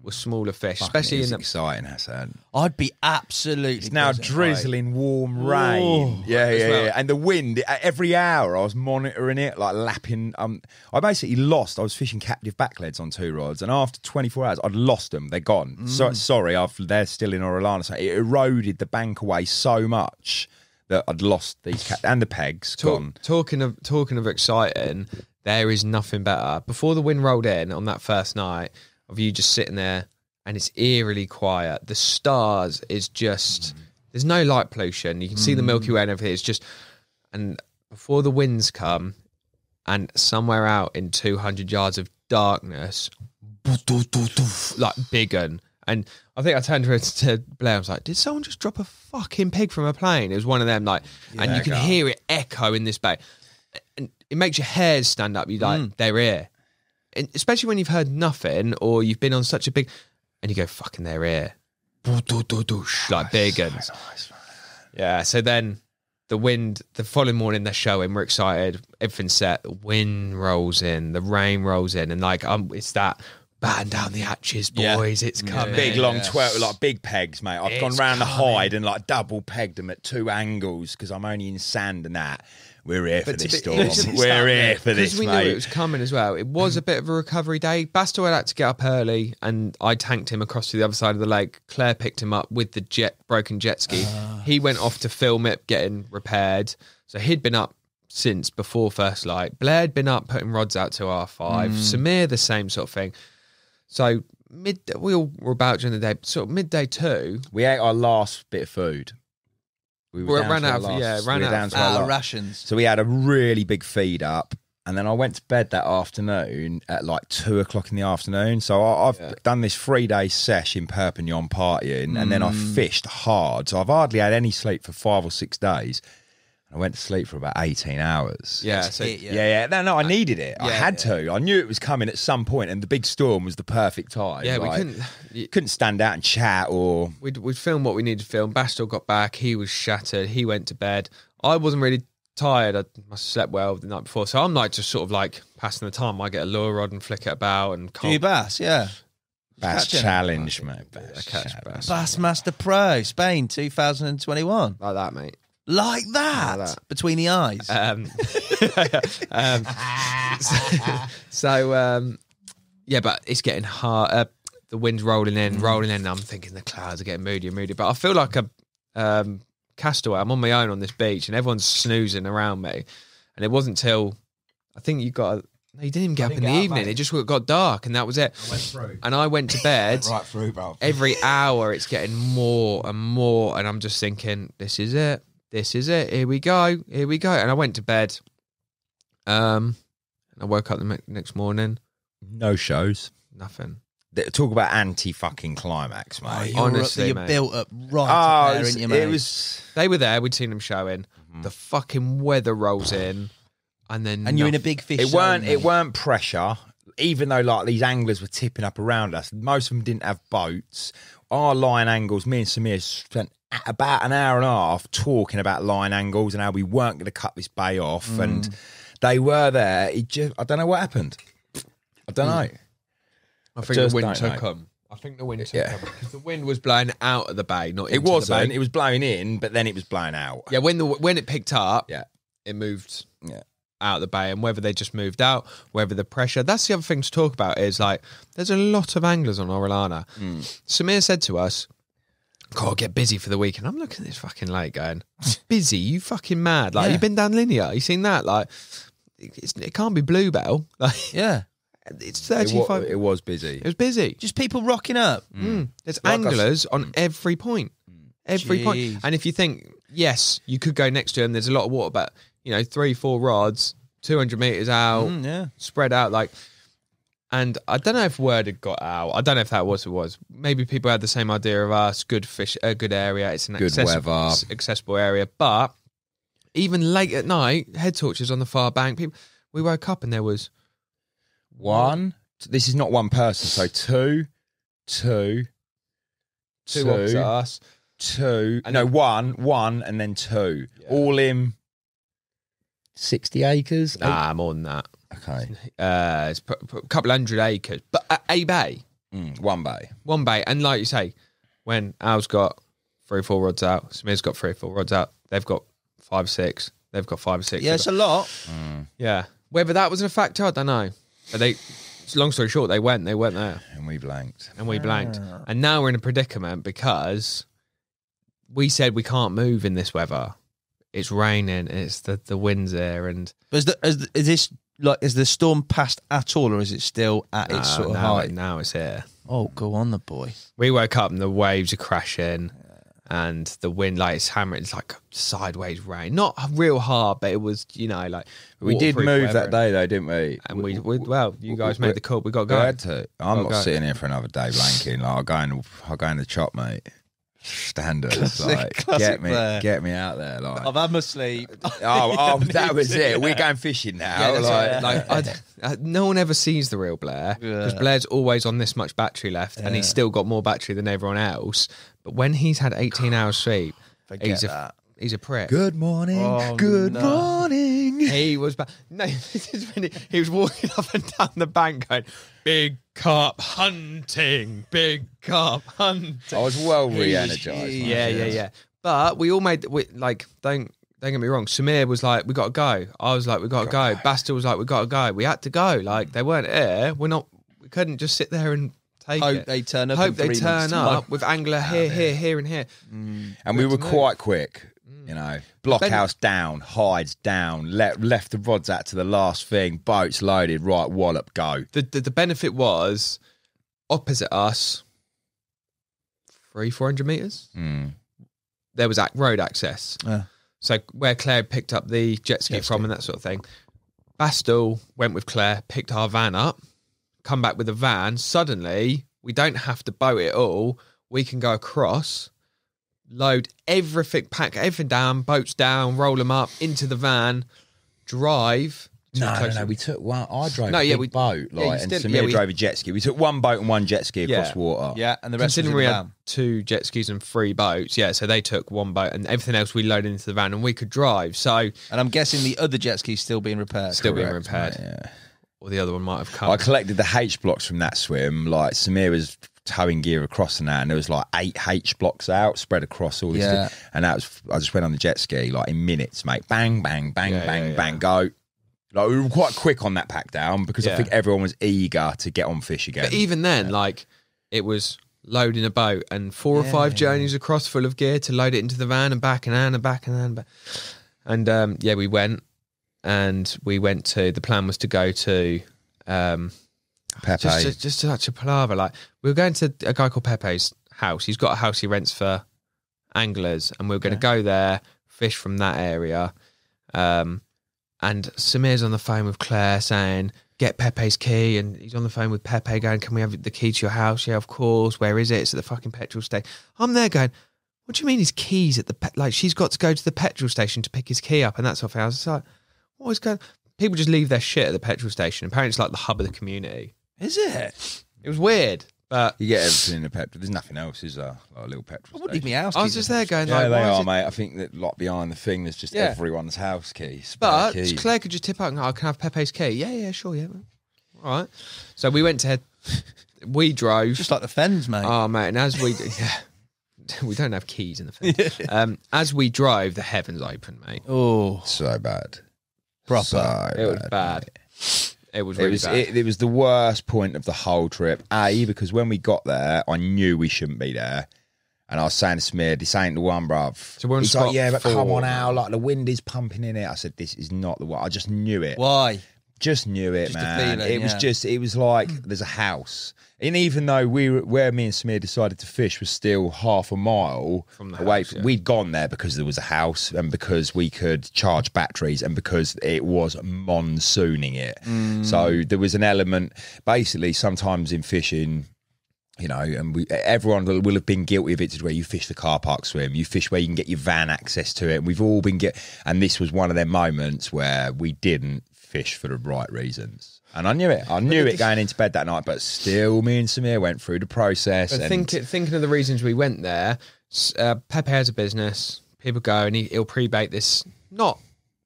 were smaller fish, especially in the exciting, Hassan. I'd be absolutely. It's now drizzling warm rain. Yeah. And the wind every hour. I was monitoring it, like lapping. I basically lost. I was fishing captive backleads on 2 rods, and after 24 hours, I'd lost them. They're gone. So sorry, they're still in Orellana. So it eroded the bank away so much that I'd lost these and the pegs. Gone. Talking of exciting, there is nothing better. Before the wind rolled in on that first night, of you just sitting there and it's eerily quiet. The stars is just, there's no light pollution. You can see the Milky Way and everything. It's just, and before the winds come, and somewhere out in 200 yards of darkness, like big un. And I think I turned to Blair. I was like, "Did someone just drop a fucking pig from a plane?" It was one of them, like, and you can hear it echo in this bay, and it makes your hairs stand up. You're like, "They're here," and especially when you've heard nothing or you've been on such a big, and you go, "Fucking, they're here," like big uns. Yeah. So then the wind. The following morning, they're showing. We're excited. Everything's set. The wind rolls in. The rain rolls in, and like, it's that. Batten down the hatches, boys. It's coming. Big long 12, like big pegs, mate. I've gone round the hide and like double pegged them at 2 angles because I'm only in sand and that. We're here for this storm. We're here for this, because we knew it was coming as well. It was a bit of a recovery day. Bastl had to get up early, and I tanked him across to the other side of the lake. Claire picked him up with the broken jet ski. He went off to film it getting repaired. So he'd been up since before first light. Blair had been up putting rods out to R5. Samir, the same sort of thing. So we all were about during the day. Sort of midday 2, we ate our last bit of food. We ran out of rations. So we had a really big feed up, and then I went to bed that afternoon at like 2 o'clock in the afternoon. So I've done this 3-day sesh in Perpignan partying, and then I fished hard. So I've hardly had any sleep for 5 or 6 days. I went to sleep for about 18 hours. Yeah. No, I needed it. I had to. I knew it was coming at some point, and the big storm was the perfect time. Yeah, like, we couldn't stand out and chat or... We'd film what we needed to film. Bastl got back. He was shattered. He went to bed. I wasn't really tired. I must have slept well the night before. So I'm like just sort of like passing the time. I get a lure rod and flick it about. And do you bass? Yeah. Bass challenge, mate. Bassmaster Pro, Spain 2021. Like that, mate. Like that, between the eyes. Yeah, but it's getting hard. The wind's rolling in. And I'm thinking the clouds are getting moodier. But I feel like a castaway. I'm on my own on this beach, and everyone's snoozing around me. And it wasn't till I think you got. No, you didn't even get up in the evening. Mate. It just got dark, and that was it. I went through. And I went to bed. Right through, bro. Every hour, it's getting more and more, and I'm just thinking, this is it. This is it. Here we go. And I went to bed. And I woke up the next morning. No shows. Nothing. Talk about anti-fucking climax, mate. Honestly, you mate. built up right there, didn't you, mate? They were there. We'd seen them showing. The fucking weather rolls in, and you're in a big fish. It weren't pressure. Even though like these anglers were tipping up around us, most of them didn't have boats. Our line angles, me and Samir spent about an hour and a half talking about line angles and how we weren't going to cut this bay off, and they were there. I don't know what happened. I don't know. I think the wind took them. Because the wind was blowing out of the bay, not into the bay. It was blowing in, but then it was blowing out. Yeah, when it picked up, it moved out of the bay, and whether they just moved out, whether the pressure. That's the other thing to talk about is like there's a lot of anglers on Orellana. Samir said to us, God, get busy for the weekend. I'm looking at this fucking lake going, busy? You fucking mad? Like, you've been down linear? You seen that? Like, it can't be Bluebell. Like, it's 35. It was busy. It was busy. Just people rocking up. There's anglers on every point. Every point. And if you think, yes, you could go next to them, there's a lot of water, but, 3-4 rods, 200 metres out, spread out, like... And I don't know if word had got out. I don't know if that was what it was. Maybe people had the same idea of us. Good fish, a good area. It's an accessible area. But even late at night, head torches on the far bank. We woke up and there was one. This is not one person. So two opposite us. One, and then 2. Yeah. All in 60 acres. Nah, more than that. Okay. It's a couple hundred acres, but a bay. One bay. One bay. And like you say, when Al's got 3 or 4 rods out, Samir's got 3 or 4 rods out, they've got 5 or 6. They've got 5 or 6. Yeah, it's a lot. Yeah. Whether that was a factor, I don't know. But long story short, they weren't there. And we blanked. And now we're in a predicament because we said we can't move in this weather. It's raining, it's the wind's there, and... But is the storm passed at all, or is it still at its sort of height? Now it's here. Oh, go on, the boy. We woke up and the waves are crashing, and the wind, like, it's hammering. It's like sideways rain, not real hard, but it was, you know, like We did move waterproof that weather. day, though, didn't we? And you guys made the call. We got to go. We had to. I'm not go. sitting here for another day blanking. Like, I'll go in the chop, mate. Standards, like classic Blair. get me out there. Like, I've had my sleep. that was it. We're going fishing now. No one ever sees the real Blair because Blair's always on this much battery left, and he's still got more battery than everyone else. But when he's had 18 hours sleep, he's a prick. Good morning. Good morning. He was this is when he was walking up and down the bank going, "Big carp hunting, big carp hunting." I was well re-energized. Yeah. But we all don't get me wrong. Samir was like, "We got to go." I was like, "We got to go." Bastl was like, "We got to go." We had to go. Like, they weren't here. We couldn't just sit there and Hope they turn up. Hope they turn up with angler here, and here. And we were quite quick. You know, blockhouse down, hides down, left the rods out to the last thing, boats loaded, right, wallop, go. The benefit was opposite us, 300-400 metres. There was road access. So where Claire picked up the jet ski from and that sort of thing. Bastl went with Claire, picked our van up, come back with a van. Suddenly, we don't have to boat it all. We can go across, load everything, pack everything down, boats down, roll them up into the van, drive. No, we took one. I drove a big boat, and Samir drove a jet ski. We took one boat and one jet ski across water. Yeah, and the rest was in the we van. had 2 jet skis and 3 boats, so they took one boat and everything else we loaded into the van and we could drive. So, and I'm guessing the other jet ski's still being repaired. Being repaired. Mate, or the other one might have come. I collected the H blocks from that swim. Like, Samir was towing gear across and that, and there was like 8 H blocks out spread across all this and that was, I just went on the jet ski like in minutes, mate. Bang, bang, bang, bang, go. Like, we were quite quick on that pack down because I think everyone was eager to get on fish again. But even then, like, it was loading a boat and 4 or 5 journeys across full of gear to load it into the van and back and back and back. And we went, and we went to, the plan was to go to Pepe. Just such a palaver. Like, we were going to a guy called Pepe's house. He's got a house he rents for anglers, and we were going to go there, fish from that area. And Samir's on the phone with Claire saying, "Get Pepe's key," and he's on the phone with Pepe going, "Can we have the key to your house?" "Yeah, of course. Where is it?" "It's at the fucking petrol station." I'm there going, "What do you mean his keys at the like? She's got to go to the petrol station to pick his key up and that sort of thing." I was like, "What is going?" People just leave their shit at the petrol station. Apparently, it's like the hub of the community. Is it? It was weird, but you get everything in the petrol. There's nothing else, is there? Like a little petrol station. Leave me house. I was just there going, yeah, like, they are, mate. I think that like behind the thing, there's just everyone's house keys. But Claire could just tip out and go, "I can have Pepe's key." Yeah, sure, yeah. All right. So we went to, we drove. Just like the Fens, mate. Oh, mate. And as we, we don't have keys in the Fens. As we drove, the heavens opened, mate. Oh, so bad. Proper. It was bad. It was really bad. It was the worst point of the whole trip. Because when we got there, I knew we shouldn't be there. And I was saying to Samir, "This ain't the one, bruv." So we're on He's spot like, "Yeah, but 4. come on out. Like, the wind is pumping in it." I said, "This is not the one." I just knew it. Why? Just knew it, Just a man. feeling, It was like there's a house. And even though where me and Samir decided to fish was still half a mile from the away, house, we'd gone there because there was a house and because we could charge batteries and because it was monsooning it. So there was an element, basically, sometimes in fishing, you know, and everyone will have been guilty of it, to where you fish the car park swim, you fish where you can get your van access to it. And we've all been and this was one of them moments where we didn't fish for the right reasons. And I knew it. I knew it going into bed that night, but still me and Samir went through the process. But thinking of the reasons we went there, Pepe has a business. People go and he'll pre-bait this, not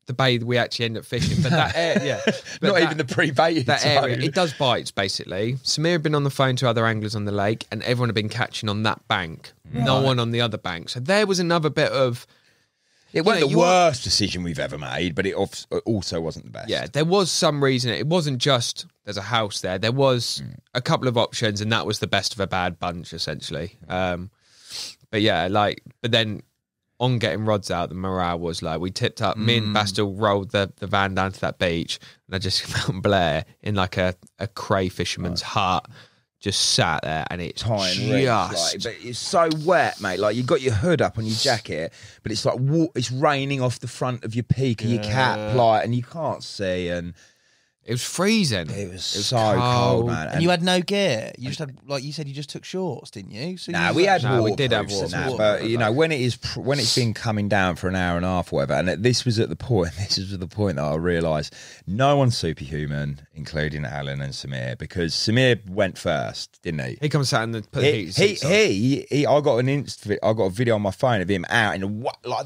the bay that we actually end up fishing, but that area, not even the pre-baited that area. It does bites, basically. Samir had been on the phone to other anglers on the lake, and everyone had been catching on that bank. No one on the other bank. So there was another bit of... It wasn't the worst decision we've ever made, but it also wasn't the best. Yeah, there was some reason. It wasn't just there's a house there. There was a couple of options, and that was the best of a bad bunch, essentially. But then on getting rods out, the morale was like, we tipped up. Me and Bastl rolled the van down to that beach, and I just found Blair in like a cray fisherman's hut, just sat there, and it's Tying rings, like, but it's so wet, mate. Like, you got your hood up on your jacket, but it's like it's raining off the front of your peak of your cap, like, and you can't see. And it was freezing. It was so cold, man. And you had no gear. You just had, like you said, you just took shorts, didn't you? So we had No, we did have waterproofs and waterproofs, that, but you know, when it's been coming down for an hour and a half or whatever, and this was at the point. This is the point that I realised no one's superhuman, including Alan and Samir, because Samir went first, didn't he? He comes out and put the heat seats on. I got a video on my phone of him out in the boat, like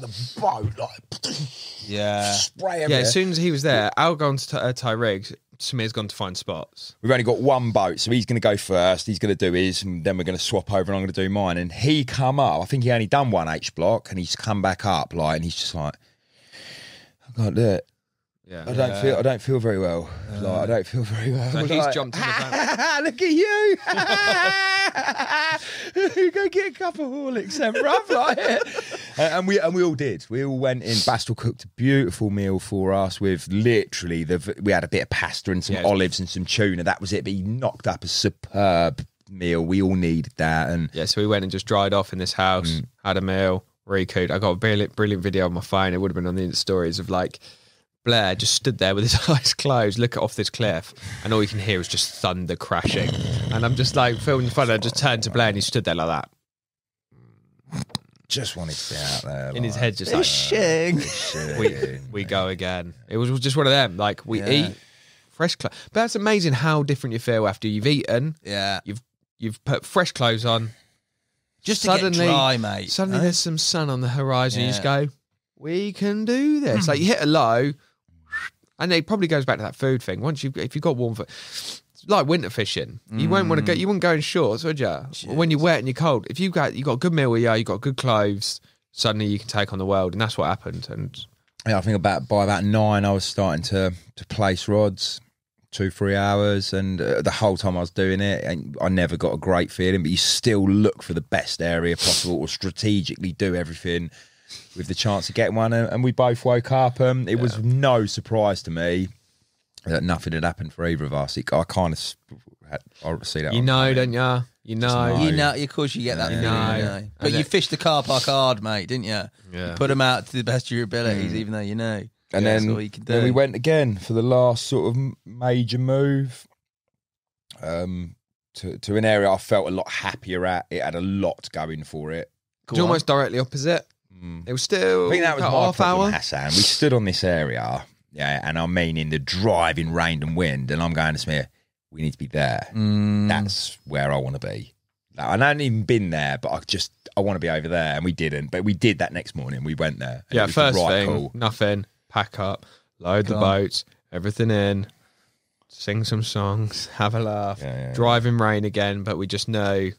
spray everywhere. Yeah, as soon as he was there, Al gone to tie rigs. Samir's gone to find spots. We've only got one boat, so he's going to go first. He's going to do his, and then we're going to swap over, and I'm going to do mine. And he come up. I think he only done one H block, and he's come back up, like, and he's just like, I can't do it. Yeah, I don't feel very well. Like, I don't feel very well. So he's jumped in the van. Look at you! Go get a cup of Horlicks, then, bruv. Like, and we all did. We all went in. Bastl cooked a beautiful meal for us with literally we had a bit of pasta and some olives and some tuna. That was it. But he knocked up a superb meal. We all needed that. And so we went and just dried off in this house, had a meal, recouped. I got a brilliant video on my phone. It would have been on the Insta stories of like Blair just stood there with his eyes closed, looking off this cliff, and all you can hear is just thunder crashing. And I'm just like filming fun. I just turned to Blair, and he stood there like that. Just wanted to be out there. In his head, just like, we go again. It was just one of them. Like, we eat fresh clothes. But that's amazing how different you feel after you've eaten. Yeah. You've put fresh clothes on. Just suddenly, to get dry, mate. Suddenly there's some sun on the horizon. You just go, we can do this. Like, you hit a low, and it probably goes back to that food thing. If you've got warm food, it's like winter fishing. You wouldn't go in shorts, would you? Shit. When you're wet and you're cold. If you got a good meal, you got good clothes, suddenly you can take on the world, and that's what happened. And I think by about 9, I was starting to place rods, 2-3 hours, and the whole time I was doing it, and I never got a great feeling. But you still look for the best area possible, or strategically do everything with the chance of getting one. And we both woke up. It was no surprise to me that nothing had happened for either of us. I kind of see that. Don't you? You know. Of course you get that feeling. Know. But you fished the car park hard, mate, didn't you? Yeah. You put them out to the best of your abilities, even though you know. And then we went again for the last sort of major move to an area I felt a lot happier at. It had a lot going for it. It's almost directly opposite. It was still, I think that was my half problem, hour. Hassan. We stood on this area, and I mean in the driving rain and wind, and I'm going to Samir, we need to be there. That's where I want to be. Like, I hadn't even been there, but I want to be over there, and we didn't. But we did that next morning. We went there. And yeah, it was first right thing, cool. Nothing, pack up, load the boats, everything in, sing some songs, have a laugh, drive in rain again, but we just know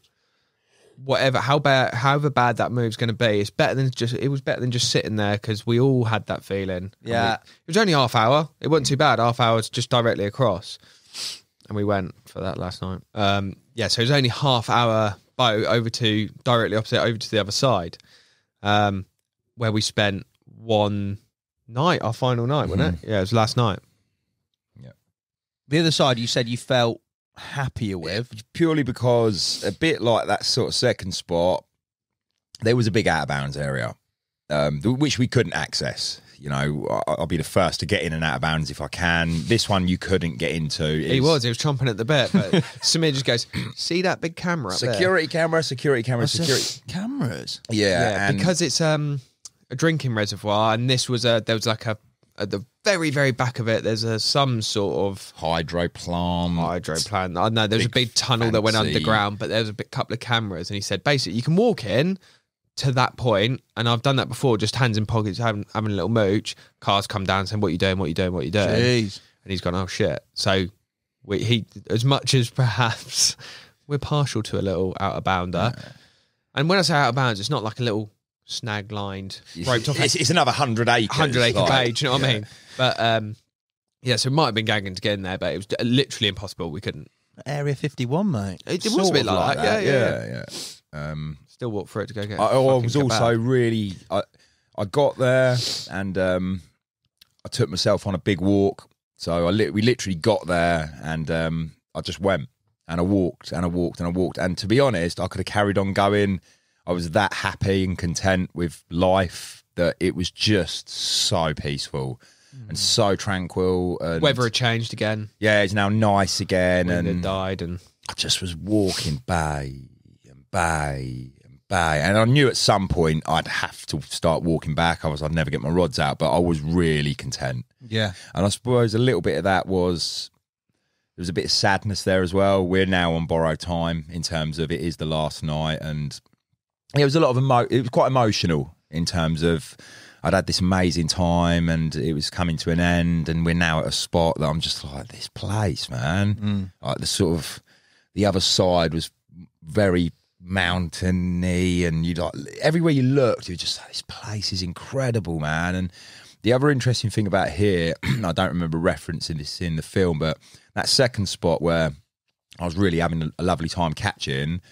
however bad that move's going to be, it was better than just sitting there, because we all had that feeling. Yeah. It was only half hour. It wasn't too bad. Half hour's just directly across. And we went for that last night. So it was only half hour boat directly opposite over to the other side, where we spent one night, our final night, wasn't it? Yeah, it was last night. Yeah. The other side, you said you felt happier with, purely because a bit like that sort of second spot, there was a big out of bounds area, which we couldn't access. You know, I'll be the first to get in and out of bounds if I can. This one you couldn't get into. He was chomping at the bit, but Samir just goes, see that big camera up security there? Security cameras. Yeah, because it's a drinking reservoir, and this was there was like at the very, very back of it, there's some sort of hydro plant. I know there's a big tunnel that went underground, but there's a couple of cameras, and he said basically you can walk in to that point, and I've done that before, just hands in pockets, having a little mooch. Cars come down saying, what are you doing? Jeez. And he's gone, oh shit. So he as much as perhaps we're partial to a little out of bounder, and when I say out of bounds, it's not like a little snag lined roped off. It's another 100 acres. 100 acre page, you know what I mean? But so it might have been gagging to get in there, but it was literally impossible. We couldn't. Area 51, mate. It was a bit like that. Yeah. Still walk through it to go get. I was also really. I got there and I took myself on a big walk. So we literally got there and I just went. And I walked and I walked and I walked. And to be honest, I could have carried on going. I was that happy and content with life that it was just so peaceful and so tranquil. And Weather had changed again. yeah, it's now nice again. Wind And had died, and I just was walking bay and bay and bay. And I knew at some point I'd have to start walking back. I'd never get my rods out, but I was really content. Yeah. And I suppose a little bit of that was, there was a bit of sadness there as well. We're now on borrowed time in terms of it is the last night. And it was a lot of it was quite emotional in terms of I'd had this amazing time and it was coming to an end, and we're now at a spot that I'm just like, this place, man. Like the other side was very mountainy, and you like everywhere you looked, you were just like, this place is incredible, man. And the other interesting thing about here, I don't remember referencing this in the film, but that second spot where I was really having a lovely time catching,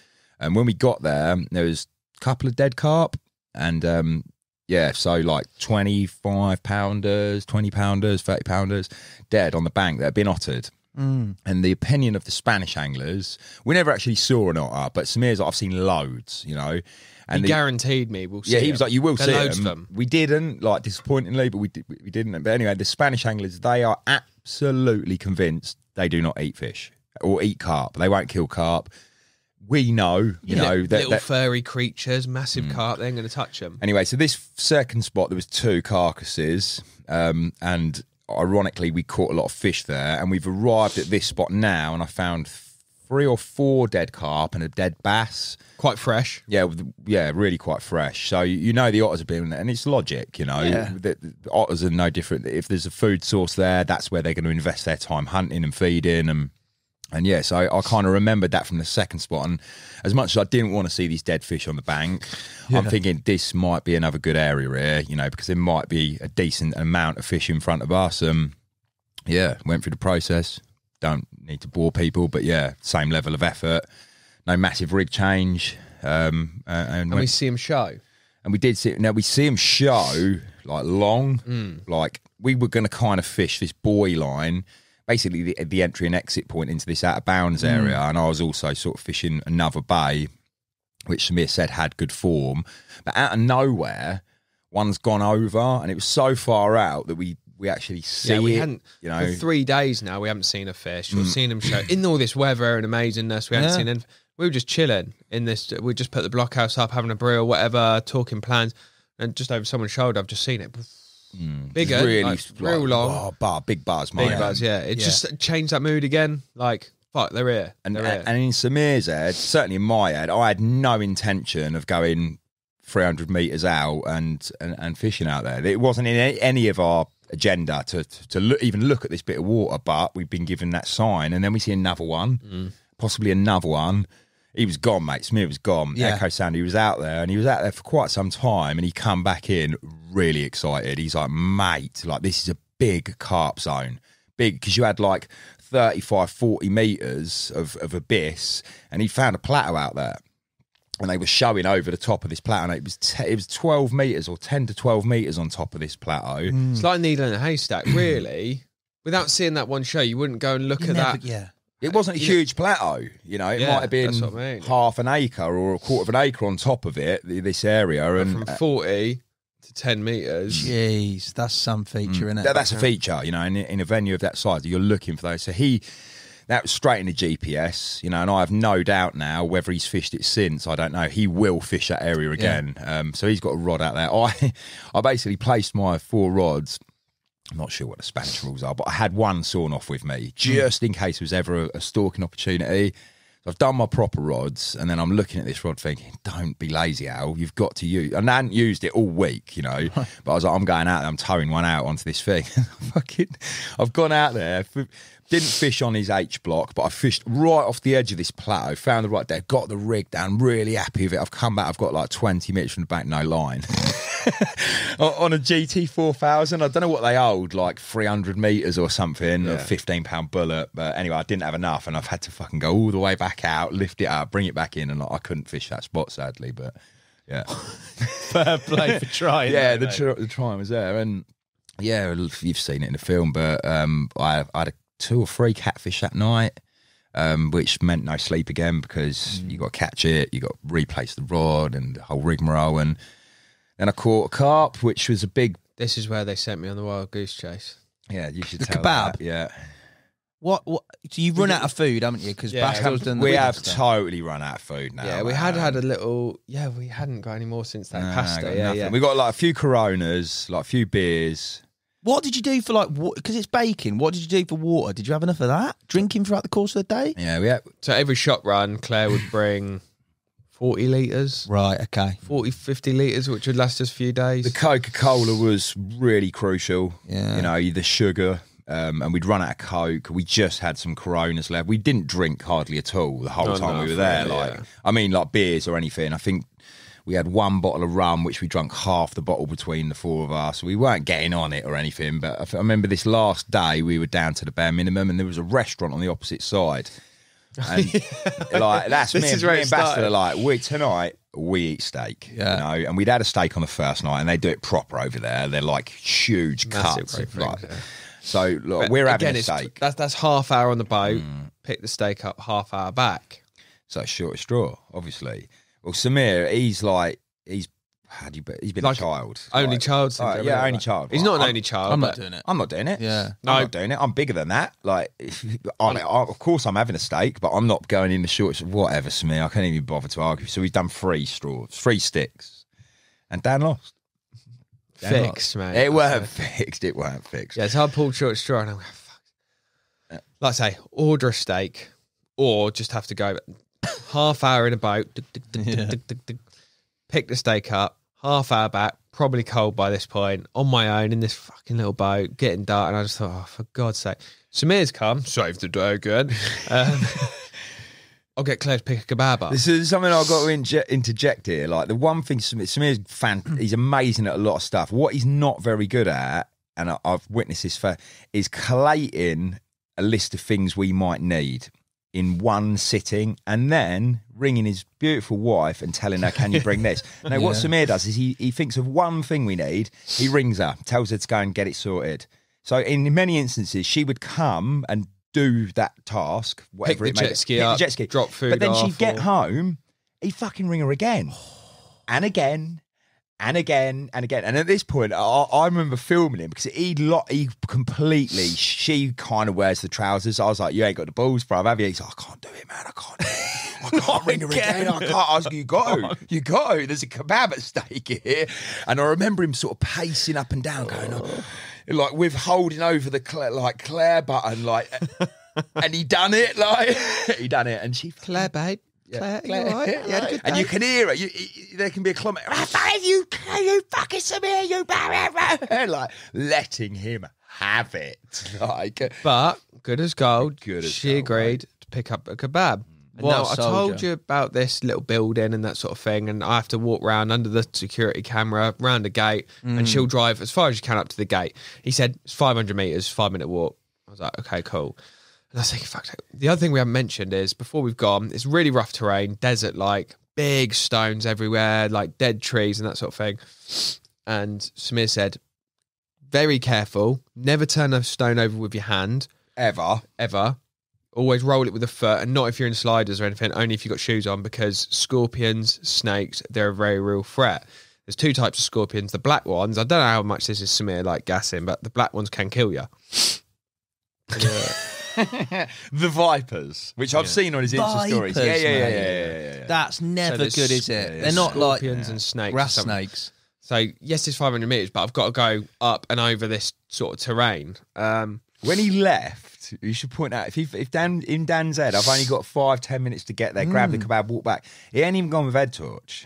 and when we got there was a couple of dead carp, and yeah, so like 25 pounders, 20 pounders, 30 pounders dead on the bank that had been ottered. And the opinion of the Spanish anglers, we never actually saw an otter, but Samir's like, I've seen loads, you know. And he guaranteed me we'll see. Yeah, he was like, you will There see are loads them. of them. We didn't, like, disappointingly, but we didn't. But anyway, the Spanish anglers, they are absolutely convinced they do not eat fish or eat carp. They won't kill carp. We know, you know, little furry creatures, massive carp, they ain't going to touch them. Anyway, so this second spot, there was 2 carcasses, and ironically, we caught a lot of fish there, and we've arrived at this spot now, and I found 3 or 4 dead carp and a dead bass. Quite fresh. Yeah, really quite fresh. So you know the otters have been there, and it's logic, you know. Yeah. The otters are no different. If there's a food source there, that's where they're going to invest their time hunting and feeding, and yeah, so I kind of remembered that from the second spot. And as much as I didn't want to see these dead fish on the bank, I'm thinking this might be another good area here, you know, because there might be a decent amount of fish in front of us. Yeah, went through the process. Don't need to bore people, but yeah, same level of effort. No massive rig change. And we see him show. And we did see. Now we see him show like long, like we were going to kind of fish this buoy line, basically the entry and exit point into this out of bounds area. And I was also sort of fishing another bay, which Samir said had good form, but out of nowhere, one's gone over, and it was so far out that we actually see we it. hadn't, you know, for 3 days now, we haven't seen a fish or seen him show. In all this weather and amazingness, we hadn't seen anything. We were just chilling in this. We just put the blockhouse up, having a brew or whatever, talking plans, and just over someone's shoulder, I've just seen it. Bigger, really like, real long. big buzz, mate. Big buzz, yeah. It just changed that mood again. Like, fuck, they're here. And They're here. in Samir's head, certainly in my head, I had no intention of going 300 metres out and fishing out there. It wasn't in any of our agenda to even look at this bit of water, but we've been given that sign, and then we see another one, possibly another one. He was gone, mate. Samir was gone. Yeah. Echo Sound, he was out there, and he was out there for quite some time, and he come back in really excited. He's like, mate, like, this is a big carp zone. Big, because you had like 35, 40 metres of abyss, and he found a plateau out there. And they were showing over the top of this plateau, and it was 12 metres or 10 to 12 metres on top of this plateau. It's like a needle in a haystack, really. Without seeing that one show, you wouldn't go and look at that. Yeah. It wasn't a huge plateau, you know. It Yeah, might have been that's what I mean. half an acre or a quarter of an acre on top of it, this area. But And from 40 to 10 metres. Jeez, that's some feature, isn't it? that's a feature, you know, in a venue of that size, you're looking for those. So that was straight in the GPS, you know, and I have no doubt now whether he's fished it since, I don't know. He will fish that area again. So he's got a rod out there. I basically placed my 4 rods. I'm not sure what the Spanish rules are, but I had one sawn off with me just in case there was ever a stalking opportunity. So I've done my proper rods, and then I'm looking at this rod thinking, don't be lazy, Al. You've got to use. And I hadn't used it all week, you know. But I was like, I'm going out there, I'm towing one out onto this thing. I've gone out there, didn't fish on his H block, but I fished right off the edge of this plateau, found the right there, got the rig down, really happy with it. I've come back, I've got like 20 minutes from the back, no line. On a GT 4000, I don't know what they hold, like 300 metres or something, a £15 bullet. But anyway, I didn't have enough, and I've had to fucking go all the way back out, lift it up, bring it back in, and I couldn't fish that spot, sadly. But yeah. Fair play for trying. Yeah, though, mate. the try was there. And yeah, you've seen it in the film, but I had 2 or 3 catfish that night. which meant no sleep again because you got to catch it, you got to replace the rod and the whole rigmarole. And then I caught a carp, which was a big... This is where they sent me on the wild goose chase. Yeah, you should The tell kebab? that. Yeah. What? So you've run out of food, haven't you? Because Yeah, Bastl's done the We big have stuff. totally run out of food now. Yeah, we had a little... Yeah, we hadn't got any more since that pasta. got Yeah, nothing. yeah. We got like a few Coronas, like a few beers. What did you do for like? Because it's baking. What did you do for water? Did you have enough of that? Drinking throughout the course of the day? Yeah, we had... So every shop run, Claire would bring 40 litres. Right. Okay. 40, 50 litres, which would last us a few days. The Coca-Cola was really crucial. Yeah. You know, the sugar. And we'd run out of Coke. We just had some Coronas left. We didn't drink hardly at all the whole time we were there. really, Like, yeah. I mean, like beers or anything. I think we had one bottle of rum, which we drank half the bottle between the four of us. We weren't getting on it or anything. But I remember this last day, we were down to the bare minimum, and there was a restaurant on the opposite side. And like that's This me is and, where me it and Bastl started. are like, tonight we eat steak. Yeah. You know, and we'd had a steak on the first night, and they do it proper over there. They're like huge Massive cuts. great Of, like, things, yeah. So look, But we're having again, a it's- steak. That's half hour on the boat. Pick the steak up, half hour back. So it's short straw, obviously. Well, Samir, he's he's been Like a child. Only Like, child syndrome. yeah, isn't only it? child. He's not an I'm- only child. I'm but not doing it. I'm not doing it. Yeah. I'm not doing it. I'm bigger than that. Like, of course, I'm having a steak, but I'm not going in the shorts. Whatever, Samir. I can't even bother to argue. So we've done 3 sticks, and Dan lost. Fixed, mate. It weren't fixed. It weren't fixed. Yeah, it's hard pulled short straw. And I'm like, fuck. Like I say, order a steak or just have to go half hour in a boat, pick the steak up, half hour back, probably cold by this point, on my own in this fucking little boat, getting dark. And I just thought, oh, for God's sake. Samir's come, saved the day again. I'll get Claire to pick a kebab up. This is something I've got to interject here. Like the one thing, Samir's he's amazing at a lot of stuff. What he's not very good at, and I've witnessed this is collating a list of things we might need in one sitting and then ringing his beautiful wife and telling her, can you bring this? Now, what Samir does is he thinks of one thing we need, he rings her, tells her to go and get it sorted. So in many instances, she would come and do that task, whatever Pick the it may jet ski be. up, Pick the jet ski. drop food But then off, she'd get or- home, he'd fucking ring her again. And again. And again and again. And at this point, I remember filming him because he completely, she kind of wears the trousers. I was like, you ain't got the balls, bro, have you? He's like, I can't do it, man. I can't do it. I can't ring her again. I can't. I was like, you got to. You got to. There's a kebab at stake here. And I remember him sort of pacing up and down, going, like with holding over the Claire button, like, and he done it, like, he done it. And she, Claire, babe. yeah, Claire, you all right? You had a good and day? you can hear it. There can be a comment. You fucking Samir, you like letting him have it. Like, But good as gold. Good as she gold, agreed to pick up a kebab. And What now a I told soldier. you about this little building and that sort of thing, and I have to walk around under the security camera, round the gate, and she'll drive as far as you can up to the gate. He said it's 500 metres, 5-minute walk. I was like, okay, cool. And I was thinking, fuck. The other thing we haven't mentioned is before we've gone, it's really rough terrain, desert-like, big stones everywhere, like dead trees and that sort of thing. And Samir said, very careful, never turn a stone over with your hand, ever. Always roll it with a foot, and not if you're in sliders or anything, only if you've got shoes on, because scorpions, snakes, they're a very real threat. There's 2 types of scorpions. The black ones, I don't know how much this is Samir like gassing, but the black ones can kill you. The vipers, which I've seen on his Insta stories. Vipers, Yeah. mate. That's never there's- good, is it? yeah, They're not like scorpions and snakes. grass or something. snakes. So yes, it's 500 metres, but I've got to go up and over this sort of terrain. When he left, you should point out if Dan in Dan's head, I've only got 5-10 minutes to get there, grab the kebab, walk back. He ain't even gone with head torch.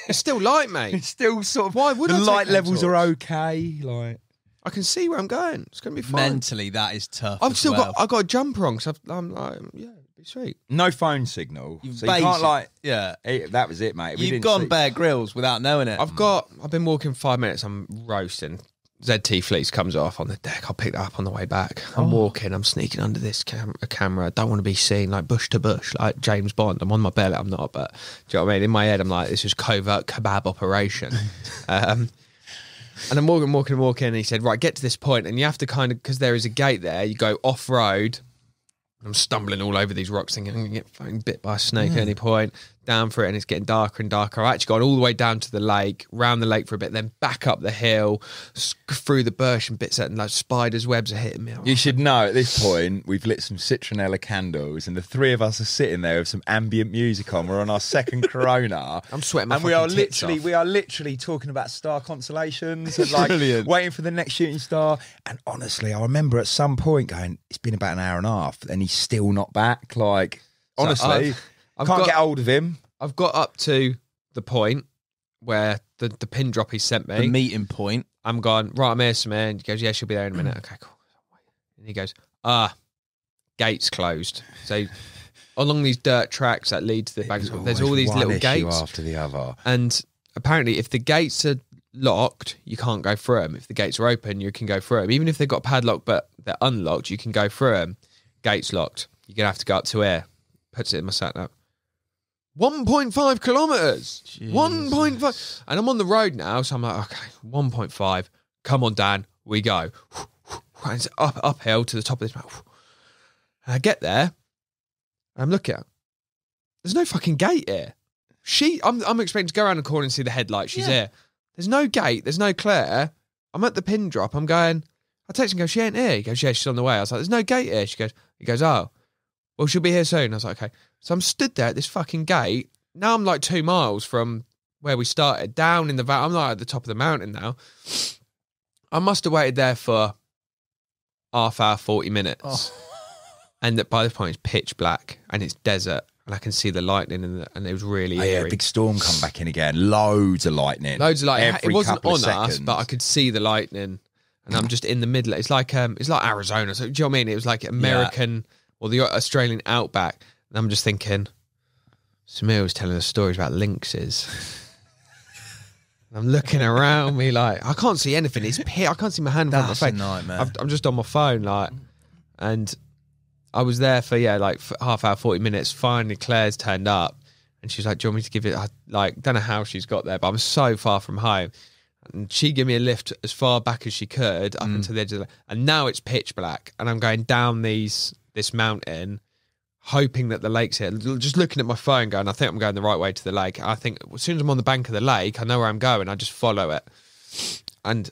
It's still light, mate. It's still sort of Why would the I take light head levels torch? are okay. Like I can see where I'm going. It's going to be fine. Mentally, that is tough. I've as still well. I've got a jumper on, because I'm like, yeah, it'd be sweet. no phone signal, You've so you can't basic- like. yeah. That was it, mate. We You've didn't gone see- Bear Grylls without knowing it. I've been walking 5 minutes. I'm roasting. ZT Fleece comes off on the deck. I'll pick that up on the way back. I'm walking. I'm sneaking under this camera. I don't want to be seen like bush to bush, like James Bond. I'm on my belly. I'm not, but do you know what I mean? In my head, I'm like, this is covert kebab operation. And I'm walking. And he said, right, get to this point, and you have to kind of, because there is a gate there. You go off road, I'm stumbling all over these rocks thinking I'm going to get fucking bit by a snake at any point. Down for it, and it's getting darker and darker. I actually got all the way down to the lake, round the lake for a bit, then back up the hill, through the bush and bits, and like spiders' webs are hitting me. You should know at this point we've lit some citronella candles, and the three of us are sitting there with some ambient music on. We're on our second Corona. I'm sweating my and fucking we are literally talking about star constellations and like waiting for the next shooting star. And honestly, I remember at some point going, "It's been about an hour and a half, and he's still not back." Like honestly. I can't get hold of him. I've got up to the point where the pin drop he sent me. The meeting point. I'm gone, right, I'm here, Samir. And he goes, yeah, she'll be there in a minute. Okay, cool. And he goes, gates closed. So along these dirt tracks that lead to the banks, there's all these little gates. After the other. And apparently if the gates are locked, you can't go through them. If the gates are open, you can go through them. Even if they've got padlock but they're unlocked, you can go through them. Gates locked. You're going to have to go up to here. Puts it in my sat nav. 1.5 kilometres. 1.5. And I'm on the road now, so I'm like, okay, 1.5. Come on, Dan, we go. And it's uphill to the top of this mountain. And I get there, and I'm looking at, there's no fucking gate here. I'm expecting to go around the corner and see the headlight. She's here. There's no gate. There's no Claire. I'm at the pin drop. I'm going, I text him and go, she ain't here. He goes, yeah, she's on the way. I was like, there's no gate here. He goes, oh. Well, she'll be here soon. I was like, okay. So I'm stood there at this fucking gate. Now I'm like 2 miles from where we started, down in the valley. I'm like at the top of the mountain now. I must have waited there for half hour, 40 minutes. Oh. And by this point, it's pitch black and it's desert. And I can see the lightning and it was really eerie. Yeah, big storm come back in again. Loads of lightning. It wasn't on us, but I could see the lightning. And I'm just in the middle. It's like Arizona. So, do you know what I mean? It was like American... Yeah. Or the Australian outback. And I'm just thinking, Samir was telling us stories about lynxes. I'm looking around me like, I can't see anything. It's I can't see my hand in front of my face. Nightmare. I'm just on my phone, like, and I was there for, for half hour, 40 minutes. Finally, Claire's turned up. And she's like, do you want me to give it, don't know how she's got there, but I'm so far from home. And she gave me a lift as far back as she could up until the edge of and now it's pitch black. And I'm going down this mountain, hoping that the lake's here. Just looking at my phone going, I think I'm going the right way to the lake. I think as soon as I'm on the bank of the lake, I know where I'm going. I just follow it. And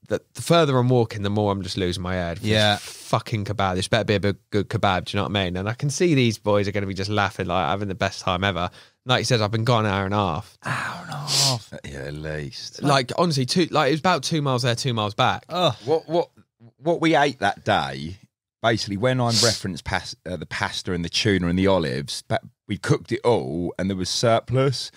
the further I'm walking, the more I'm just losing my head. Yeah. Fucking kebab. This better be a good kebab, do you know what I mean? And I can see these boys are going to be just laughing, like having the best time ever. Like he says, I've been gone an hour and a half. Hour and a half? Yeah, at least. Like, honestly, it was about 2 miles there, 2 miles back. Oh. What we ate that day... Basically, when I referenced the pasta and the tuna and the olives, we cooked it all and there was surplus.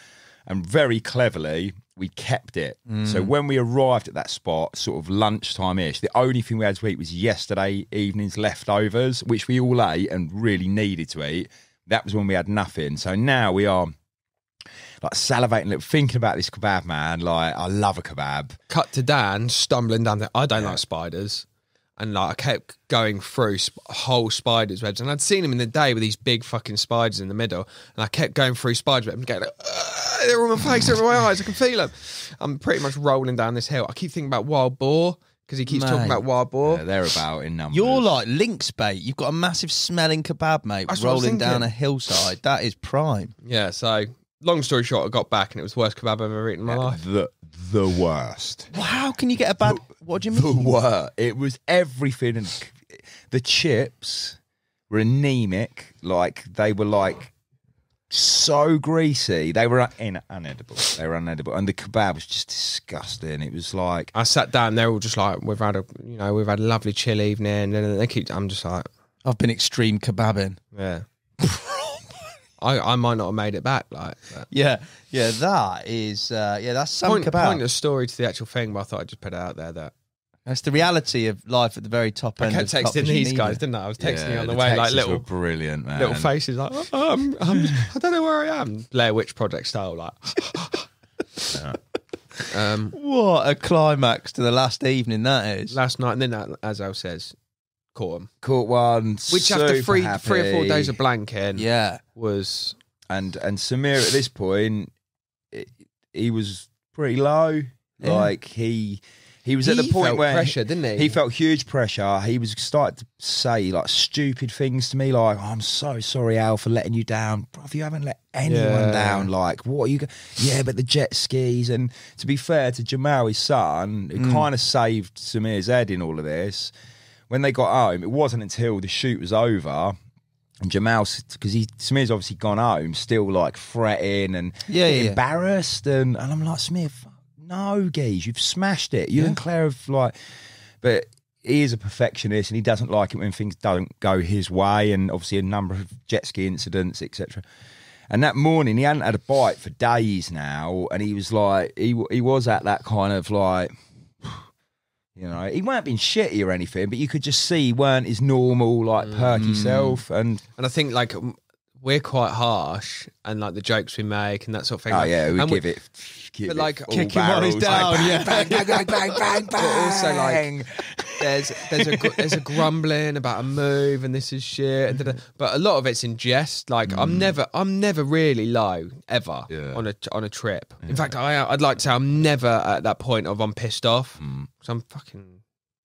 And very cleverly, we kept it. So when we arrived at that spot, sort of lunchtime-ish, the only thing we had to eat was yesterday evening's leftovers, which we all ate and really needed to eat. That was when we had nothing. So now we are... like salivating, thinking about this kebab, man. Like, I love a kebab. Cut to Dan stumbling down there. I don't like spiders. And like I kept going through whole spiders' webs, and I'd seen him in the day with these big fucking spiders in the middle, and I kept going through spiders' webs and going, they're on my face, they're on my eyes, I can feel them. I'm pretty much rolling down this hill. I keep thinking about wild boar because he keeps talking about wild boar. Yeah, they're about in numbers. You're like lynx bait. You've got a massive smelling kebab, mate, rolling down a hillside. That is prime. Yeah. So long story short, I got back and it was the worst kebab I've ever eaten in my life. The worst. Well, how can you get a bad... What do you mean? The worst. It was everything. And the chips were anemic. Like, they were like so greasy. They were unedible. They were unedible. And the kebab was just disgusting. It was like... I sat down, they're all just like, we've had a lovely chill evening. And I'm just like... I've been extreme kebabbing. Yeah. I might not have made it back, like. But. Yeah, that is, that's some kebab. Pointless story to the actual thing, but I thought I'd just put it out there that. That's the reality of life at the very top end. I kept texting these guys, didn't I? I was texting you on the way, like little brilliant, man. Little faces, like, I don't know where I am. Blair Witch Project style, like. What a climax to the last evening that is. Last night, and then as Al says, caught one. Which after 3 or 4 days of blanking, was. And Samir at this point, he was pretty low. Yeah. Like he He was at the point felt where pressure, didn't he? He felt huge pressure. He was starting to say like stupid things to me, like, "I'm so sorry, Al, for letting you down, bruv. You haven't let anyone down. Like, what are you? Yeah, but the jet skis." And to be fair to Jamal, his son, who kind of saved Samir's head in all of this, when they got home, it wasn't until the shoot was over. And Jamal, because Samir's obviously gone home, still like fretting and embarrassed, and I'm like, Samir, no, geez, you've smashed it. You and Claire have like, but he is a perfectionist and he doesn't like it when things don't go his way. And obviously a number of jet ski incidents, etc. And that morning he hadn't had a bite for days now, and he was like, he was at that kind of like, you know, he weren't being shitty or anything, but you could just see he weren't his normal like perky self. And I think like we're quite harsh, and like the jokes we make and that sort of thing. Oh like, yeah, we give it but like kick him on his down, bang, bang, bang, bang, bang. But also like there's a grumbling about a move and this is shit. And but a lot of it's in jest. Like I'm never really low ever on a trip. In fact, I'd like to say I'm never at that point of I'm pissed off. So I'm fucking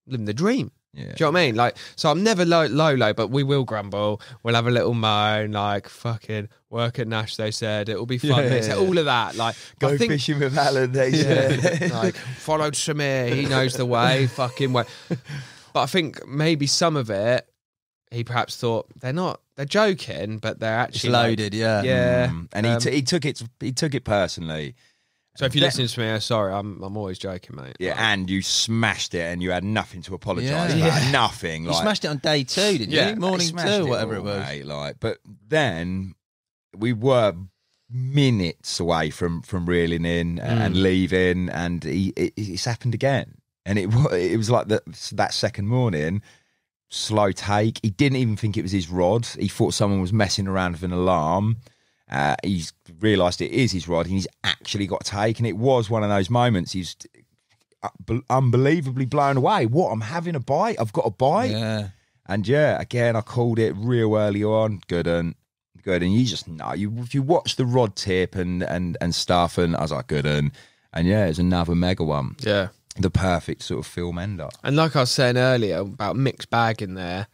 living the dream. Yeah. Do you know what I mean? Like, so I'm never low, but we will grumble. We'll have a little moan, like, fucking work at Nash, they said. It'll be fun. All of that. Like, go fishing with Alan, they said. Like, followed Samir. He knows the way. Fucking way. But I think maybe some of it, he perhaps thought, they're joking, but they're actually it's loaded, like, yeah. And he took it personally. So if you listen to me, sorry, I'm always joking, mate. Yeah, and you smashed it, and you had nothing to apologise about. Yeah. Nothing. You smashed it on day 2, didn't you? Morning 2, whatever it was. Mate, like, but then we were minutes away from reeling in and leaving, and it's happened again. And it was like that second morning, slow take. He didn't even think it was his rod. He thought someone was messing around with an alarm. He's realised it is his rod, and he's actually got a take. And it was one of those moments. He's unbelievably blown away. What? I'm having a bite. I've got a bite. Yeah. And again, I called it real early on. Good, and you just know. If you watch the rod tip and stuff, and I was like, good, and it's another mega one. Yeah. The perfect sort of film ender. And like I was saying earlier about mixed bag in there,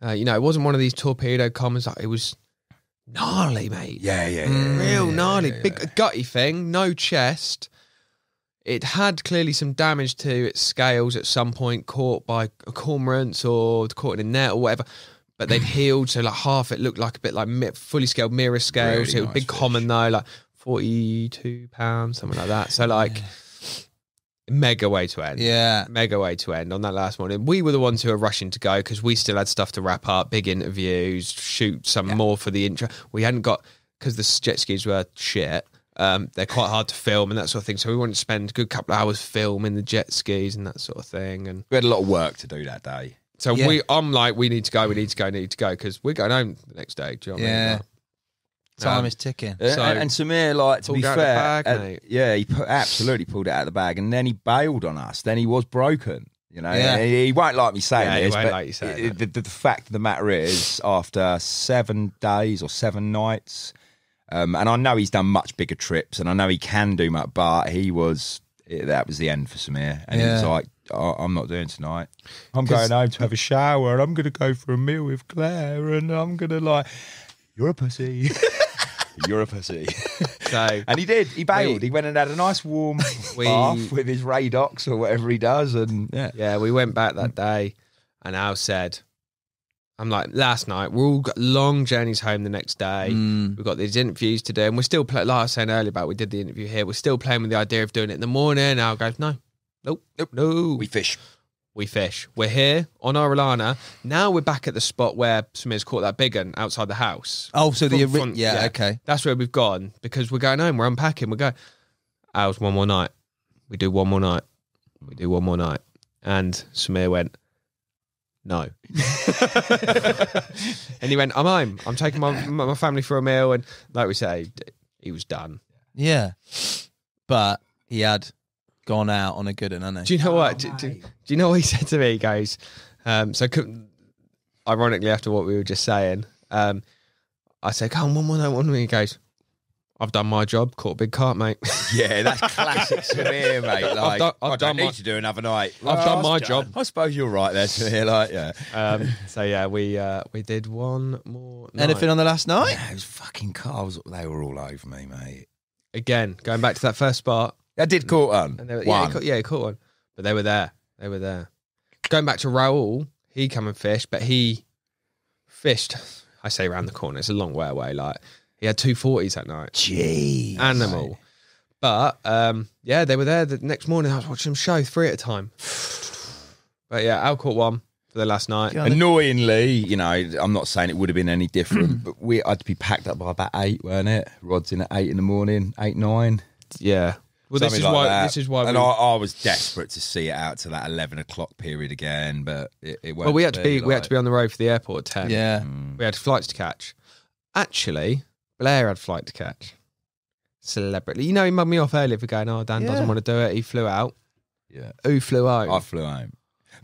it wasn't one of these torpedo comments. Like, it was gnarly, mate. Yeah. Real gnarly. Big gutty thing, no chest. It had clearly some damage to its scales at some point, caught by cormorants or caught in a net or whatever. But they'd healed, so like half it looked like a bit like fully scaled mirror scales. Really, it was big fish. Common though, like £42, something like that. So like mega way to end. Yeah. Mega way to end on that last morning. We were the ones who were rushing to go because we still had stuff to wrap up, big interviews, shoot some more for the intro. We hadn't got, because the jet skis were shit, they're quite hard to film and that sort of thing. So we wanted to spend a good couple of hours filming the jet skis and that sort of thing. And we had a lot of work to do that day. So I'm like, we need to go because we're going home the next day. Do you know what I mean? Time is ticking. So, and Samir, like, to be fair, bag, he absolutely pulled it out of the bag, and then he bailed on us. Then he was broken. You know, he won't like me saying this, but the fact of the matter is, after 7 days or 7 nights, and I know he's done much bigger trips, and I know he can do much, but that was the end for Samir, and he was like, I'm not doing tonight. I'm going home to have a shower, and I'm going to go for a meal with Claire, and I'm going to you're a pussy. You're a pussy. And he did. He bailed. He went and had a nice warm bath with his Radox or whatever he does. And we went back that day, and Al said, I'm like, last night, we all got long journeys home the next day. We've got these interviews to do, and we're still like I was saying earlier about we did the interview here. We're still playing with the idea of doing it in the morning. Al goes, no. We fish. We're here on Orellana. Now we're back at the spot where Samir's caught that big one outside the house. Oh, so okay. That's where we've gone because we're going home. We're unpacking. We're going, Al's one more night. We do one more night. And Samir went, no. And he went, I'm home. I'm taking my family for a meal. And like we say, he was done. Yeah. But he had gone out on a good one, hasn't he? Do you know what? Do you know what he said to me? He goes, ironically after what we were just saying, I said, come on, one more. He goes, I've done my job, caught a big carp, mate. Yeah, that's classic Samir, mate. Like, I've done need to do another night. I've done my job. I suppose you're right there, Samir. Like, yeah. So yeah, we did one more night. Anything on the last night? Yeah, those fucking cars, they were all over me, mate. Again, going back to that first spot. I did caught one. And he caught one. But they were there. They were there. Going back to Raoul, he come and fished, but he fished, I say around the corner, it's a long way away. Like, he had 240s that night. Jeez. Animal. But, yeah, they were there the next morning. I was watching them show 3 at a time. But yeah, Al caught one for the last night. Annoyingly, you know, I'm not saying it would have been any different, but I'd be packed up by about 8, weren't it? Rods in at 8 in the morning, 8, 9. Yeah. Well, this is why. And I was desperate to see it out to that 11 o'clock period again, but it won't. Well, we had to be on the road for the airport at 10. Yeah. We had flights to catch. Actually, Blair had flight to catch. Celebrity. You know, he mugged me off earlier for going, Dan doesn't want to do it. He flew out. Yeah. Who flew home? I flew home.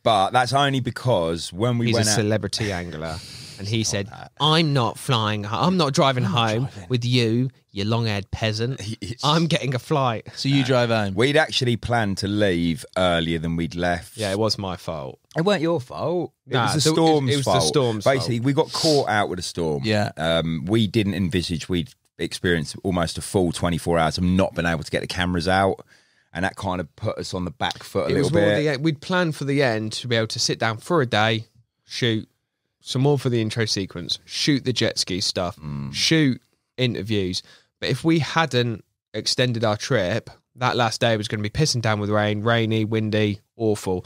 But that's only because when we He's went a celebrity angler. And he said, I'm not flying. I'm not driving home with you long-haired peasant. I'm getting a flight. So you drive home. We'd actually planned to leave earlier than we'd left. Yeah, it was my fault. It weren't your fault. It Nah, was the storm's it was fault. the storm's Basically, fault. we got caught out with a storm. Yeah. We didn't envisage we'd experience almost a full 24 hours of not being able to get the cameras out. And that kind of put us on the back foot a little bit. We'd planned for the end to be able to sit down for a day, shoot some more for the intro sequence, shoot the jet ski stuff, shoot interviews. But if we hadn't extended our trip, that last day was going to be pissing down with rain, rainy, windy, awful.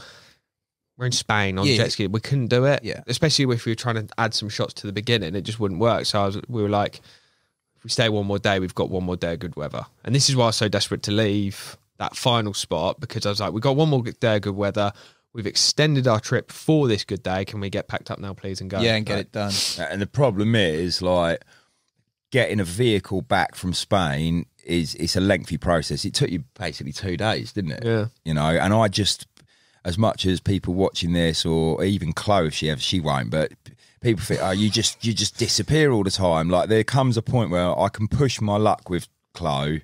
We're in Spain on jet ski. We couldn't do it. Yeah. Especially if we were trying to add some shots to the beginning, it just wouldn't work. So we were like, if we stay one more day, we've got one more day of good weather. And this is why I was so desperate to leave that final spot, because I was like, we've got one more day of good weather. We've extended our trip for this good day. Can we get packed up now, please, and go? Yeah, and get it done. And the problem is, like, getting a vehicle back from Spain it's a lengthy process. It took you basically 2 days, didn't it? Yeah. You know, and I just, as much as people watching this, or even Chloe, if she won't, but people think, oh, you just disappear all the time. Like, there comes a point where I can push my luck with Chloe,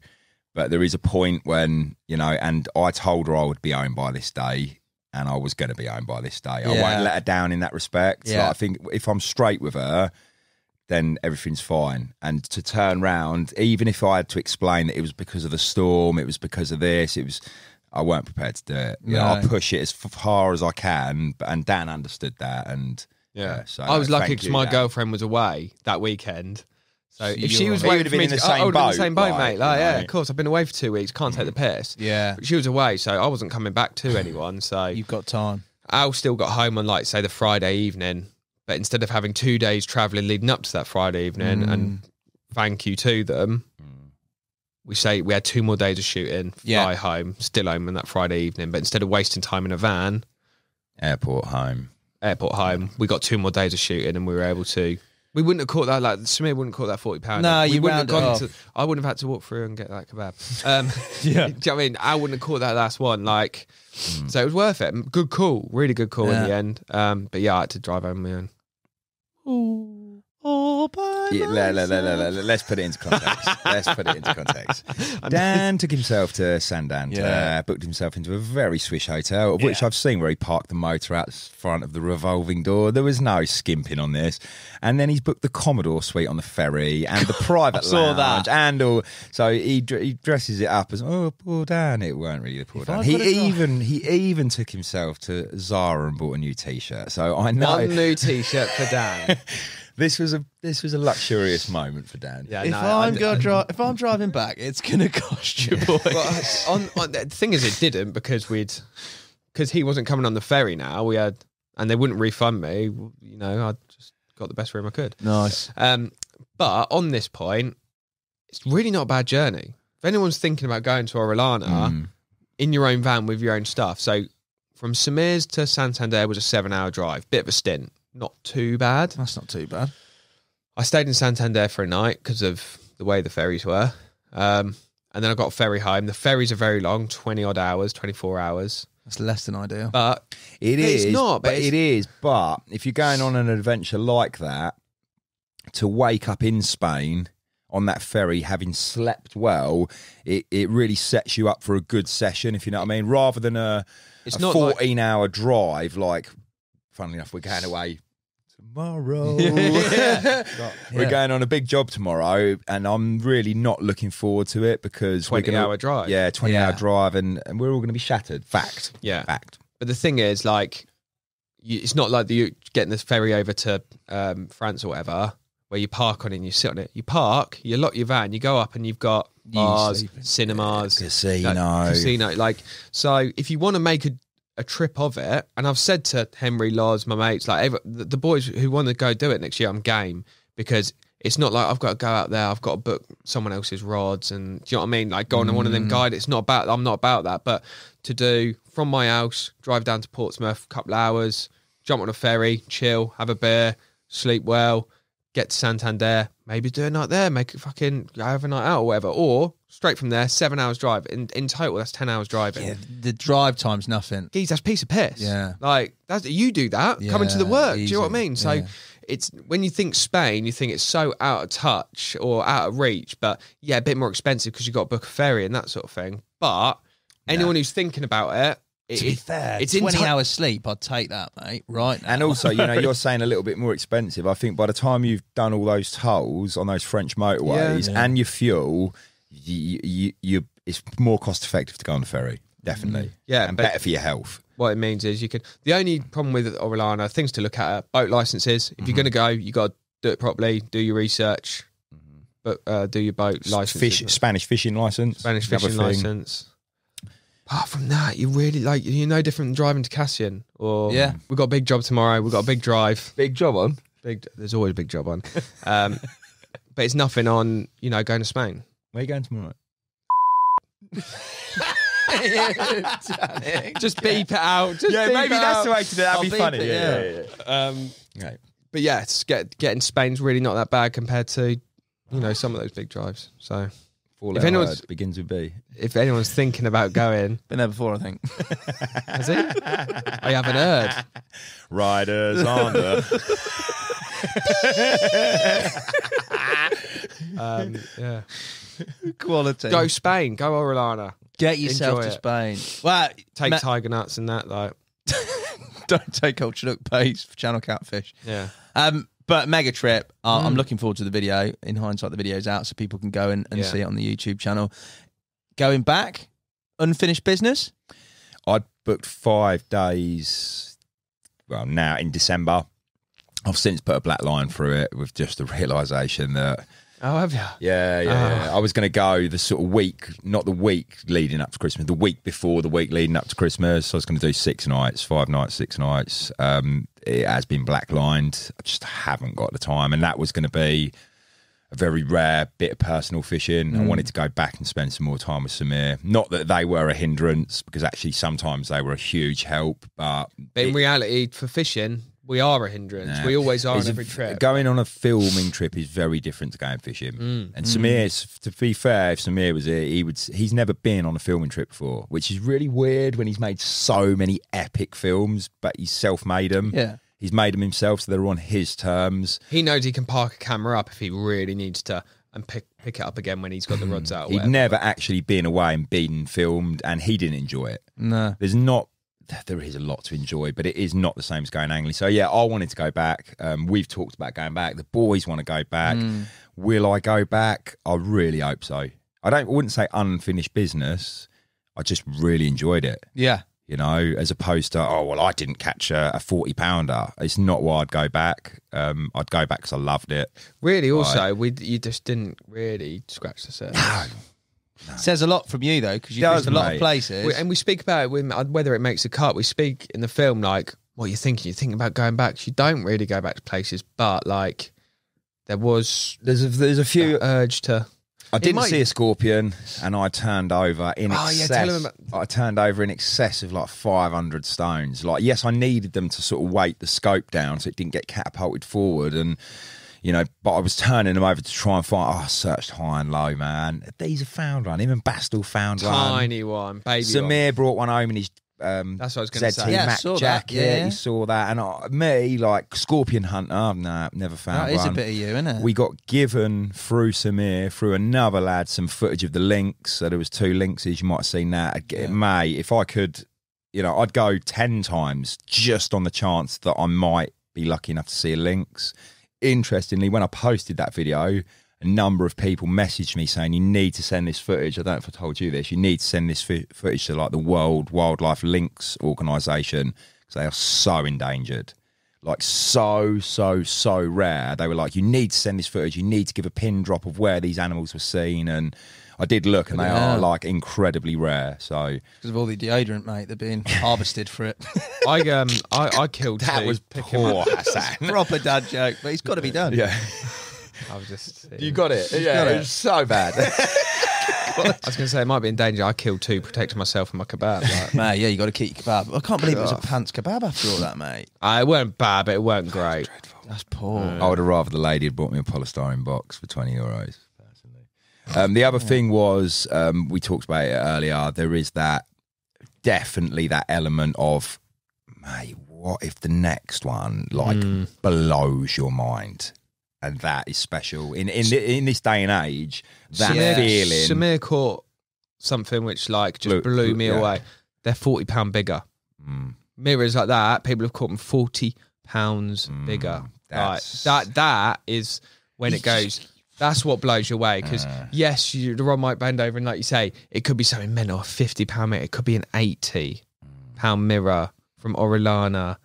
but there is a point when, you know, and I told her I would be home by this day. And I was going to be home by this day. I won't let her down in that respect. Yeah. Like, I think if I'm straight with her, then everything's fine. And to turn round, even if I had to explain that it was because of the storm, it was because of this, I weren't prepared to do it. You know, I'll push it as far as I can. And Dan understood that. And so I was lucky thank because you, my Dan. girlfine was away that weekend. So if she you was were- waiting You'd for have me been in to, the I same would have been in the boat, same boat, like, mate. Like, yeah, right. of course. I've been away for 2 weeks. Can't take the piss. Yeah. But she was away, so I wasn't coming back to anyone. So You've got time. Al still got home on, like, say, the Friday evening. But instead of having 2 days travelling leading up to that Friday evening, and thank you to them, we had 2 more days of shooting, fly home, still home on that Friday evening. But instead of wasting time in a van, Airport home, we got 2 more days of shooting, and we were able to. We wouldn't have caught that. Like, Samir wouldn't have caught that £40. No, we you wouldn't round have it off. I wouldn't have had to walk through and get that kebab. Do you know what I mean? I wouldn't have caught that last one. Like, so it was worth it. Good call, really good call in the end. But yeah, I had to drive home on my own. let's put it into context. Dan took himself to Santander, booked himself into a very swish hotel, of which I've seen where he parked the motor out front of the revolving door. There was no skimping on this. And then he's booked the Commodore suite on the ferry and the private lounge. And all, so he dresses it up as, oh, poor Dan. It weren't really the poor Dan. He even took himself to Zara and bought a new T-shirt. So I know. One new T-shirt for Dan. This was a luxurious moment for Dan. Yeah, If I'm driving back, it's gonna cost you, boy. Well, the thing is, it didn't because he wasn't coming on the ferry. Now and they wouldn't refund me. You know, I just got the best room I could. Nice. But on this point, it's really not a bad journey. If anyone's thinking about going to Orellana in your own van with your own stuff, so from Samir's to Santander was a 7-hour drive, bit of a stint. Not too bad. That's not too bad. I stayed in Santander for a night because of the way the ferries were. And then I got a ferry home. The ferries are very long, 20-odd hours, 24 hours. That's less than ideal. But It's not. But it is. But if you're going on an adventure like that, to wake up in Spain on that ferry, having slept well, it really sets you up for a good session, if you know what I mean, rather than a 14-hour drive. Like, funnily enough, we're going away tomorrow. We're going on a big job tomorrow, and I'm really not looking forward to it because 20-hour drive. Yeah, 20-hour drive, and we're all going to be shattered. Fact. Yeah. Fact. But the thing is, like, it's not like you getting this ferry over to France or whatever, where you park on it and you sit on it. You park, you lock your van, you go up, and you've got bars, cinemas, casino. Like, so if you want to make a trip of it, and I've said to Henry, Loz, my mates, like the boys who want to go do it next year, I'm game, because it's not like I've got to go out there, I've got to book someone else's rods, and do you know what I mean? Like, go on one of them guide. It's not about, I'm not about that, but to do from my house, drive down to Portsmouth, a couple of hours, jump on a ferry, chill, have a beer, sleep well, get to Santander, maybe do a night there, make it fucking have a night out or whatever, or straight from there, 7 hours drive. In total, that's 10 hours driving. Yeah, the drive time's nothing. Geez, that's a piece of piss. Yeah. Like, you do that, coming to the work. Easy. Do you know what I mean? So it's, when you think Spain, you think it's so out of touch or out of reach, but yeah, a bit more expensive because you've got to book a ferry and that sort of thing. But anyone who's thinking about it, to be fair, it's 20 hours sleep, I'd take that, mate, right now. And also, you know, you're saying a little bit more expensive. I think by the time you've done all those tolls on those French motorways and your fuel, you it's more cost effective to go on the ferry, definitely. Yeah, and better for your health. What it means is you can. The only problem with Orellana, things to look at are boat licenses. If you're going to go, you got to do it properly, do your research, but do your boat license. Spanish fishing license. Spanish fishing license. Apart from that, you really like, you're no different than driving to Cassian. Or we've got a big job tomorrow. We've got a big drive. Big job on. There's always a big job on. But it's nothing on, you know, going to Spain. Where are you going tomorrow? Just beep it out. Maybe that's the way to do it. That'd be funny. Okay. But yeah, getting Spain's really not that bad compared to, you know, some of those big drives. So if anyone's begins with B. If anyone's thinking about going, been there before, I think. Has he? I haven't heard. Riders on the. Yeah. Quality. Go Spain. Go Orellana. Get yourself to Spain. Well, take tiger nuts and that. Like, don't take old Chinook paste for channel catfish. Yeah. But mega trip. I'm looking forward to the video. In hindsight, the video's out, so people can go and see it on the YouTube channel. Going back, unfinished business. I'd booked 5 days. Well, now in December, I've since put a black line through it with just the realisation that. Oh, have you? Yeah. I was going to go the sort of week, not the week leading up to Christmas, the week before the week leading up to Christmas. So I was going to do 6 nights, 5 nights, 6 nights. It has been black-lined. I just haven't got the time. And that was going to be a very rare bit of personal fishing. I wanted to go back and spend some more time with Samir. Not that they were a hindrance, because actually sometimes they were a huge help. But in reality, for fishing, we are a hindrance. We always are on every trip. Going on a filming trip is very different to going fishing. And Samir, to be fair, if Samir was here, he's never been on a filming trip before, which is really weird when he's made so many epic films, but he's self-made them. Yeah. He's made them himself, so they're on his terms. He knows he can park a camera up if he really needs to and pick it up again when he's got the rods out. He'd never actually been away and been filmed, and he didn't enjoy it. No. There is a lot to enjoy, but it is not the same as going angling. So yeah, I wanted to go back. We've talked about going back. The boys want to go back. Will I go back? I really hope so. I wouldn't say unfinished business. I just really enjoyed it. Yeah. You know, as opposed to, I didn't catch a 40-pounder. It's not why I'd go back. I'd go back because I loved it. Really, also, you just didn't really scratch the surface. No. Says a lot from you, though, because you've been to a lot of places. And we speak about it with whether it makes a cut. We speak in the film like, what you're thinking. You're thinking about going back. You don't really go back to places, but like, there's a few urge to. I didn't see a scorpion, and I turned over in excess. Tell him I turned over in excess of like 500 stones. Like, yes, I needed them to sort of weight the scope down so it didn't get catapulted forward, and you know, but I was turning them over to try and find. I searched high and low, man. These are found one. Even Bastl found one. Tiny one, baby. Samir brought one home in his That's what I was going to ZT say. Yeah, I Mac saw that. jacket. Yeah. You saw that, and me like Scorpion Hunter. Nah, never found That one. is a bit of you, isn't it? We got given through Samir, through another lad, some footage of the links. So there was 2 links. You might have seen that. Mate, if I could, I'd go 10 times just on the chance that I might be lucky enough to see a links. Interestingly, when I posted that video, a number of people messaged me saying, you need to send this footage. I don't know if I told you this. You need to send this footage to like the World Wildlife Links Organisation because they are so endangered. Like so rare. They were like, you need to send this footage. You need to give a pin drop of where these animals were seen. And I did look, and they are like incredibly rare. So because of all the deodorant, mate, they're being harvested for it. I killed that 2. was poor, Hassan. Proper dad joke, but it's got to be done. Yeah. I was just. You got it. Yeah, it was so bad. I was going to say it might be in danger. I killed 2 protecting myself and my kebab. Like. Mate, yeah, you got to keep your kebab. I can't believe it was a pants kebab after all that, mate. It weren't bad, but it weren't great. That's poor. I would have rather the lady had bought me a polystyrene box for €20. Personally, the other thing was we talked about it earlier. There is definitely that element of, mate, what if the next one blows your mind? And that is special in this day and age. That feeling. Samir caught something which just blew me away. They're £40 bigger. Mirrors like that, people have caught them £40 bigger. That is when it goes. That's what blows you away. Because yes, the rod might bend over, and like you say, it could be something mental. A £50 mirror. It could be an £80 mirror from Orellana.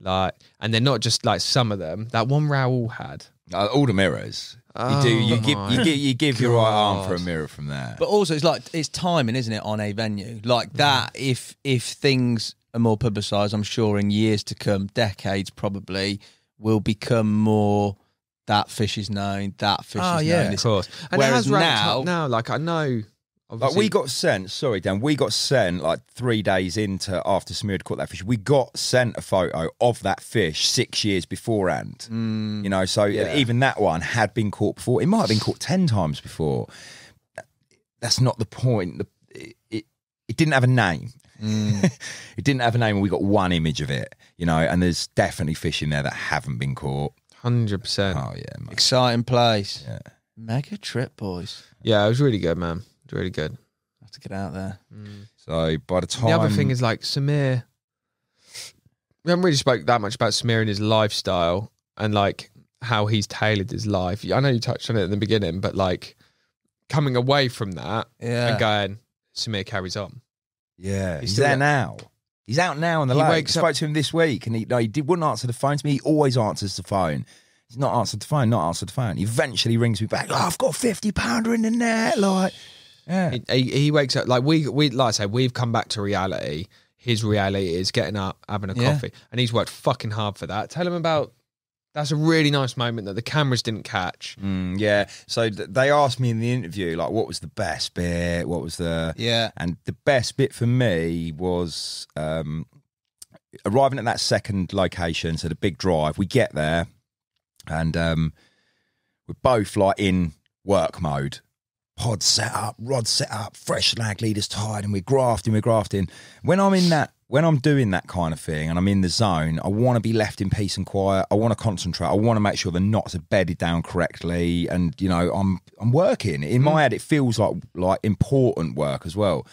And they're not just like some of them. That one Raoul had. All the mirrors. You give your right arm for a mirror from there. But also, it's timing, isn't it, on a venue like that? If things are more publicised, I'm sure in years to come, decades probably, will become more. That fish is known. That fish is known. Of course. And whereas it has ramped up now, I know. Like we got sent, sorry Dan, we got sent 3 days after Samir had caught that fish. We got sent a photo of that fish 6 years beforehand. So even that one had been caught before. It might have been caught 10 times before. That's not the point. It didn't have a name. It didn't have a name, and we got one image of it. And there's definitely fish in there that haven't been caught. 100%. Oh yeah, mate. Exciting place. Yeah. Mega trip, boys. Yeah, it was really good, man. Really good. Have to get out there. So by the time the other thing is Samir, we haven't really spoke that much about Samir and his lifestyle and how he's tailored his life. I know you touched on it in the beginning, but coming away from that and going, Samir carries on. Yeah, he's there now. He's out now on the lake. I spoke to him this week, and he wouldn't answer the phone to me. He always answers the phone. He's not answered the phone. He eventually rings me back. Oh, I've got £50 in the net. Yeah. He wakes up we like I say, we've come back to reality. His reality is getting up, having a coffee, and he's worked fucking hard for that. Tell him about. That's a really nice moment that the cameras didn't catch. Yeah. So they asked me in the interview, what was the best bit? What was and the best bit for me was arriving at that second location. So the big drive. We get there, and we're both in work mode. Pod set up, rod set up, fresh lag leaders tied, and we're grafting. When I'm doing that kind of thing and I'm in the zone, I want to be left in peace and quiet. I want to concentrate. I want to make sure the knots are bedded down correctly, and I'm working. In my head, it feels like important work as well.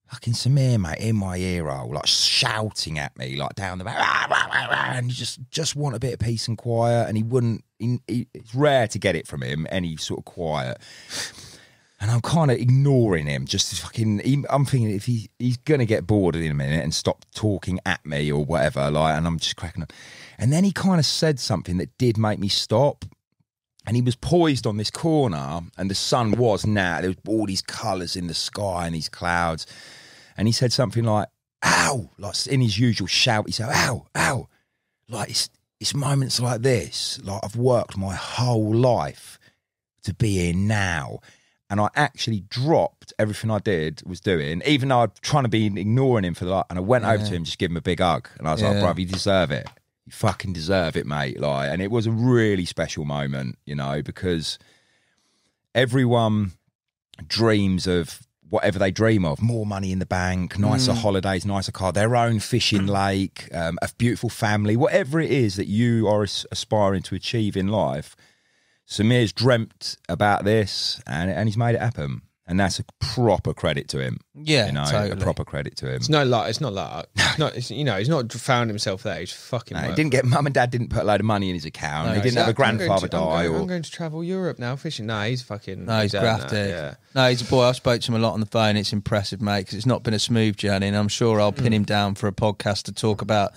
Fucking Samir, mate, in my ear hole, shouting at me, down the back, and you just want a bit of peace and quiet. And he wouldn't. It's rare to get it from him, any sort of quiet. And I'm kind of ignoring him, I'm thinking if he's going to get bored in a minute and stop talking at me or whatever, and I'm just cracking up. And then he kind of said something that did make me stop. And he was poised on this corner, and the sun was now. There was all these colours in the sky and these clouds. And he said something like, ow, in his usual shout. He said, ow, ow. It's moments like this. I've worked my whole life to be here now. And I actually dropped everything I was doing, even though I'm trying to be ignoring him and I went over to him, just give him a big hug. And I was like, bruv, you deserve it. You fucking deserve it, mate. And it was a really special moment, because everyone dreams of whatever they dream of. More money in the bank, nicer holidays, nicer car, their own fishing lake, a beautiful family, whatever it is that you are aspiring to achieve in life. Samir's dreamt about this and he's made it happen. And that's a proper credit to him. Yeah, totally. A proper credit to him. It's no luck. It's not luck. It's not, he's not found himself there. He's fucking. No, he didn't get. Mum and Dad didn't put a load of money in his account. He didn't have a grandfather die. I'm going to travel Europe now fishing. No, he's fucking. No, he's grafted. Yeah. No, he's a boy. I spoke to him a lot on the phone. It's impressive, mate, because it's not been a smooth journey, and I'm sure I'll pin him down for a podcast to talk about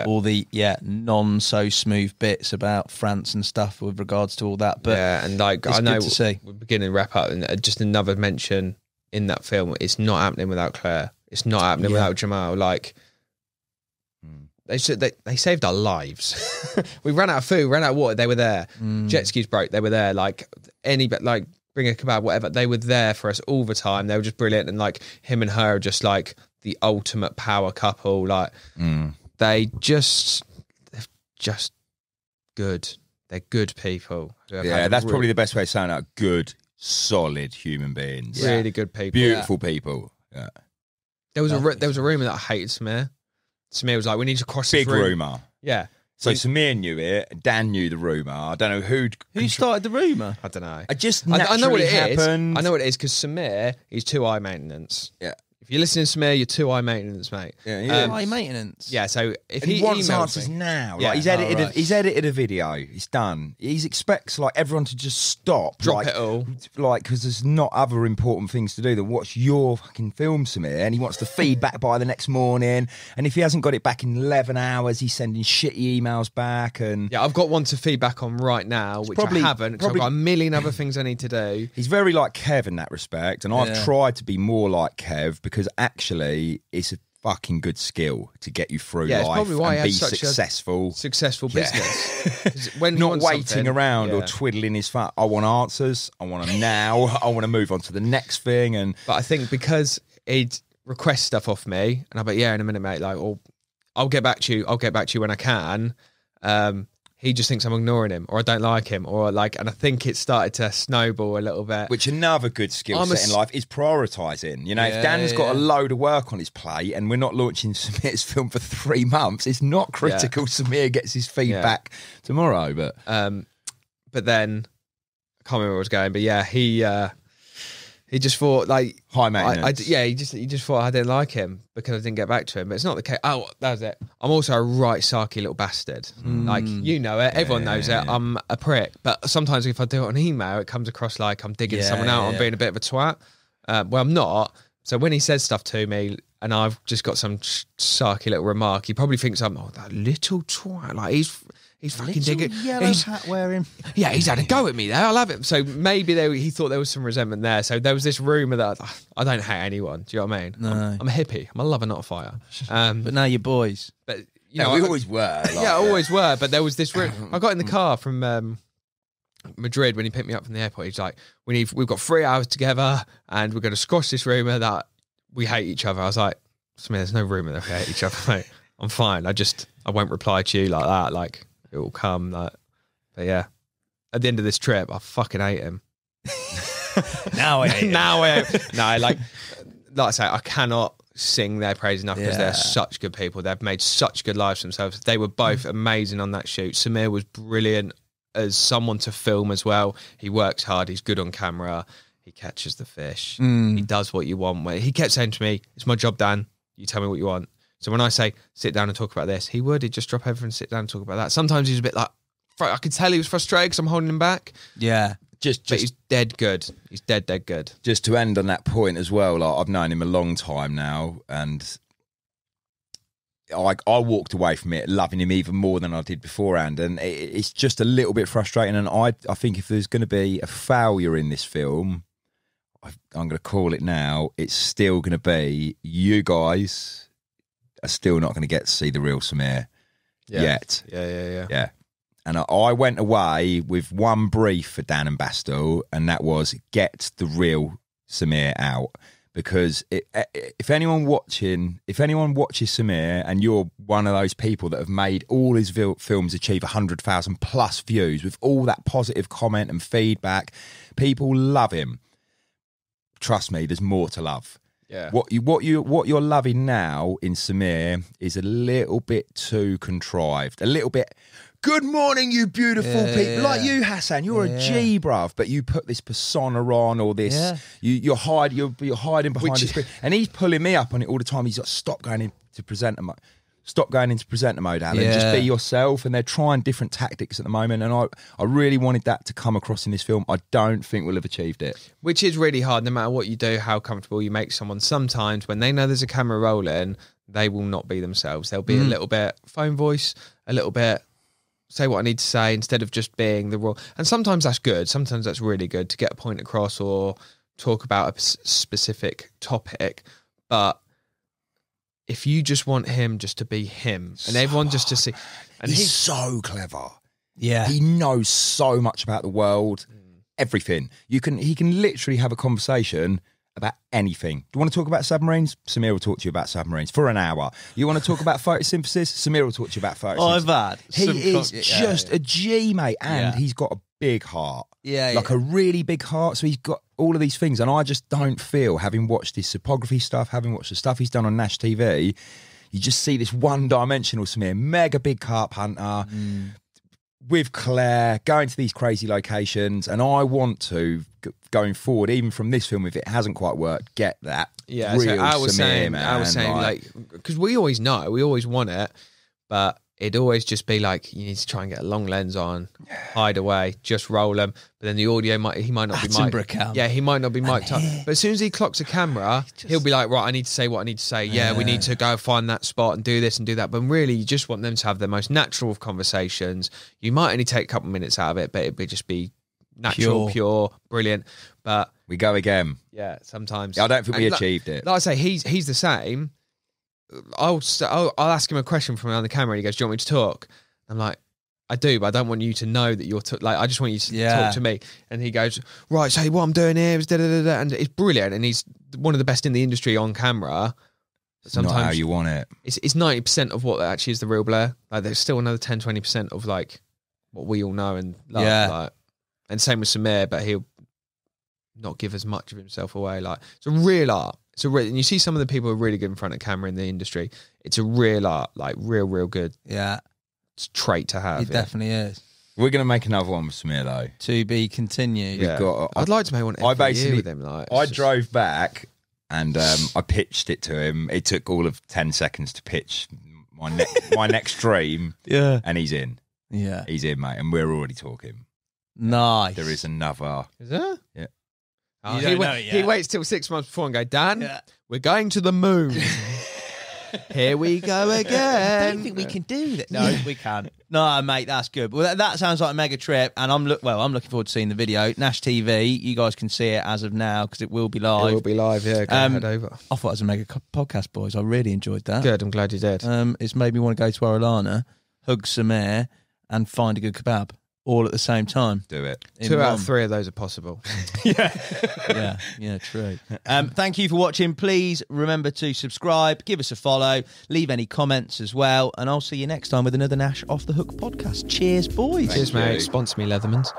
all the non so smooth bits about France and stuff with regards to all that. But yeah, and like it's I know good to see. We're beginning to wrap up, and just another mention in that film. It's not happening without Claire. It's not happening without Jamal. Like they saved our lives. We ran out of food, ran out of water. They were there. Jet skis broke. They were there. Like bring a kebab, whatever. They were there for us all the time. They were just brilliant. And like him and her are just like the ultimate power couple. Like they're just good. They're good people. Yeah, that's probably the best way of saying it. Good, solid human beings. Really good people. Beautiful people. Yeah. There was a rumour that I hated Samir. Samir was like, we need to cross this Big room. rumour. Yeah. So Samir knew it. Dan knew the rumour. I don't know who started the rumour. I don't know. It just I know what it happened. is. I know what it is because Samir, he's too high maintenance. Yeah. If you're listening to Samir, you're too high maintenance, mate. Yeah, high maintenance. Yeah, so if he wants emails answers me, now. Yeah. Like he's edited a video. He's done. He expects like everyone to just stop, Drop it all. Like because there's not other important things to do than watch your fucking film, Samir. And he wants the feedback by the next morning. And if he hasn't got it back in 11 hours, he's sending shitty emails back. And yeah, I've got one to feedback on right now, which I haven't because I've got a million other things I need to do. He's very like Kev in that respect, and I've tried to be more like Kev because actually it's a fucking good skill to get you through life and be successful. Successful business. When not waiting around or twiddling his thumb. I want answers. I want them now. I want to move on to the next thing. But I think because he'd request stuff off me, and I'll be in a minute, mate. Like, I'll get back to you. I'll get back to you when I can. He just thinks I'm ignoring him, or I don't like him, or like, and I think it started to snowball a little bit. Which another good skill set in life is prioritising. You know, if Dan's got a load of work on his plate and we're not launching Samir's film for 3 months, it's not critical. Samir gets his feedback tomorrow, but then I can't remember where I was going, but yeah, he just thought like high maintenance. He just thought I didn't like him because I didn't get back to him. But it's not the case. Oh, that was it. I'm also a right sarky little bastard. Like you know it. Everyone knows it. I'm a prick. But sometimes if I do it on email, it comes across like I'm digging someone out. I'm being a bit of a twat. Well, I'm not. So when he says stuff to me and I've just got some sarky little remark, he probably thinks I'm that little twat. Like he's fucking digging. Yellow hat wearing. Yeah, he's had a go at me there. I love him. So maybe he thought there was some resentment there. So there was this rumour that I don't hate anyone. Do you know what I mean? No. I'm a hippie. I'm a lover, not a fighter. But now you're boys. But we always were. Always were. But there was this room. I got in the car from Madrid when he picked me up from the airport. He's like, we've got 3 hours together and we're going to squash this rumour that we hate each other. I was like, there's no rumour that we hate each other, mate. I'm fine. I won't reply to you like that. Like, it will come. Like, but yeah, at the end of this trip, I fucking hate him. Now I hate him. No, like I say, I cannot sing their praise enough because they're such good people. They've made such good lives for themselves. They were both amazing on that shoot. Samir was brilliant as someone to film as well. He works hard. He's good on camera. He catches the fish. He does what you want. He kept saying to me, "It's my job, Dan. You tell me what you want." So when I say, sit down and talk about this, he'd just drop everything and sit down and talk about that. Sometimes he's a bit like, I could tell he was frustrated because I'm holding him back. Yeah. But he's dead good. He's dead good. Just to end on that point as well, like I've known him a long time now, and I walked away from it loving him even more than I did beforehand, and it's just a little bit frustrating. And I think if there's going to be a failure in this film, I'm going to call it now, it's still going to be you guys are still not going to get to see the real Samir yet. Yeah. And I went away with one brief for Dan and Bastl, and that was get the real Samir out. Because if anyone watches Samir, and you're one of those people that have made all his films achieve 100,000 plus views with all that positive comment and feedback, people love him. trust me, there's more to love. Yeah. What you're loving now in Samir is a little bit too contrived. A little bit. Good morning, you beautiful people. Like you, Hassan, you're a G, bruv. But you put this persona on, or this. Yeah. You're hiding behind the screen, and he's pulling me up on it all the time. He's like, stop going into presenter mode. Stop going into presenter mode, Alan. Yeah. Just be yourself. And they're trying different tactics at the moment. And I really wanted that to come across in this film. I don't think we'll have achieved it. Which is really hard, no matter what you do, how comfortable you make someone. Sometimes when they know there's a camera rolling, they will not be themselves. They'll be a little bit phone voice, a little bit say what I need to say instead of just being the raw. And sometimes that's good. Sometimes that's really good to get a point across or talk about a specific topic. But if you just want him just to be him and everyone just to see, and he's so clever. Yeah, he knows so much about the world, everything. He can literally have a conversation about anything. Do you want to talk about submarines? Samir will talk to you about submarines for an hour. You want to talk about photosynthesis? Samir will talk to you about photosynthesis. I've had. He is just a G, mate, and he's got a big heart. Yeah, like a really big heart. So he's got all of these things, and I just don't feel, having watched his photography stuff, having watched the stuff he's done on Nash TV, you just see this one-dimensional Samir, mega big carp hunter, with Claire, going to these crazy locations, and I want to, going forward, even from this film, if it hasn't quite worked, get that real so I was Samir, saying, man. I was saying, like, because we always know, we always want it, but it'd always just be like, you need to try and get a long lens on, hide away, just roll them. But then the audio he might not be mic'd. Yeah, he might not be mic'd up. But as soon as he clocks a camera, he'll be like, right, I need to say what I need to say. Yeah, we need to go find that spot and do this and do that. But really, you just want them to have the most natural of conversations. You might only take a couple minutes out of it, but it would just be natural, pure, brilliant. But we go again. Yeah, sometimes. I don't think we achieved it. Like I say, he's the same. I'll ask him a question from around the camera and he goes, do you want me to talk? I'm like, I do, but I don't want you to know that you're like, I just want you to talk to me. And he goes, right, so what I'm doing here is da-da-da-da. And it's brilliant, and he's one of the best in the industry on camera. Sometimes not how you want it. It's 90% of what actually is the real Blair. Like, there's still another 10-20% of like what we all know and love. Like, and same with Samir, but he'll not give as much of himself away. Like, it's a real art. And you see some of the people who are really good in front of camera in the industry. It's a real art, like real good. Yeah, it's a trait to have. It definitely is. We're going to make another one with Samir though. To be continued. We've got. I'd like to make one every year with him. Like, I drove back and I pitched it to him. It took all of 10 seconds to pitch my next dream. Yeah, and he's in. Yeah, he's in, mate, and we're already talking. Nice. There is another. Is there? Yeah. Oh, he waits till 6 months before and go, Dan, we're going to the moon. Here we go again. I don't think we can do that. No, we can. No, mate, that's good. Well, that sounds like a mega trip, and I'm looking forward to seeing the video. Nash TV, you guys can see it as of now because it will be live. It will be live, yeah. Go head over. I thought it was a mega podcast, boys. I really enjoyed that. Good, I'm glad you did. It's made me want to go to Orellana, hug Samir, and find a good kebab. All at the same time. Do it. 2 out of 3 of those are possible. Yeah, true. Thank you for watching. Please remember to subscribe, give us a follow, leave any comments as well, and I'll see you next time with another Nash Off the Hook podcast. Cheers, boys. Cheers, mate. Sponsor me, Leathermans.